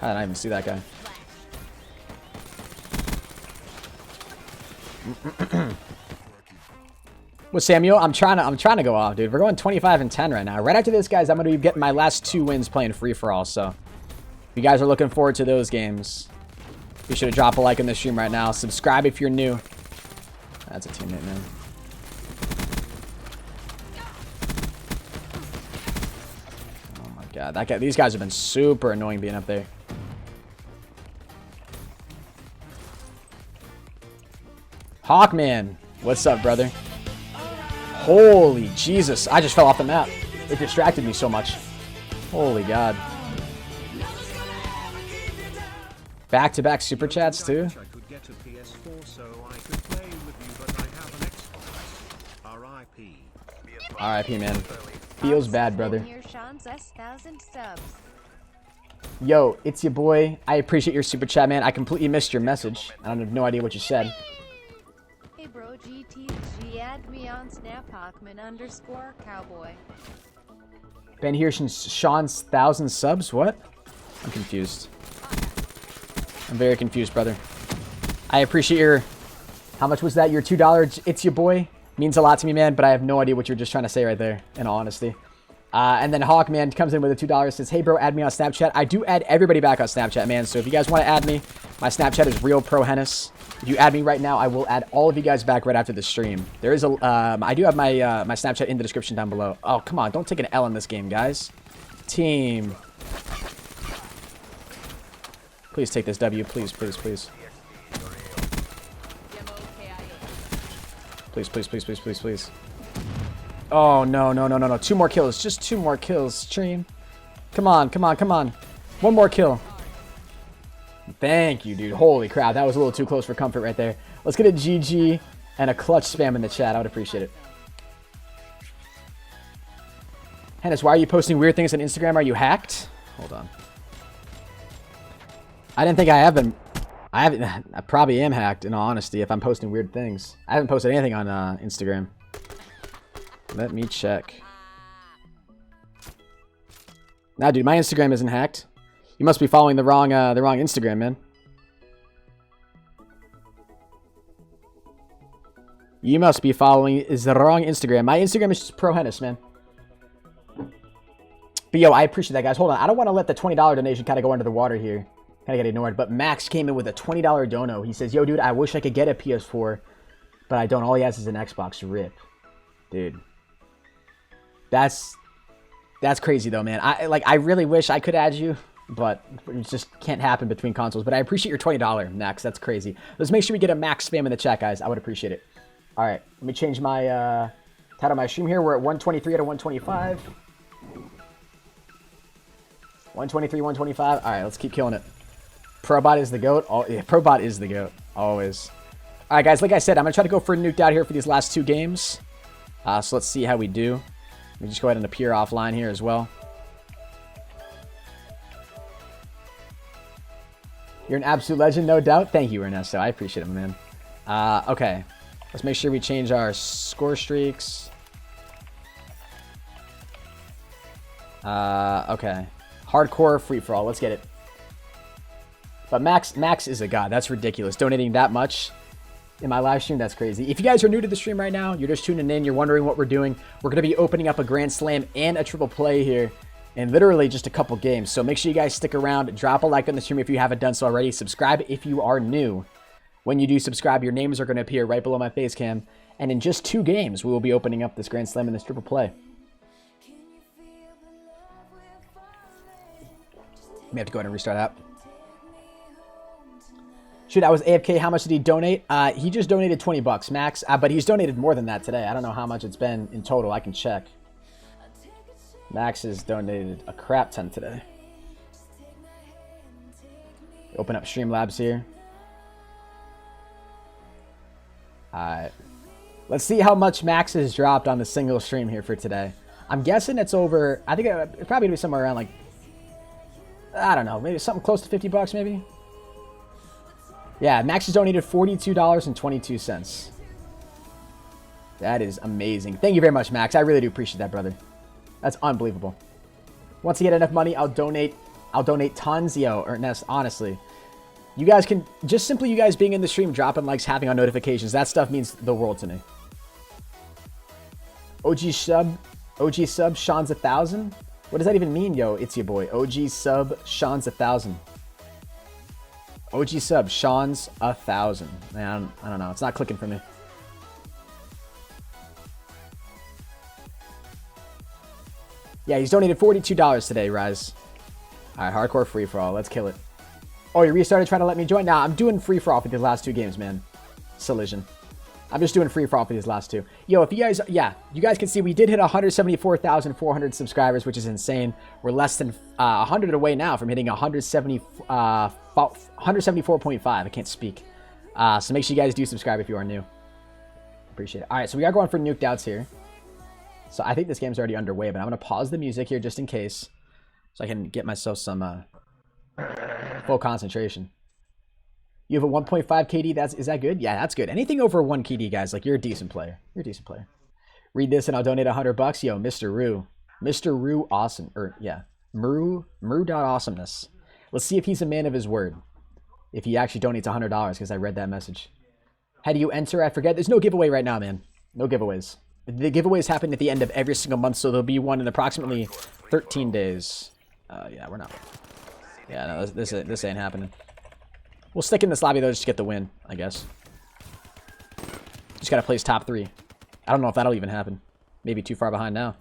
A: I didn't even see that guy. Well, Samuel, I'm trying to go off, dude. We're going 25-10 right now. Right after this, guys, I'm going to be getting my last 2 wins playing free-for-all. So, if you guys are looking forward to those games, be sure to drop a like on the stream right now. Subscribe if you're new. That's a teammate, man. Oh my god, that guy. These guys have been super annoying being up there. Hawkman, what's up, brother? Holy Jesus, I just fell off the map. It distracted me so much. Holy God. Back-to-back super chats, too?
C: I could get a PS4 so I could play with you, but I have an Xbox. R.I.P.
A: R.I.P., man. Feels bad, brother.
B: Here, Sean's S1000 subs.
A: Yo, it's your boy. I appreciate your super chat, man. I completely missed your message. I have no idea what you said.
B: Hey bro, GTG, add me on Snap Hawkman_cowboy.
A: Been here since Sean's 1,000 subs? What? I'm confused. I'm very confused, brother. I appreciate your... How much was that? Your $2 it's your boy? Means a lot to me, man, but I have no idea what you're just trying to say right there, in all honesty. And then Hawkman comes in with a $2, says, hey, bro, add me on Snapchat. I do add everybody back on Snapchat, man. So if you guys want to add me, my Snapchat is RealProHenis. If you add me right now, I will add all of you guys back right after the stream. There is a, I do have my my Snapchat in the description down below. Oh, come on. Don't take an L in this game, guys. Team. Please take this W. Please, please, please. Please, please, please, please, please, please. Oh, no, no, no, no, no. 2 more kills. Just 2 more kills, stream. Come on, come on, come on. 1 more kill. Thank you, dude. Holy crap. That was a little too close for comfort right there. Let's get a GG. And a clutch spam in the chat. I would appreciate it. Hennis, why are you posting weird things on Instagram? Are you hacked? Hold on. I didn't think I have been. I probably am hacked, in all honesty, if I'm posting weird things. I haven't posted anything on Instagram. Let me check. Nah, dude, my Instagram isn't hacked. You must be following the wrong Instagram, man. You must be following the wrong Instagram. My Instagram is just ProHenis, man. But yo, I appreciate that, guys. Hold on. I don't want to let the $20 donation kind of go under the water here. Kind of get ignored. But Max came in with a $20 dono. He says, yo, dude, I wish I could get a PS4, but I don't. All he has is an Xbox. Rip. Dude. That's crazy, though, man. I really wish I could add you, but it just can't happen between consoles. But I appreciate your $20, Max. That's crazy. Let's make sure we get a Max spam in the chat, guys. I would appreciate it. All right. Let me change my title of my stream here. We're at 123 out of 125. 123, 125. All right, let's keep killing it. Probot is the GOAT. Yeah, Probot is the GOAT. Always. All right, guys. Like I said, I'm going to try to go for a nuked out here for these last two games. So let's see how we do. Let me just go ahead and appear offline here as well. You're an absolute legend, no doubt. Thank you, Ernesto. I appreciate it, man. Okay. Let's make sure we change our score streaks. Okay. Hardcore free-for-all. Let's get it. But Max is a god. That's ridiculous. Donating that much in my live stream, that's crazy. If you guys are new to the stream right now, you're just tuning in, you're wondering what we're doing, we're going to be opening up a Grand Slam and a triple play here in literally just a couple games. So make sure you guys stick around. Drop a like on the stream if you haven't done so already. Subscribe if you are new. When you do subscribe, your names are going to appear right below my face cam. And in just 2 games, we will be opening up this Grand Slam and this triple play. May have to go ahead and restart that. Shoot, I was AFK. How much did he donate? He just donated 20 bucks, Max. But he's donated more than that today. I don't know how much it's been in total. I can check. Max has donated a crap ton today. Open up Streamlabs here. Alright. Let's see how much Max has dropped on the single stream here for today. I'm guessing it's over. I think it's probably going to be somewhere around like, I don't know, maybe something close to 50 bucks maybe. Yeah, Max has donated $42.22. That is amazing. Thank you very much, Max. I really do appreciate that, brother. That's unbelievable. Once I get enough money, I'll donate tons, yo, Ernest, honestly. You guys can, just simply you guys being in the stream, dropping likes, having on notifications, that stuff means the world to me. OG sub, Sean's 1,000? What does that even mean, yo? It's your boy. OG sub, Sean's 1,000. OG sub, Sean's 1,000. Man, I don't know. It's not clicking for me. Yeah, he's donated $42 today, Rise. All right, hardcore free-for-all. Let's kill it. Oh, you restarted trying to let me join? Nah, I'm doing free-for-all for these last 2 games, man. Collision. I'm just doing free-for-all for these last 2. Yo, if you guys, yeah, you guys can see we did hit 174,400 subscribers, which is insane. We're less than 100 away now from hitting 174.5. I can't speak. So make sure you guys do subscribe if you are new. Appreciate it. All right, so we are going for nuked outs here. So I think this game's already underway, but I'm going to pause the music here just in case so I can get myself some full concentration. You have a 1.5 KD. Is that good? Yeah, that's good. Anything over 1 KD, guys, like you're a decent player. You're a decent player. Read this and I'll donate $100. Yo, Mr. Rue. Mr. Rue awesome. Or yeah, Mru.awesomeness. Let's see if he's a man of his word. If he actually donates $100 because I read that message. How do you enter? I forget. There's no giveaway right now, man. No giveaways. The giveaways happen at the end of every single month, so there'll be one in approximately 13 days. Yeah, we're not. Yeah, no, this ain't happening. We'll stick in this lobby, though, just to get the win, I guess. Just gotta place top 3. I don't know if that'll even happen. Maybe too far behind now.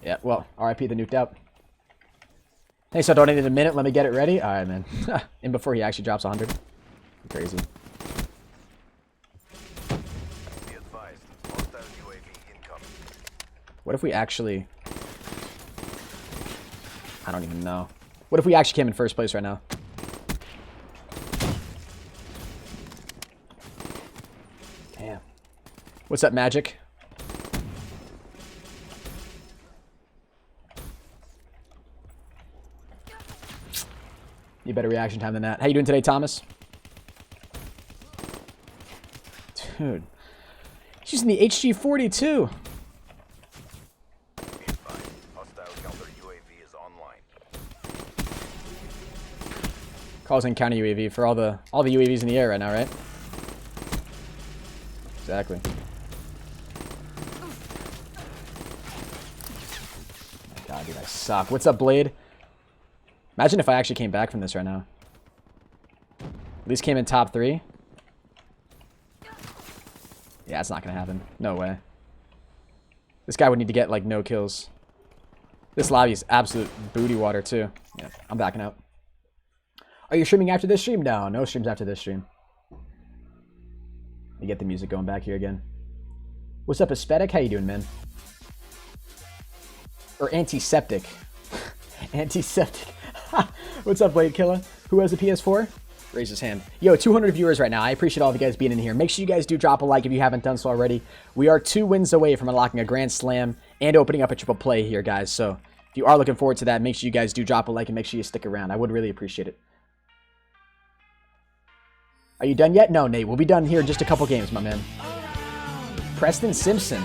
A: Yeah, well, RIP the nuked out. Thanks for donating a minute. Let me get it ready. All right, man. And before he actually drops 100. Crazy. What if we actually... I don't even know. What if we actually came in first place right now? What's up, Magic? Need better reaction time than that. How you doing today, Thomas? Dude. He's using the HG42.
D: Hostile counter UAV is online.
A: Calls in counter UAV for all the UAVs in the air right now, right? Exactly. God, dude, I suck. What's up, Blade? Imagine if I actually came back from this right now. At least came in top 3. Yeah, it's not gonna happen. No way. This guy would need to get, like, no kills. This lobby is absolute booty water, too. Yeah, I'm backing out. Are you streaming after this stream? No, no streams after this stream. Let me get the music going back here again. What's up, Aesthetic? How you doing, man? Or Antiseptic. Antiseptic. What's up, Blade Killer? Who has a PS4? Raise his hand. Yo, 200 viewers right now. I appreciate all of you guys being in here. Make sure you guys do drop a like if you haven't done so already. We are 2 wins away from unlocking a Grand Slam and opening up a triple play here, guys. So if you are looking forward to that, make sure you guys do drop a like and make sure you stick around. I would really appreciate it. Are you done yet? No, Nate. We'll be done here in just a couple games, my man. Preston Simpson.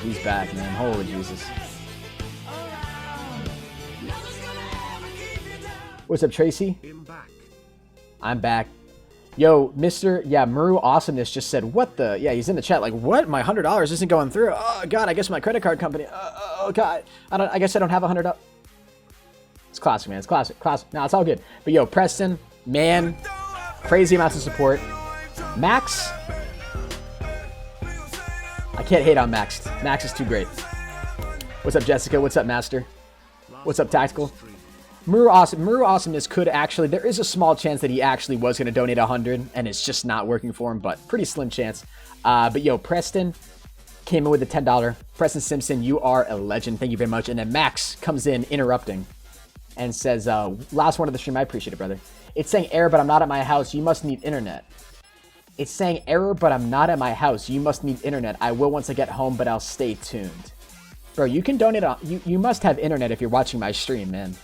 A: He's back, man. Holy Jesus. What's up, Tracy? I'm back. Yo, Mr. Yeah, Muru Awesomeness just said, what the? Yeah, he's in the chat like, what? My $100 isn't going through. Oh, God, I guess my credit card company. Oh, God. I guess I don't have $100. It's classic, man. It's classic. Classic. No, it's all good. But, yo, Preston, man, crazy amounts of support. Max. I can't hate on Max. Max is too great. What's up, Jessica? What's up, Master? What's up, Tactical? Muru Awesomeness could actually, there is a small chance that he actually was going to donate 100 and it's just not working for him, but pretty slim chance. But yo, Preston came in with a $10. Preston Simpson, you are a legend. Thank you very much. And then Max comes in interrupting and says, last one of the stream, I appreciate it, brother. It's saying error, but I'm not at my house. You must need internet. It's saying error, but I'm not at my house. You must need internet. I will once I get home, but I'll stay tuned. Bro, you can donate, you must have internet if you're watching my stream, man.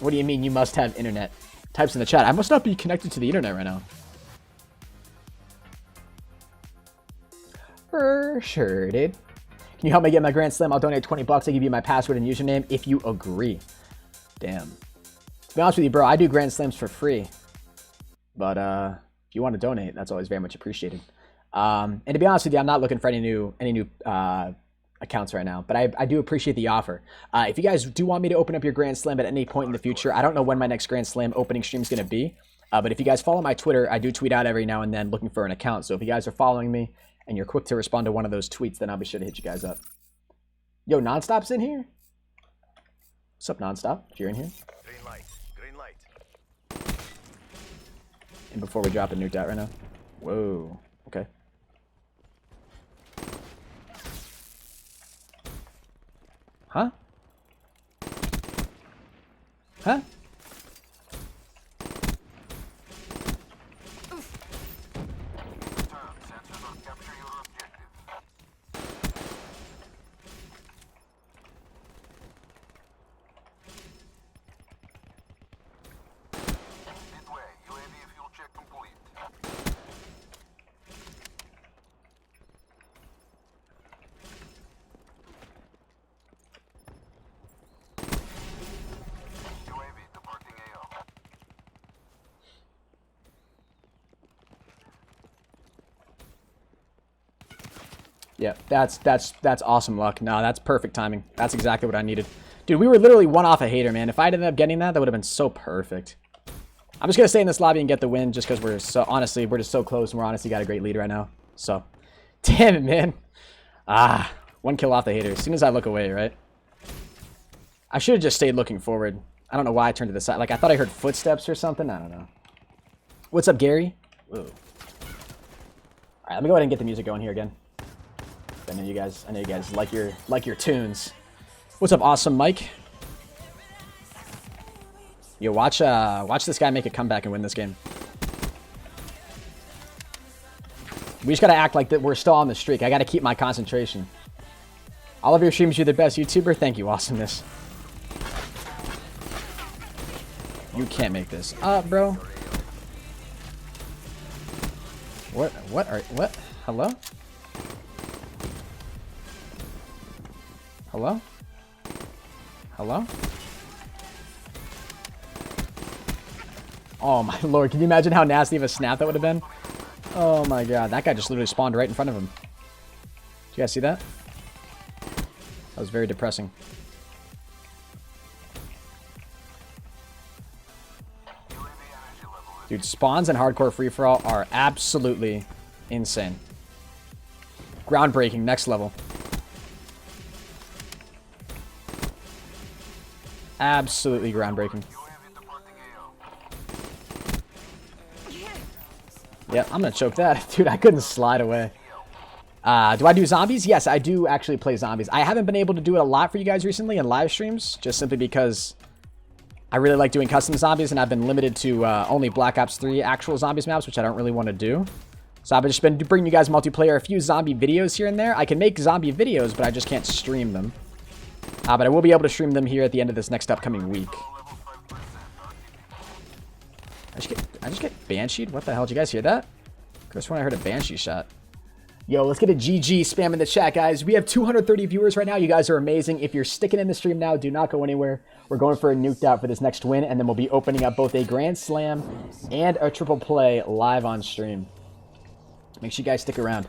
A: What do you mean you must have internet? Types in the chat. I must not be connected to the internet right now. For sure, dude. Can you help me get my Grand Slam? I'll donate 20 bucks. I give you my password and username if you agree. Damn. To be honest with you, bro, I do Grand Slams for free. But if you want to donate, that's always very much appreciated. And to be honest with you, I'm not looking for any new accounts right now, but I do appreciate the offer. If you guys do want me to open up your Grand Slam at any point in the future, I don't know when my next Grand Slam opening stream is going to be, but if you guys follow my Twitter, I do tweet out every now and then looking for an account. So if you guys are following me and you're quick to respond to one of those tweets, then I'll be sure to hit you guys up. Yo, Nonstop's in here? What's up, Nonstop? If you're in here.
D: Green light. Green light.
A: And before we drop a nuked out right now. Whoa. Okay. Huh? Huh? Yeah, that's awesome luck. No, that's perfect timing. That's exactly what I needed. Dude, we were literally one off a hater, man. If I ended up getting that, that would have been so perfect. I'm just going to stay in this lobby and get the win just because we're so, honestly, we're just so close and we're honestly got a great lead right now. So, damn it, man. Ah, 1 kill off the hater. As soon as I look away, right? I should have just stayed looking forward. I don't know why I turned to the side. Like, I thought I heard footsteps or something. I don't know. What's up, Gary? Whoa. All right, let me go ahead and get the music going here again. I know you guys like your tunes. What's up, awesome Mike? Yo, watch this guy make a comeback and win this game. We just gotta act like that we're still on the streak. I gotta keep my concentration. All of your streams, you're the best YouTuber. Thank you, awesomeness. You can't make this up, bro. What? What? Hello? Hello? Hello? Oh my lord, can you imagine how nasty of a snap that would have been? Oh my god, that guy just literally spawned right in front of him. Did you guys see that? That was very depressing. Dude, spawns and hardcore free-for-all are absolutely insane. Groundbreaking, next level. Absolutely groundbreaking. Yeah, I'm gonna choke that. Dude, I couldn't slide away. Do I do zombies? Yes, I do actually play zombies. I haven't been able to do it a lot for you guys recently in live streams, just simply because I really like doing custom zombies, and I've been limited to only Black Ops 3 actual zombies maps, which I don't really want to do. So I've just been bringing you guys multiplayer, a few zombie videos here and there. I can make zombie videos, but I just can't stream them. But I will be able to stream them here at the end of this next upcoming week. I just get bansheed? What the hell? Did you guys hear that? First when I heard a banshee shot. Yo, let's get a GG spam in the chat, guys. We have 230 viewers right now. You guys are amazing. If you're sticking in the stream now, do not go anywhere. We're going for a nuked out for this next win, and then we'll be opening up both a Grand Slam and a Triple Play live on stream. Make sure you guys stick around.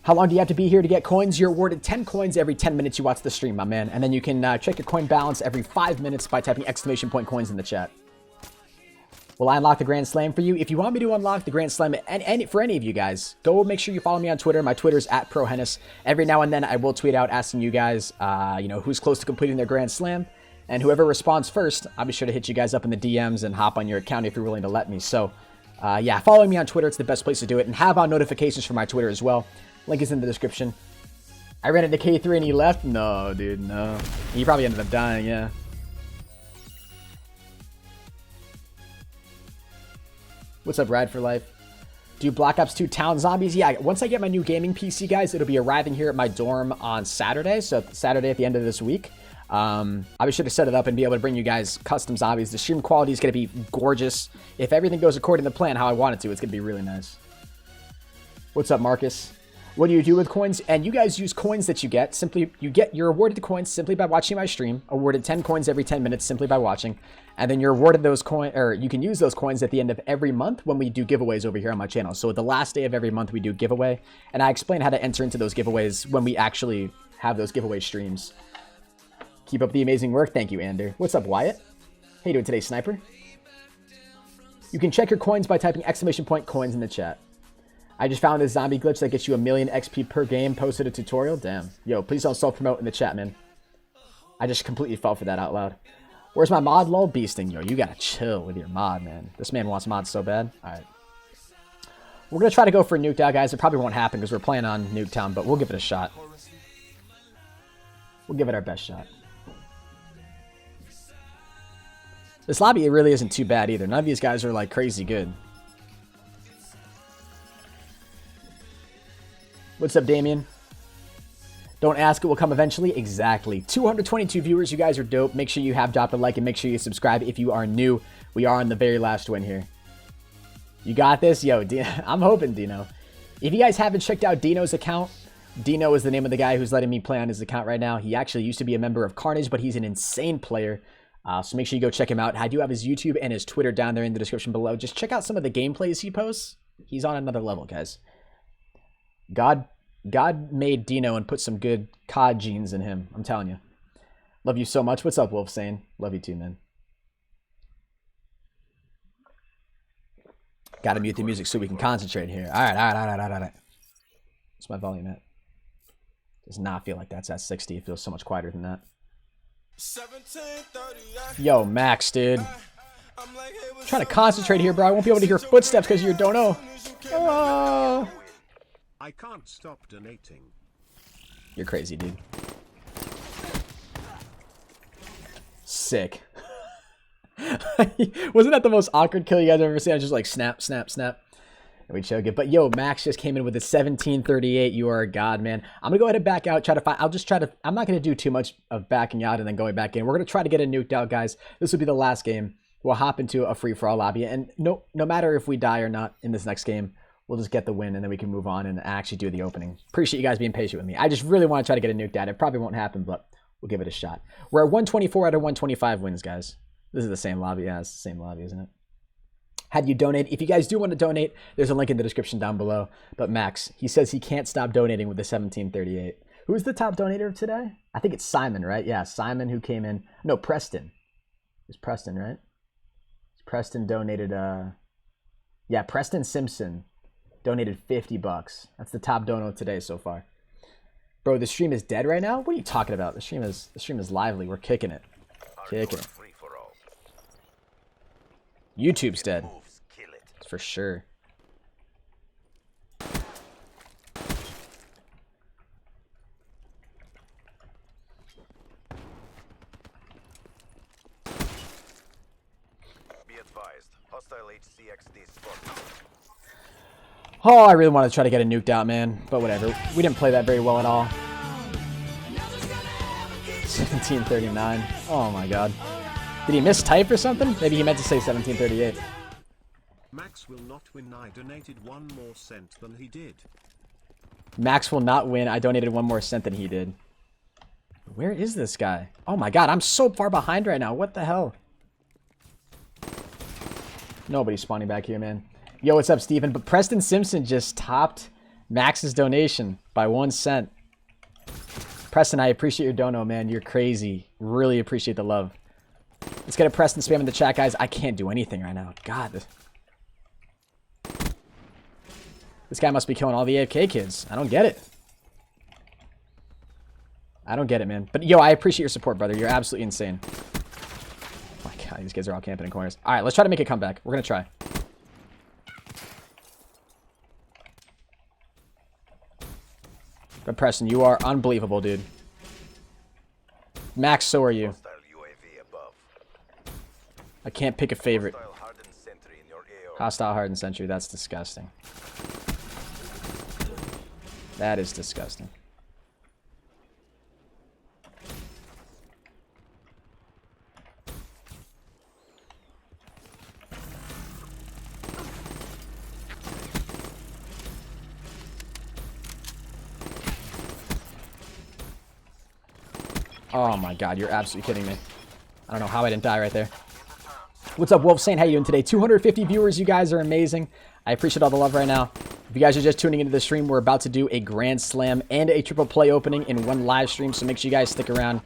A: How long do you have to be here to get coins? You're awarded 10 coins every 10 minutes you watch the stream, my man. And then you can check your coin balance every 5 minutes by typing !coins in the chat. Will I unlock the Grand Slam for you? If you want me to unlock the Grand Slam for any of you guys, go make sure you follow me on Twitter. My Twitter's @ProHenis. Every now and then I will tweet out asking you guys, you know, who's close to completing their Grand Slam. And whoever responds first, I'll be sure to hit you guys up in the DMs and hop on your account if you're willing to let me. So, yeah, following me on Twitter, it's the best place to do it. And have on notifications for my Twitter as well. Link is in the description. I ran into K3 and he left? No, dude, no. He probably ended up dying, yeah. What's up, Ride for Life? Do Black Ops 2 Town Zombies? Yeah, once I get my new gaming PC, guys, it'll be arriving here at my dorm on Saturday. So Saturday at the end of this week. I'll be sure to set it up and be able to bring you guys custom zombies. The stream quality is going to be gorgeous. If everything goes according to plan how I want it to, it's going to be really nice. What's up, Marcus? What do you do with coins? And you guys use coins that you get. You're awarded the coins simply by watching my stream. Awarded 10 coins every 10 minutes simply by watching. And then you're awarded those coins, or you can use those coins at the end of every month when we do giveaways over here on my channel. So at the last day of every month we do giveaway. And I explain how to enter into those giveaways when we actually have those giveaway streams. Keep up the amazing work. Thank you, Ander. What's up, Wyatt? How you doing today, Sniper? You can check your coins by typing !coins in the chat. I just found this zombie glitch that gets you 1,000,000 XP per game. Posted a tutorial. Damn. Yo, please don't self-promote in the chat, man. I just completely fell for that out loud. Where's my mod, lol? Beasting, yo. You gotta chill with your mod, man. This man wants mods so bad. Alright. We're gonna try to go for Nuked Out, guys. It probably won't happen because we're playing on Nuketown, but we'll give it a shot. We'll give it our best shot. This lobby, it really isn't too bad either. None of these guys are, like, crazy good. What's up, Damien? Don't ask, it will come eventually. Exactly. 222 viewers. You guys are dope. Make sure you have dropped a like and make sure you subscribe if you are new. We are on the very last win here. You got this? Yo, I'm hoping, Dino. If you guys haven't checked out Dino's account, Dino is the name of the guy who's letting me play on his account right now. He actually used to be a member of Carnage, but he's an insane player. So make sure you go check him out. I do have his YouTube and his Twitter down there in the description below. Just check out some of the gameplays he posts. He's on another level, guys. God made Dino and put some good COD genes in him. I'm telling you. Love you so much. What's up, Wolfsane? Love you too, man. Gotta mute the music so we can concentrate here. Alright. What's my volume at? Does not feel like that's at 60. It feels so much quieter than that. Yo, Max, dude. I'm trying to concentrate here, bro. I won't be able to hear footsteps because of your dono. Oh.
C: I can't stop donating.
A: You're crazy, dude. Sick. Wasn't that the most awkward kill you guys have ever seen? I was just like, snap, snap, snap. We choke it. But yo, Max just came in with a 1738. You are a god, man. I'm gonna go ahead and back out. Try to find. I'm not gonna do too much of backing out and then going back in. We're gonna try to get a nuked out, guys. This will be the last game. We'll hop into a free for all lobby, and no matter if we die or not in this next game, we'll just get the win, and then we can move on and actually do the opening. Appreciate you guys being patient with me. I just really want to try to get a nuked out. It probably won't happen, but we'll give it a shot. We're at 124 out of 125 wins, guys. This is the same lobby. Yeah, it's the same lobby, isn't it? Had you donate, if you guys do want to donate, there's a link in the description down below. But Max, he says he can't stop donating with the 1738. Who's the top donator of today? I think it's Simon, right? Yeah, Simon who came in. No, Preston. It's Preston, right? Preston donated, yeah, Preston Simpson donated 50 bucks. That's the top dono today so far. Bro, the stream is dead right now? What are you talking about? The stream is lively. We're kicking it. Kicking it. YouTube's dead. For sure.
D: Be advised, hostile HCXD spotted.
A: Oh, I really want to try to get a nuked out, man. But whatever. We didn't play that very well at all. 1739. Oh my god. Did he mistype or something? Maybe he meant to say 1738.
C: Max will not win. I donated 1 more cent than he did.
A: Max will not win. I donated 1 more cent than he did. Where is this guy? Oh my god, I'm so far behind right now. What the hell? Nobody's spawning back here, man. Yo, what's up, Steven? But Preston Simpson just topped Max's donation by 1 cent. Preston, I appreciate your dono, man. You're crazy. Really appreciate the love. Let's get a Preston spam in the chat, guys. I can't do anything right now. God. This guy must be killing all the AFK kids. I don't get it. I don't get it, man. But, yo, I appreciate your support, brother. You're absolutely insane. Oh, my God. These kids are all camping in corners. All right, let's try to make a comeback. We're going to try. But, Preston, you are unbelievable, dude. Max, so are you. I can't pick a favorite. Hostile hardened sentry. That's disgusting. That is disgusting. Oh my god, you're absolutely kidding me. I don't know how I didn't die right there. What's up, Wolf Saint? How you doing today? 250 viewers. You guys are amazing. I appreciate all the love right now. If you guys are just tuning into the stream, we're about to do a Grand Slam and a triple play opening in one live stream, so make sure you guys stick around.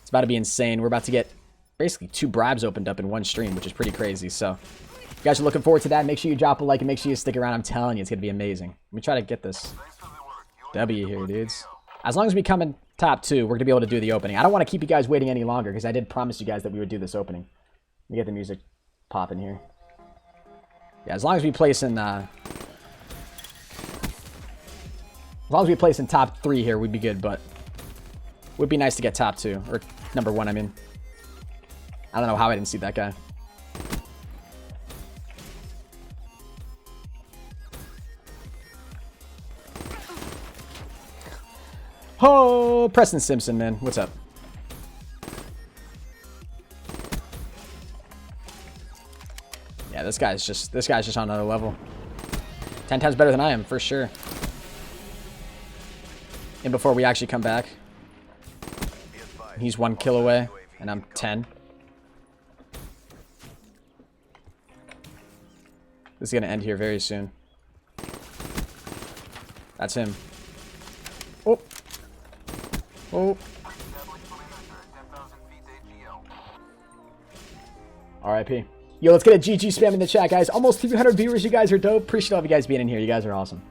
A: It's about to be insane. We're about to get basically 2 bribes opened up in one stream, which is pretty crazy. So if you guys are looking forward to that, make sure you drop a like and make sure you stick around. I'm telling you, it's going to be amazing. Let me try to get this W here, dudes. As long as we come in top 2, we're going to be able to do the opening. I don't want to keep you guys waiting any longer because I did promise you guys that we would do this opening. Let me get the music popping here. Yeah, as long as we place in top 3 here, we'd be good, but it would be nice to get top 2 or number 1, I mean. I don't know how I didn't see that guy. Oh, Preston Simpson, man. What's up? Yeah, this guy's just on another level. 10 times better than I am, for sure. And before we actually come back, he's 1 kill away, and I'm 10. This is gonna end here very soon. That's him. Oh. Oh. RIP. Yo, let's get a GG spam in the chat, guys. Almost 300 viewers. You guys are dope. Appreciate all of you guys being in here. You guys are awesome.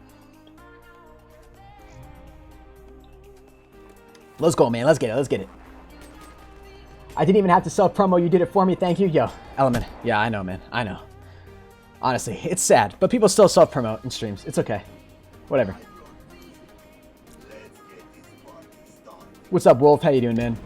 A: Let's go, man. Let's get it. Let's get it. I didn't even have to self-promo. You did it for me. Thank you. Yo, Element. Yeah, I know, man. I know. Honestly, it's sad. But people still self-promote in streams. It's okay. Whatever. What's up, Wolf? How you doing, man?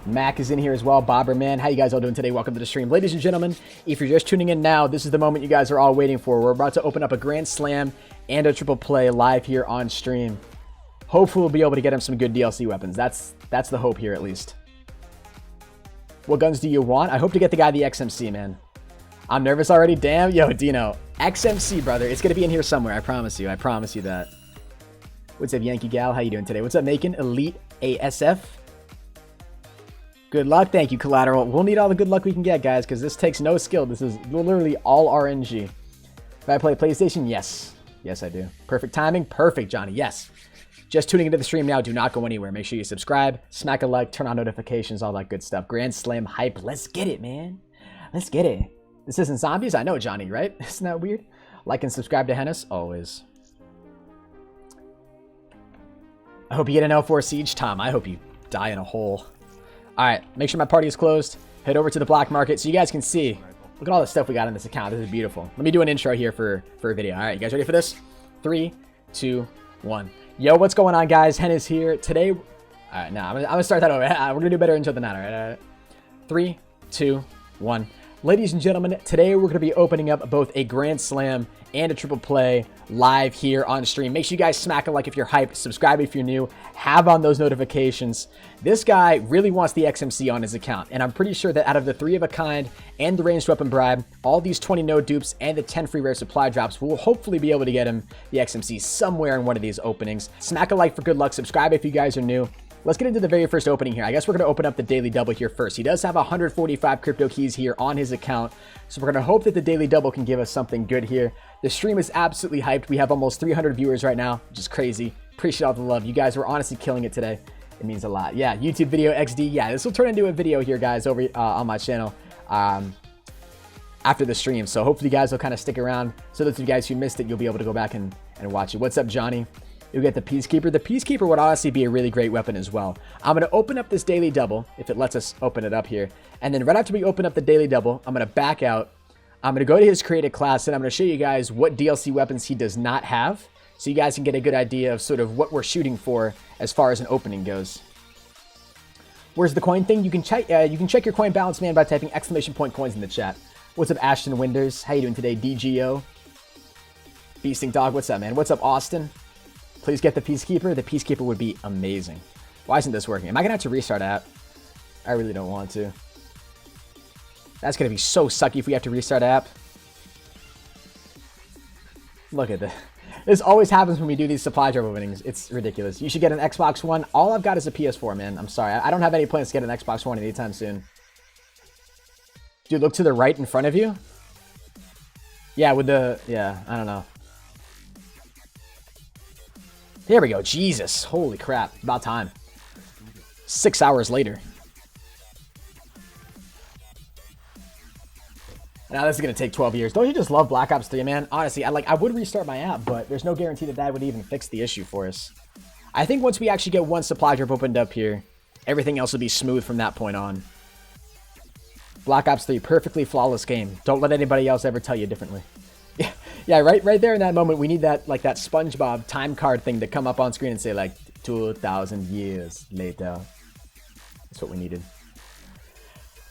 A: Mac is in here as well. Bobberman, how you guys all doing today? Welcome to the stream. Ladies and gentlemen, if you're just tuning in now, this is the moment you guys are all waiting for. We're about to open up a Grand Slam and a Triple Play live here on stream. Hopefully we'll be able to get him some good DLC weapons. That's the hope here at least. What guns do you want? I hope to get the guy the XMC, man. I'm nervous already. Damn. Yo, Dino. XMC, brother. It's going to be in here somewhere. I promise you. I promise you that. What's up, Yankee Gal? How you doing today? What's up, Macon? Elite ASF. Good luck. Thank you, Collateral. We'll need all the good luck we can get, guys, because this takes no skill. This is literally all RNG. If I play PlayStation, yes. Yes, I do. Perfect timing. Perfect, Johnny. Yes. Just tuning into the stream now. Do not go anywhere. Make sure you subscribe, smack a like, turn on notifications, all that good stuff. Grand Slam hype. Let's get it, man. Let's get it. This isn't zombies? I know, Johnny, right? Isn't that weird? Like and subscribe to Hennis. Always. I hope you get an L4 Siege, Tom. I hope you die in a hole. Alright, make sure my party is closed. Head over to the black market so you guys can see. Look at all the stuff we got in this account. This is beautiful. Let me do an intro here for a video. Alright, you guys ready for this? 3, 2, 1. Yo, what's going on, guys? Hen is here. Today... Alright, now I'm gonna start that over. We're gonna do better intro than that, alright? 3, 2, 1. Ladies and gentlemen, today we're gonna be opening up both a Grand Slam and a Triple Play live here on stream. Make sure you guys smack a like if you're hyped, subscribe if you're new, have on those notifications. This guy really wants the XMC on his account, and I'm pretty sure that out of the 3 of a kind and the ranged weapon bribe, all these 20 no dupes and the 10 free rare supply drops, we'll hopefully be able to get him the XMC somewhere in one of these openings. Smack a like for good luck, subscribe if you guys are new. Let's get into the very first opening here. I guess we're going to open up the daily double here first. He does have 145 crypto keys here on his account, so we're going to hope that the daily double can give us something good here. The stream is absolutely hyped. We have almost 300 viewers right now, which is crazy. Appreciate all the love. You guys were honestly killing it today. It means a lot. Yeah, YouTube video XD. Yeah, this will turn into a video here, guys, over on my channel after the stream. So hopefully you guys will kind of stick around. So those of you guys who missed it, you'll be able to go back and watch it. What's up, Johnny? You'll get the Peacekeeper. The Peacekeeper would honestly be a really great weapon as well. I'm going to open up this daily double, if it lets us open it up here. And then right after we open up the daily double, I'm going to back out. I'm going to go to his created class, and I'm going to show you guys what DLC weapons he does not have, so you guys can get a good idea of sort of what we're shooting for as far as an opening goes. Where's the coin thing? You can check your coin balance, man, by typing !coins in the chat. What's up, Ashton Winders? How you doing today, DGO? Beasting Dog, what's up, man? What's up, Austin? Please get the Peacekeeper. The Peacekeeper would be amazing. Why isn't this working? Am I going to have to restart app? I really don't want to. That's going to be so sucky if we have to restart app. Look at this. This always happens when we do these supply drop openings. It's ridiculous. You should get an Xbox One. All I've got is a PS4, man. I'm sorry. I don't have any plans to get an Xbox One anytime soon. Dude, look to the right in front of you. Yeah, with the... Yeah, I don't know. There we go. Jesus. Holy crap. About time. 6 hours later. Now this is going to take 12 years. Don't you just love Black Ops 3, man? Honestly, I would restart my app, but there's no guarantee that that would even fix the issue for us. I think once we actually get one supply drop opened up here, everything else will be smooth from that point on. Black Ops 3, perfectly flawless game. Don't let anybody else ever tell you differently. Yeah, right there in that moment, we need that, like, that SpongeBob time card thing to come up on screen and say, like, 2,000 years later. That's what we needed.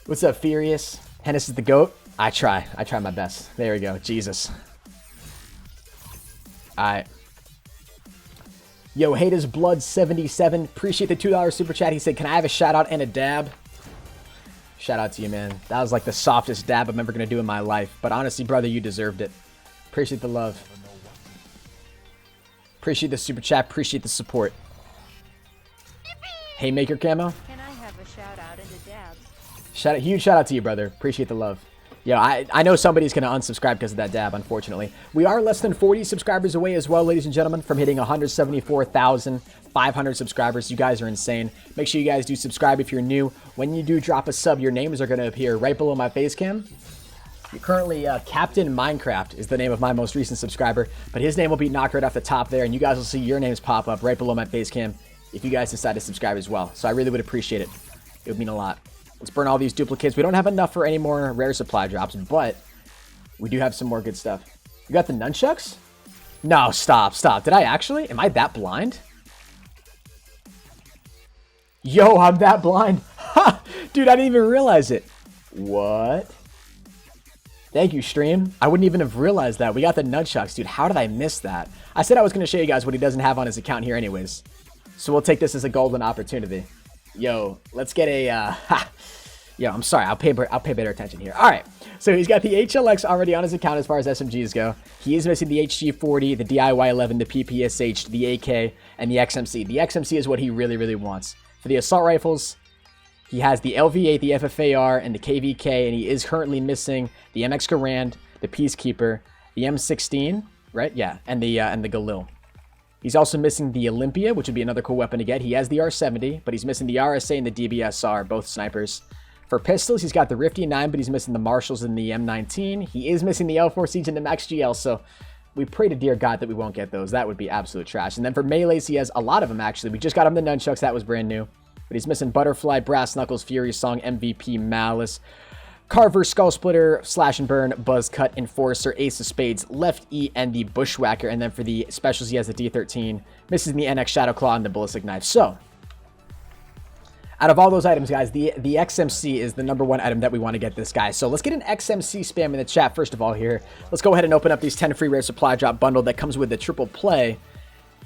A: What's up, Furious? Hennis is the GOAT. I try my best. There we go. Jesus. Alright. Yo, Haters Blood 77. Appreciate the $2 super chat. He said, can I have a shout out and a dab? Shout out to you, man. That was like the softest dab I'm ever going to do in my life. But honestly, brother, you deserved it. Appreciate the love. Appreciate the super chat. Appreciate the support. Haymaker camo.
B: Can I have a shout out and a dab?
A: Huge shout out to you, brother. Appreciate the love. Yeah, I know somebody's going to unsubscribe because of that dab, unfortunately. We are less than 40 subscribers away as well, ladies and gentlemen, from hitting 174,500 subscribers. You guys are insane. Make sure you guys do subscribe if you're new. When you do drop a sub, your names are going to appear right below my face cam. You're currently Captain Minecraft is the name of my most recent subscriber, but his name will be knocked right off the top there, and you guys will see your names pop up right below my face cam if you guys decide to subscribe as well. So I really would appreciate it. It would mean a lot. Let's burn all these duplicates. We don't have enough for any more rare supply drops, but we do have some more good stuff. You got the nunchucks? No, stop. Did I actually? Am I that blind? Yo, I'm that blind. Ha! Dude, I didn't even realize it. What? Thank you, stream. I wouldn't even have realized that. We got the nunchucks, dude. How did I miss that? I said I was going to show you guys what he doesn't have on his account here anyways. So we'll take this as a golden opportunity. Yo, let's get a... Yo, I'm sorry. I'll pay better attention here. All right. So he's got the HLX already on his account as far as SMGs go. He is missing the HG40, the DIY11, the PPSH, the AK, and the XMC. The XMC is what he really, really wants. For the assault rifles, he has the LV8, the FFAR, and the KVK, and he is currently missing the MX Garand, the Peacekeeper, the M16, right? Yeah, and the Galil. He's also missing the Olympia, which would be another cool weapon to get. He has the R70, but he's missing the RSA and the DBSR, both snipers. For pistols, he's got the Rifty 9, but he's missing the Marshalls and the M19. He is missing the L4 Siege and the Max GL, so we pray to dear God that we won't get those. That would be absolute trash. And then for melees, he has a lot of them, actually. We just got him the nunchucks. That was brand new. But he's missing Butterfly, Brass Knuckles, Fury Song, MVP, Malice, Carver, Skull Splitter, Slash and Burn, Buzz Cut, Enforcer, Ace of Spades, Left E, and the Bushwhacker. And then for the specials, he has the D13, missing the NX Shadow Claw and the Ballistic Knife. So, out of all those items, guys, the XMC is the #1 item that we want to get this guy. So let's get an XMC spam in the chat first of all here. Let's go ahead and open up these 10 free rare supply drop bundle that comes with the triple play.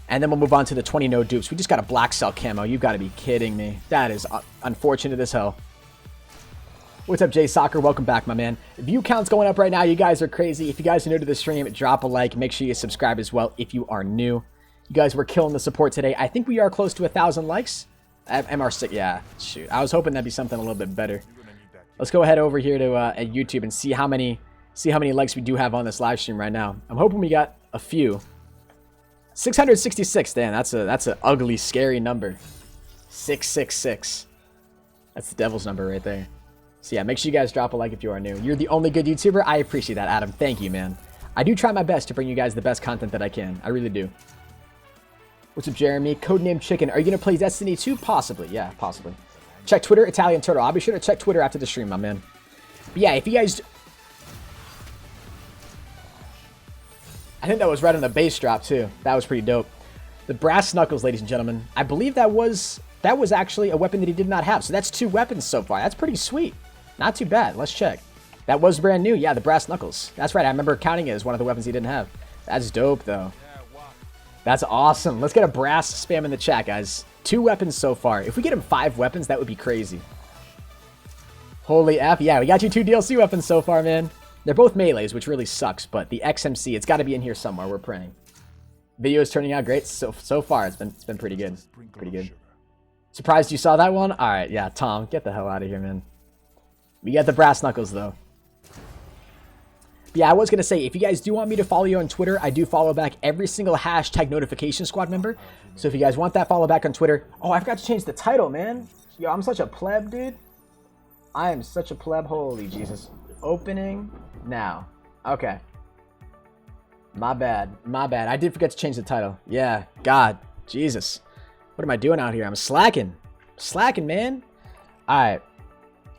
A: And then we'll move on to the 20 no dupes. We just got a black cell camo. You've got to be kidding me. That is unfortunate as hell. What's up, Jay Soccer? Welcome back, my man. View count's going up right now. You guys are crazy. If you guys are new to the stream, drop a like. Make sure you subscribe as well if you are new. You guys were killing the support today. I think we are close to 1,000 likes. MR6, yeah, shoot. I was hoping that'd be something a little bit better. Let's go ahead over here to at YouTube and see how many likes we do have on this live stream right now. I'm hoping we got a few. 666. Damn, that's an ugly, scary number. 666. That's the devil's number right there. So yeah, make sure you guys drop a like if you are new. You're the only good YouTuber. I appreciate that, Adam. Thank you, man. I do try my best to bring you guys the best content that I can. I really do. What's up, Jeremy? Codename Chicken. Are you going to play Destiny 2? Possibly. Yeah, possibly. Check Twitter, Italian Turtle. I'll be sure to check Twitter after the stream, my man. But yeah, if you guys... I think that was right on the base drop, too. That was pretty dope. The Brass Knuckles, ladies and gentlemen. I believe that was actually a weapon that he did not have. So that's 2 weapons so far. That's pretty sweet. Not too bad. Let's check. That was brand new. Yeah, the Brass Knuckles. That's right. I remember counting it as one of the weapons he didn't have. That's dope, though. That's awesome. Let's get a brass spam in the chat, guys. 2 weapons so far. If we get him 5 weapons, that would be crazy. Holy F. Yeah, we got you 2 DLC weapons so far, man. They're both melees, which really sucks, but the XMC, it's got to be in here somewhere. We're praying. Video is turning out great so far. It's been pretty good. Pretty good. Surprised you saw that one? All right, yeah, Tom, get the hell out of here, man. We got the Brass Knuckles, though. Yeah, I was going to say, if you guys do want me to follow you on Twitter, I do follow back every single hashtag notification squad member. So if you guys want that, follow back on Twitter. Oh, I forgot to change the title, man. Yo, I'm such a pleb, dude. I am such a pleb. Holy Jesus. Opening now. Okay. My bad. My bad. I did forget to change the title. Yeah. God. Jesus. What am I doing out here? I'm slacking. Slacking, man. All right.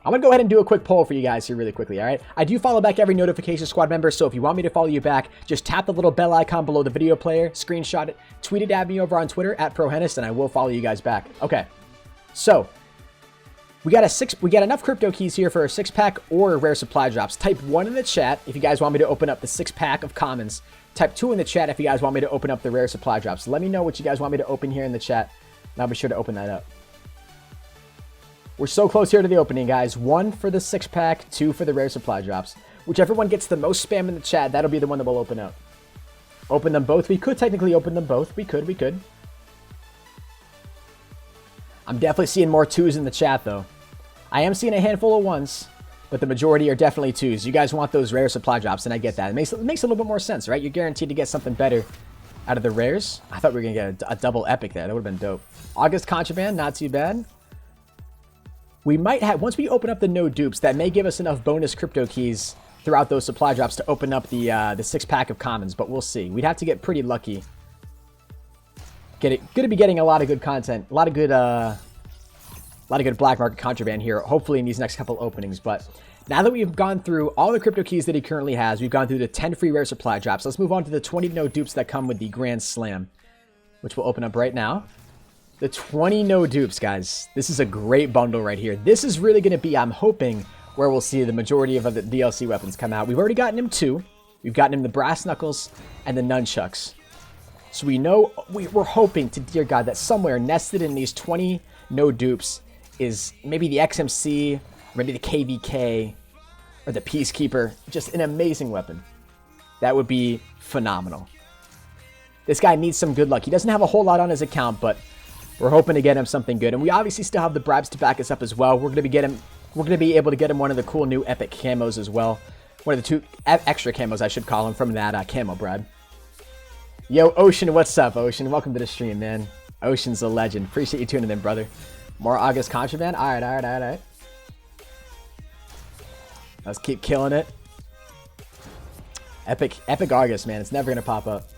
A: I'm going to go ahead and do a quick poll for you guys here really quickly, all right? I do follow back every notification squad member, so if you want me to follow you back, just tap the little bell icon below the video player, screenshot it, tweet it at me over on Twitter, at ProHenis, and I will follow you guys back. Okay, so we got enough crypto keys here for a 6-pack or rare supply drops. Type 1 in the chat if you guys want me to open up the 6-pack of commons. Type 2 in the chat if you guys want me to open up the rare supply drops. Let me know what you guys want me to open here in the chat, and I'll be sure to open that up. We're so close here to the opening, guys. 1 for the 6-pack, 2 for the rare supply drops. Whichever one gets the most spam in the chat, that'll be the one that we'll open up. Open them both. We could technically open them both. We could. I'm definitely seeing more 2s in the chat, though. I am seeing a handful of 1s, but the majority are definitely 2s. You guys want those rare supply drops, and I get that. It makes a little bit more sense, right? You're guaranteed to get something better out of the rares. I thought we were going to get a double epic there. That would have been dope. August Contraband, not too bad. We might have, once we open up the no dupes, that may give us enough bonus crypto keys throughout those supply drops to open up the 6-pack of commons, but we'll see. We'd have to get pretty lucky. Going to be getting a lot of good content, a lot of good black market contraband here, hopefully in these next couple openings. But now that we've gone through all the crypto keys that he currently has, we've gone through the 10 free rare supply drops. Let's move on to the 20 no dupes that come with the Grand Slam, which we'll open up right now. The 20 no dupes, guys. This is a great bundle right here. This is really going to be, I'm hoping, where we'll see the majority of the DLC weapons come out. We've already gotten him 2. We've gotten him the brass knuckles and the nunchucks. So we know, we're hoping to dear God that somewhere nested in these 20 no dupes is maybe the XMC, maybe the KVK, or the Peacekeeper. Just an amazing weapon. That would be phenomenal. This guy needs some good luck. He doesn't have a whole lot on his account, but we're hoping to get him something good. And we obviously still have the bribes to back us up as well. We're going to be able to get him one of the cool new epic camos as well. One of the 2 extra camos, I should call him, from that camo bribe. Yo, Ocean, what's up, Ocean? Welcome to the stream, man. Ocean's a legend. Appreciate you tuning in, brother. More August contraband? Alright. Let's keep killing it. Epic August, man. It's never going to pop up.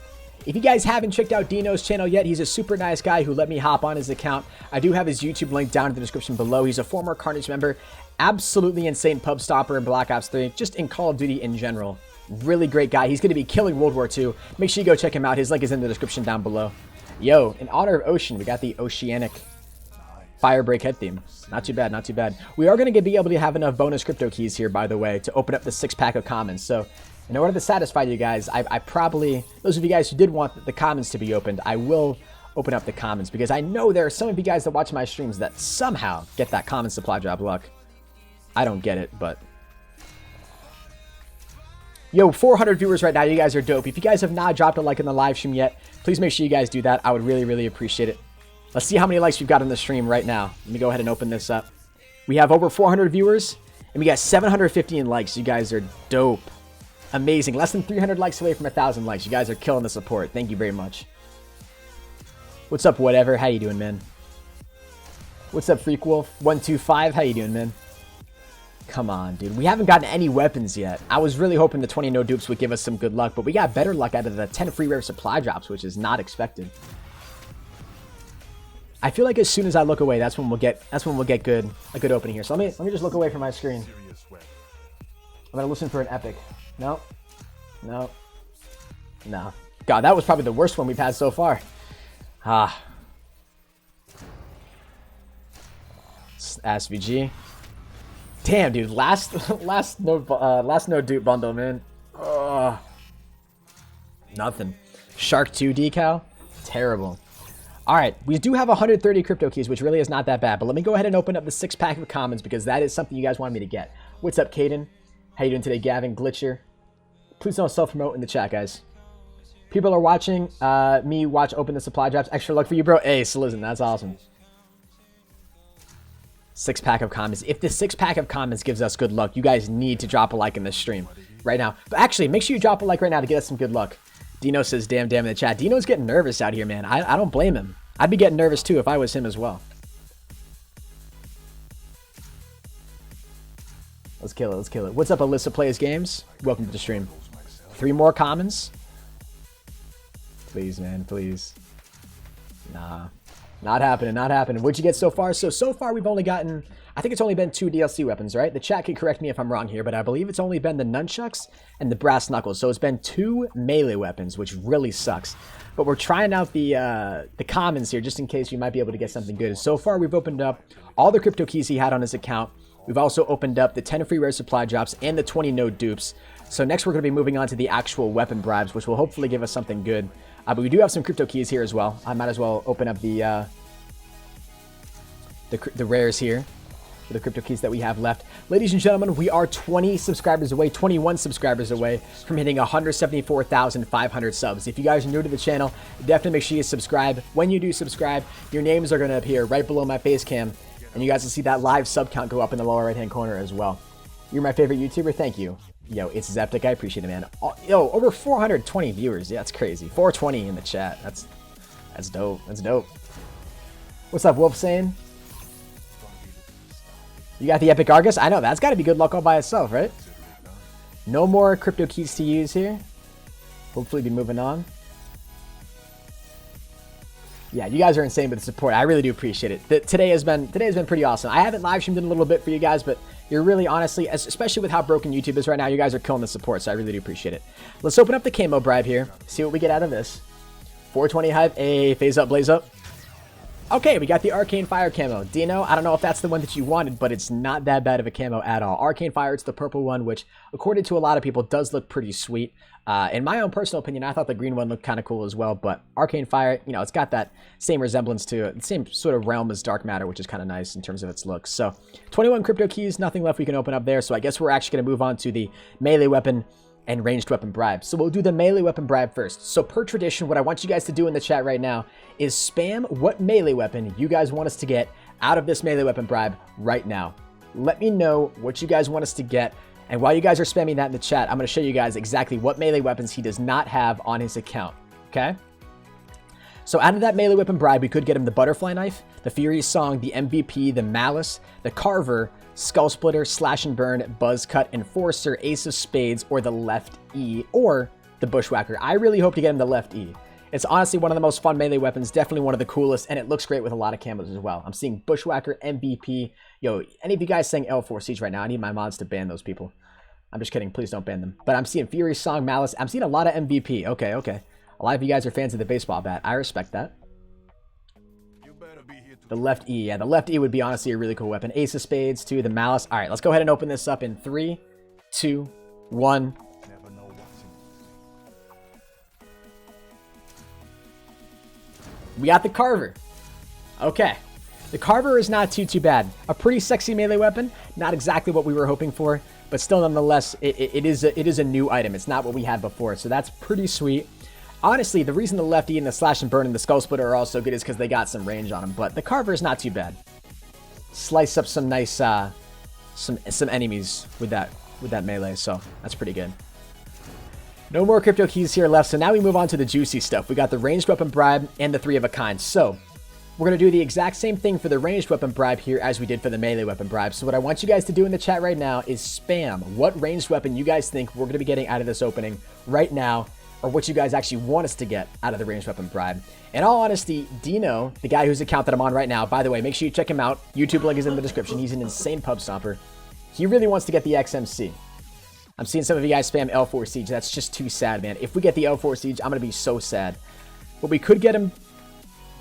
A: If you guys haven't checked out Dino's channel yet, he's a super nice guy who let me hop on his account. I do have his YouTube link down in the description below. He's a former Carnage member. Absolutely insane pub stopper in Black Ops 3. Just in Call of Duty in general. Really great guy. He's going to be killing World War II. Make sure you go check him out. His link is in the description down below. Yo, in honor of Ocean, we got the Oceanic Firebreak head theme. Not too bad, not too bad. We are going to be able to have enough bonus crypto keys here, by the way, to open up the 6-pack of commons. So in order to satisfy you guys, I probably, those of you guys who did want the commons to be opened, I will open up the commons because I know there are some of you guys that watch my streams that somehow get that common supply drop luck. I don't get it, but yo, 400 viewers right now. You guys are dope. If you guys have not dropped a like in the live stream yet, please make sure you guys do that. I would really, really appreciate it. Let's see how many likes we've got on the stream right now. Let me go ahead and open this up. We have over 400 viewers, and we got 715 likes. You guys are dope. Amazing. Less than 300 likes away from 1,000 likes. You guys are killing the support. Thank you very much. What's up, whatever? How you doing, man? What's up, Freak Wolf 125? How you doing, man? Come on, dude. We haven't gotten any weapons yet. I was really hoping the 20 no dupes would give us some good luck, but we got better luck out of the 10 free rare supply drops, which is not expected. I feel like as soon as I look away, that's when we'll get a good opening here. So let me just look away from my screen. I'm gonna listen for an epic. No. God, that was probably the worst one we've had so far. SVG. Damn, dude. Last no dupe bundle, man. Nothing. Shark 2 decal. Terrible. All right, we do have 130 crypto keys, which really is not that bad. But let me go ahead and open up the 6-pack of commons because that is something you guys wanted me to get. What's up, Caden? How you doing today, Gavin? Glitcher. Please don't self-promote in the chat, guys. People are watching me open the supply drops. Extra luck for you, bro. Hey, so listen, that's awesome. 6-pack of commons. If the 6-pack of commons gives us good luck, you guys need to drop a like in this stream right now. But actually, make sure you drop a like right now to get us some good luck. Dino says, damn in the chat. Dino's getting nervous out here, man. I don't blame him. I'd be getting nervous too if I was him as well. Let's kill it. Let's kill it. What's up, Alyssa Plays Games? Welcome to the stream. 3 more commons. Please, man. Please. Nah. Not happening. Not happening. What'd you get so far? So far we've only gotten, I think it's only been 2 DLC weapons, right? The chat can correct me if I'm wrong here, but I believe it's only been the nunchucks and the brass knuckles. So it's been 2 melee weapons, which really sucks. But we're trying out the commons here just in case we might be able to get something good. So far we've opened up all the crypto keys he had on his account. We've also opened up the 10 free rare supply drops and the 20 no dupes. So next we're going to be moving on to the actual weapon bribes, which will hopefully give us something good. But we do have some crypto keys here as well. I might as well open up the rares here for the crypto keys that we have left. Ladies and gentlemen, we are 20 subscribers away, 21 subscribers away from hitting 174,500 subs. If you guys are new to the channel, definitely make sure you subscribe. When you do subscribe, your names are going to appear right below my face cam, and you guys will see that live sub count go up in the lower right hand corner as well. You're my favorite YouTuber. Thank you. Yo, it's Zeptic. I appreciate it, man. Yo, over 420 viewers. Yeah, that's crazy. 420 in the chat. That's dope. That's dope. What's up, Wolf saying? You got the Epic Argus? I know, that's got to be good luck all by itself, right? No more crypto keys to use here. Hopefully be moving on. Yeah, you guys are insane with the support. I really do appreciate it. Today has been pretty awesome. I haven't live streamed in a little bit for you guys, but you're really honestly, especially with how broken YouTube is right now, you guys are killing the support, so I really do appreciate it. Let's open up the camo bribe here, see what we get out of this. 420 hype, a phase up, blaze up. Okay, we got the Arcane Fire camo. Dino, I don't know if that's the one that you wanted, but it's not that bad of a camo at all. Arcane Fire, it's the purple one, which, according to a lot of people, does look pretty sweet. In my own personal opinion, I thought the green one looked kind of cool as well, but Arcane Fire, you know, it's got that same resemblance to it, the same sort of realm as Dark Matter, which is kind of nice in terms of its looks. So, 21 crypto keys, nothing left we can open up there, so I guess we're actually going to move on to the melee weapon and ranged weapon bribe. So we'll do the melee weapon bribe first. So per tradition, what I want you guys to do in the chat right now is spam what melee weapon you guys want us to get out of this melee weapon bribe right now. Let me know what you guys want us to get. And while you guys are spamming that in the chat, I'm going to show you guys exactly what melee weapons he does not have on his account. Okay? So out of that melee weapon bribe, we could get him the Butterfly Knife, the Furious Song, the MVP, the Malice, the Carver, Skull Splitter, Slash and Burn, Buzz Cut, Enforcer, Ace of Spades, or the Left E, or the Bushwhacker. I really hope to get him the Left E. It's honestly one of the most fun melee weapons, definitely one of the coolest, and it looks great with a lot of camos as well. I'm seeing Bushwhacker, MVP. Yo, any of you guys saying L4 Siege right now, I need my mods to ban those people. I'm just kidding, please don't ban them. But I'm seeing Furious Song, Malice. I'm seeing a lot of MVP. Okay, okay. A lot of you guys are fans of the baseball bat. I respect that. The Left E. Yeah, the Left E would be honestly a really cool weapon. Ace of Spades, too. The Malice. All right, let's go ahead and open this up in 3, 2, 1. We got the Carver. Okay. The Carver is not too bad. A pretty sexy melee weapon. Not exactly what we were hoping for, but still nonetheless, it is a new item. It's not what we had before, so that's pretty sweet. Honestly, the reason the Lefty and the Slash and Burn and the Skull Splitter are also good is because they got some range on them, but the Carver is not too bad. Slice up some nice, some enemies with that melee, so that's pretty good. No more crypto keys here left, so now we move on to the juicy stuff. We got the ranged weapon bribe and the 3 of a kind. So we're going to do the exact same thing for the ranged weapon bribe here as we did for the melee weapon bribe. So what I want you guys to do in the chat right now is spam what ranged weapon you guys think we're going to be getting out of this opening right now, or what you guys actually want us to get out of the ranged weapon bribe. In all honesty, Dino, the guy whose account that I'm on right now, by the way, make sure you check him out. YouTube link is in the description. He's an insane pub stomper. He really wants to get the XMC. I'm seeing some of you guys spam L4 Siege. That's just too sad, man. If we get the L4 Siege, I'm going to be so sad. But we could get him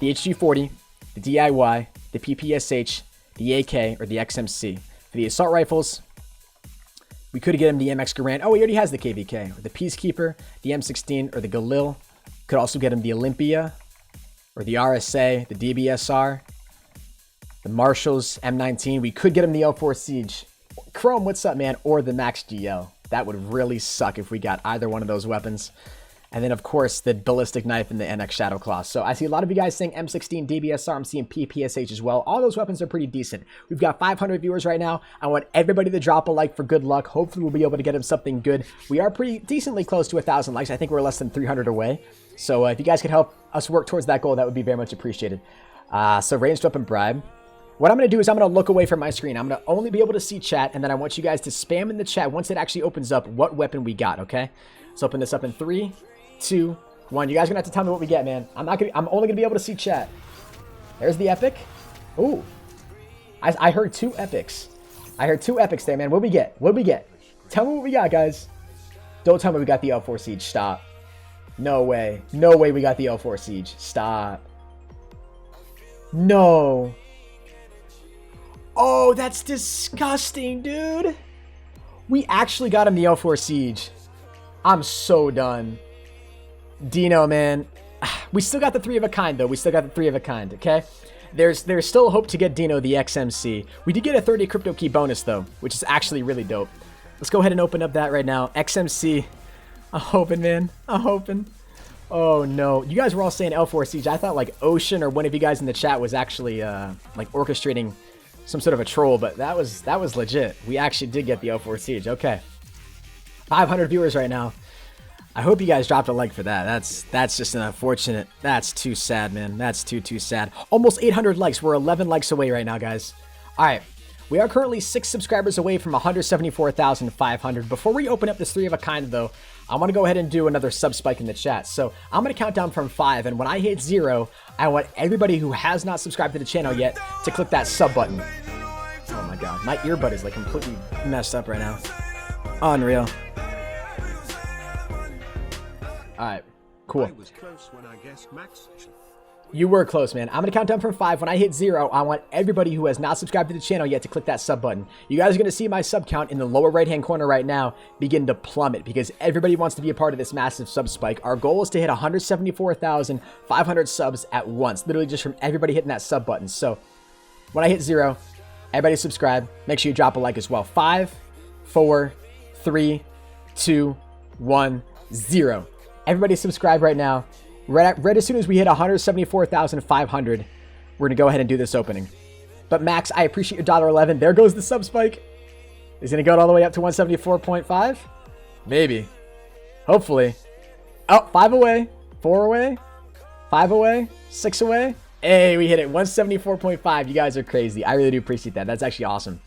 A: the HG40, the DIY, the PPSH, the AK, or the XMC. For the assault rifles, we could get him the MX Garand. Oh, he already has the KVK. Or the Peacekeeper, the M16, or the Galil. Could also get him the Olympia, or the RSA, the DBSR, the Marshalls, M19. We could get him the L4 Siege. Chrome, what's up, man? Or the Max GL. That would really suck if we got either one of those weapons. And then, of course, the Ballistic Knife and the NX Shadow Claw. So I see a lot of you guys saying M16, DBSR. I'm seeing PPSH as well. All those weapons are pretty decent. We've got 500 viewers right now. I want everybody to drop a like for good luck. Hopefully, we'll be able to get him something good. We are pretty decently close to 1,000 likes. I think we're less than 300 away. So if you guys could help us work towards that goal, that would be very much appreciated. So ranged weapon bribe. What I'm going to do is I'm going to look away from my screen. I'm going to only be able to see chat, and then I want you guys to spam in the chat once it actually opens up what weapon we got, okay? Let's open this up in 3, 2, 1. You guys are going to have to tell me what we get, man. I'm only going to be able to see chat. There's the epic. Ooh. I heard 2 epics. I heard 2 epics there, man. What we get? What we get? Tell me what we got, guys. Don't tell me we got the L4 Siege. Stop. No way. No way we got the L4 Siege. Stop. No. Oh, that's disgusting, dude. We actually got him the L4 Siege. I'm so done. Dino, man. We still got the 3 of a kind, though. We still got the 3 of a kind, okay? There's still hope to get Dino the XMC. We did get a 30 crypto key bonus, though, which is actually really dope. Let's go ahead and open up that right now. XMC. I'm hoping, man. I'm hoping. Oh, no. You guys were all saying L4 Siege. I thought, like, Ocean or one of you guys in the chat was actually, like, orchestrating some sort of a troll, but that was legit. We actually did get the L4 Siege. Okay. 500 viewers right now. I hope you guys dropped a like for that. That's just an unfortunate. That's too sad, man. That's too sad. Almost 800 likes. We're 11 likes away right now, guys. All right. We are currently 6 subscribers away from 174,500. Before we open up this 3 of a kind, though, I want to go ahead and do another sub spike in the chat. So I'm going to count down from 5, and when I hit 0, I want everybody who has not subscribed to the channel yet to click that sub button. Oh my god, my earbud is like completely messed up right now. Unreal. Alright, cool.
C: I was close when I guessed Max.
A: You were close, man. I'm going to count down from 5. When I hit 0, I want everybody who has not subscribed to the channel yet to click that sub button. You guys are going to see my sub count in the lower right-hand corner right now begin to plummet because everybody wants to be a part of this massive sub spike. Our goal is to hit 174,500 subs at once, literally just from everybody hitting that sub button. So when I hit 0, everybody subscribe. Make sure you drop a like as well. 5, 4, 3, 2, 1, 0. Everybody subscribe right now. Right as soon as we hit 174,500, we're going to go ahead and do this opening. But Max, I appreciate your $1.11. There goes the sub spike. Is it going to go all the way up to 174.5? Maybe. Hopefully. Oh, 5 away. 4 away. 5 away. 6 away. Hey, we hit it. 174.5. You guys are crazy. I really do appreciate that. That's actually awesome.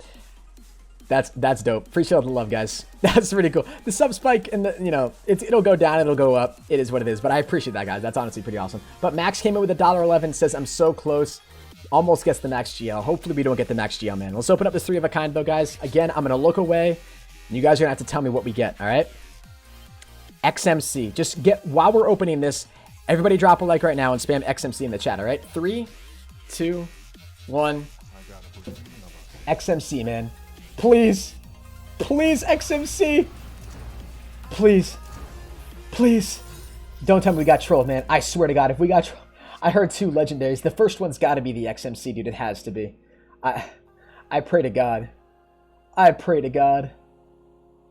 A: That's dope. Appreciate all the love, guys. That's really cool. The sub spike and the, you know, it'll go down, it'll go up. It is what it is. But I appreciate that, guys. That's honestly pretty awesome. But Max came in with $1.11. Says I'm so close. Almost gets the max GL. Hopefully we don't get the max GL, man. Let's open up this 3 of a kind though, guys. Again, I'm gonna look away, and you guys are gonna have to tell me what we get. All right. XMC. Just get while we're opening this. Everybody drop a like right now and spam XMC in the chat. All right. 3, 2, 1. XMC, man. Please. Please, XMC. Please. Please. Don't tell me we got trolled, man. I swear to God, if we got trolled. I heard 2 legendaries. The first one's got to be the XMC, dude. It has to be. I pray to God. I pray to God.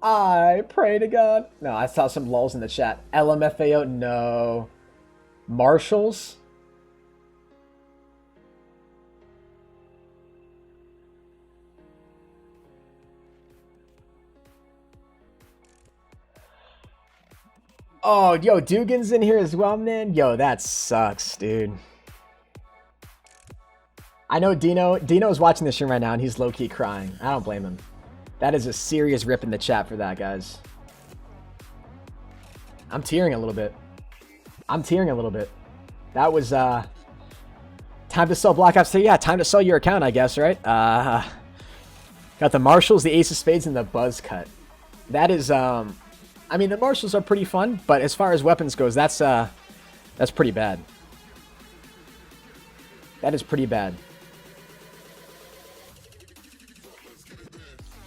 A: I pray to God. No, I saw some lulls in the chat. LMFAO, no. Marshalls? Oh, yo, Dugan's in here as well, man. Yo, that sucks, dude. I know Dino's watching this stream right now, and he's low-key crying. I don't blame him. That is a serious rip in the chat for that, guys. I'm tearing a little bit. I'm tearing a little bit. That was, time to sell Black Ops 3. Yeah, time to sell your account, I guess, right? Got the Marshals, the Ace of Spades, and the Buzz Cut. That is, I mean, the Marshals are pretty fun, but as far as weapons goes, that's pretty bad. That is pretty bad.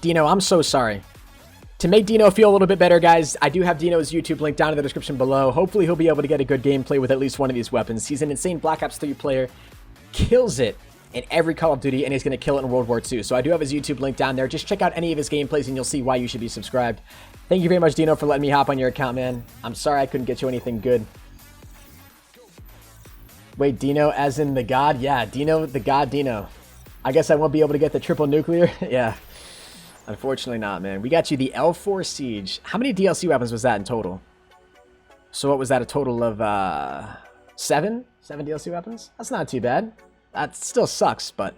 A: Dino, I'm so sorry. To make Dino feel a little bit better, guys, I do have Dino's YouTube link down in the description below. Hopefully, he'll be able to get a good gameplay with at least one of these weapons. He's an insane Black Ops 3 player. Kills it in every Call of Duty, and he's going to kill it in World War II. So I do have his YouTube link down there. Just check out any of his gameplays, and you'll see why you should be subscribed. Thank you very much, Dino, for letting me hop on your account, man. I'm sorry I couldn't get you anything good. Wait, Dino as in the god? Yeah, Dino, the god Dino. I guess I won't be able to get the triple nuclear? Yeah. Unfortunately not, man. We got you the L4 Siege. How many DLC weapons was that in total? So what was that, a total of 7? 7 DLC weapons? That's not too bad. That still sucks, but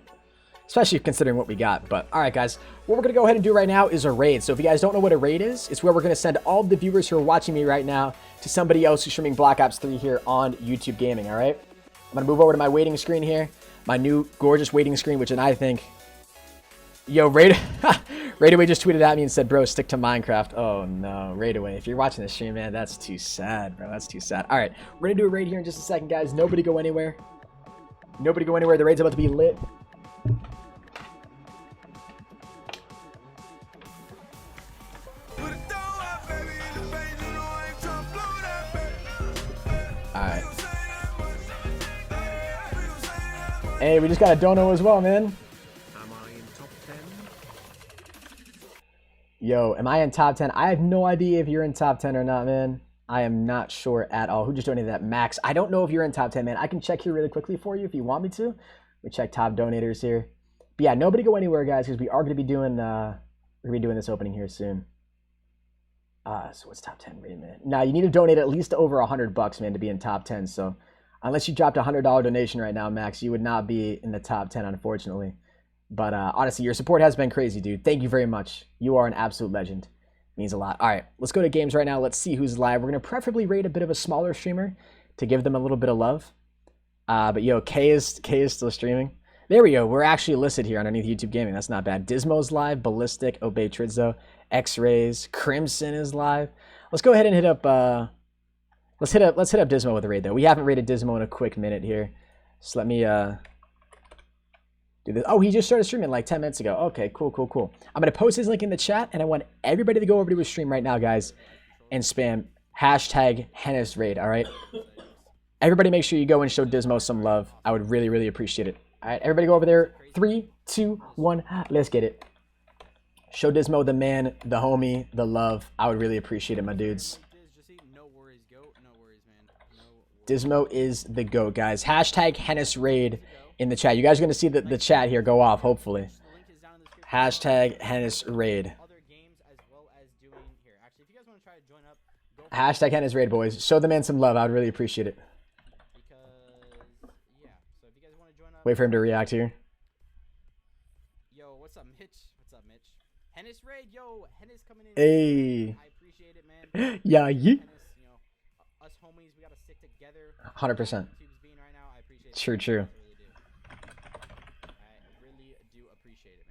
A: especially considering what we got. But all right, guys, what we're going to go ahead and do right now is a raid. So if you guys don't know what a raid is, it's where we're going to send all the viewers who are watching me right now to somebody else who's streaming Black Ops 3 here on YouTube Gaming, all right? I'm going to move over to my waiting screen here, my new gorgeous waiting screen, which I think... Yo, Raidaway just tweeted at me and said, bro, stick to Minecraft. Oh, no. Raidaway, if you're watching this stream, man, that's too sad, bro. That's too sad. All right, we're going to do a raid here in just a second, guys. Nobody go anywhere. Nobody go anywhere. The raid's about to be lit. Alright. Hey, we just got a dono as well, man.
C: Am I in top 10?
A: Yo, am I in top 10? I have no idea if you're in top 10 or not, man. I am not sure at all. Who just donated that? Max. I don't know if you're in top 10, man. I can check here really quickly for you if you want me to. Let me check top donators here. But yeah, nobody go anywhere, guys, because we are going to be doing this opening here soon. So what's top 10? Wait a minute. Now, you need to donate at least over $100, man, to be in top 10. So unless you dropped a $100 donation right now, Max, you would not be in the top 10, unfortunately. But honestly, your support has been crazy, dude. Thank you very much. You are an absolute legend. Means a lot. All right, let's go to games right now. Let's see who's live. We're going to preferably rate a bit of a smaller streamer to give them a little bit of love. But yo, K is still streaming. There we go. We're actually listed here underneath YouTube Gaming. That's not bad. Dismo's live. Ballistic, Obey Tridzo, X-Rays, Crimson is live. Let's go ahead and hit up let's hit up Dismo with a raid though. We haven't rated Dismo in a quick minute here. So let me do this. Oh, he just started streaming like 10 minutes ago. Okay, cool, cool, cool. I'm going to post his link in the chat, and I want everybody to go over to his stream right now, guys, and spam hashtag Hennis Raid, all right? Everybody make sure you go and show Dismo some love. I would really, really appreciate it. All right, everybody go over there. 3, 2, 1, let's get it. Show Dismo the man, the homie, the love. I would really appreciate it, my dudes. Dismo is the GOAT, guys. Hashtag Hennis Raid in the chat. You guys are going to see the chat here go off, hopefully. Hashtag Hennis Raid. Hashtag Hennis Raid, boys. Show the man some love. I would really appreciate it. Wait for him to react here.
H: Yo, what's up, Mitch? What's up, Mitch? Hennis Raid, yo, Hennis coming in.
A: Hey.
H: I appreciate it, man.
A: Yeah, yeah.
H: Hennis, you know, us homies, we gotta stick together.
A: 100%. True, true.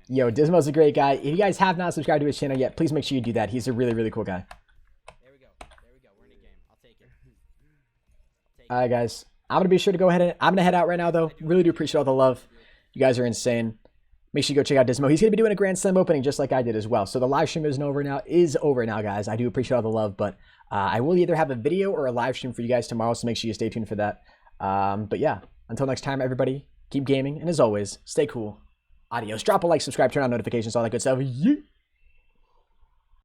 A: Yo, Dismo's a great guy. If you guys have not subscribed to his channel yet, please make sure you do that. He's a really, really cool guy.
H: There we go. There we go. We're in a game. I'll take it.
A: All right, guys. I'm going to be sure to go ahead and I'm going to head out right now, though. Really do appreciate all the love. You guys are insane. Make sure you go check out Dismo. He's going to be doing a Grand Slam opening just like I did as well. So the live stream is over now, guys. I do appreciate all the love, but I will either have a video or a live stream for you guys tomorrow, so make sure you stay tuned for that. But yeah, until next time, everybody, keep gaming, and as always, stay cool. Adios. Drop a like, subscribe, turn on notifications, all that good stuff. Yeah.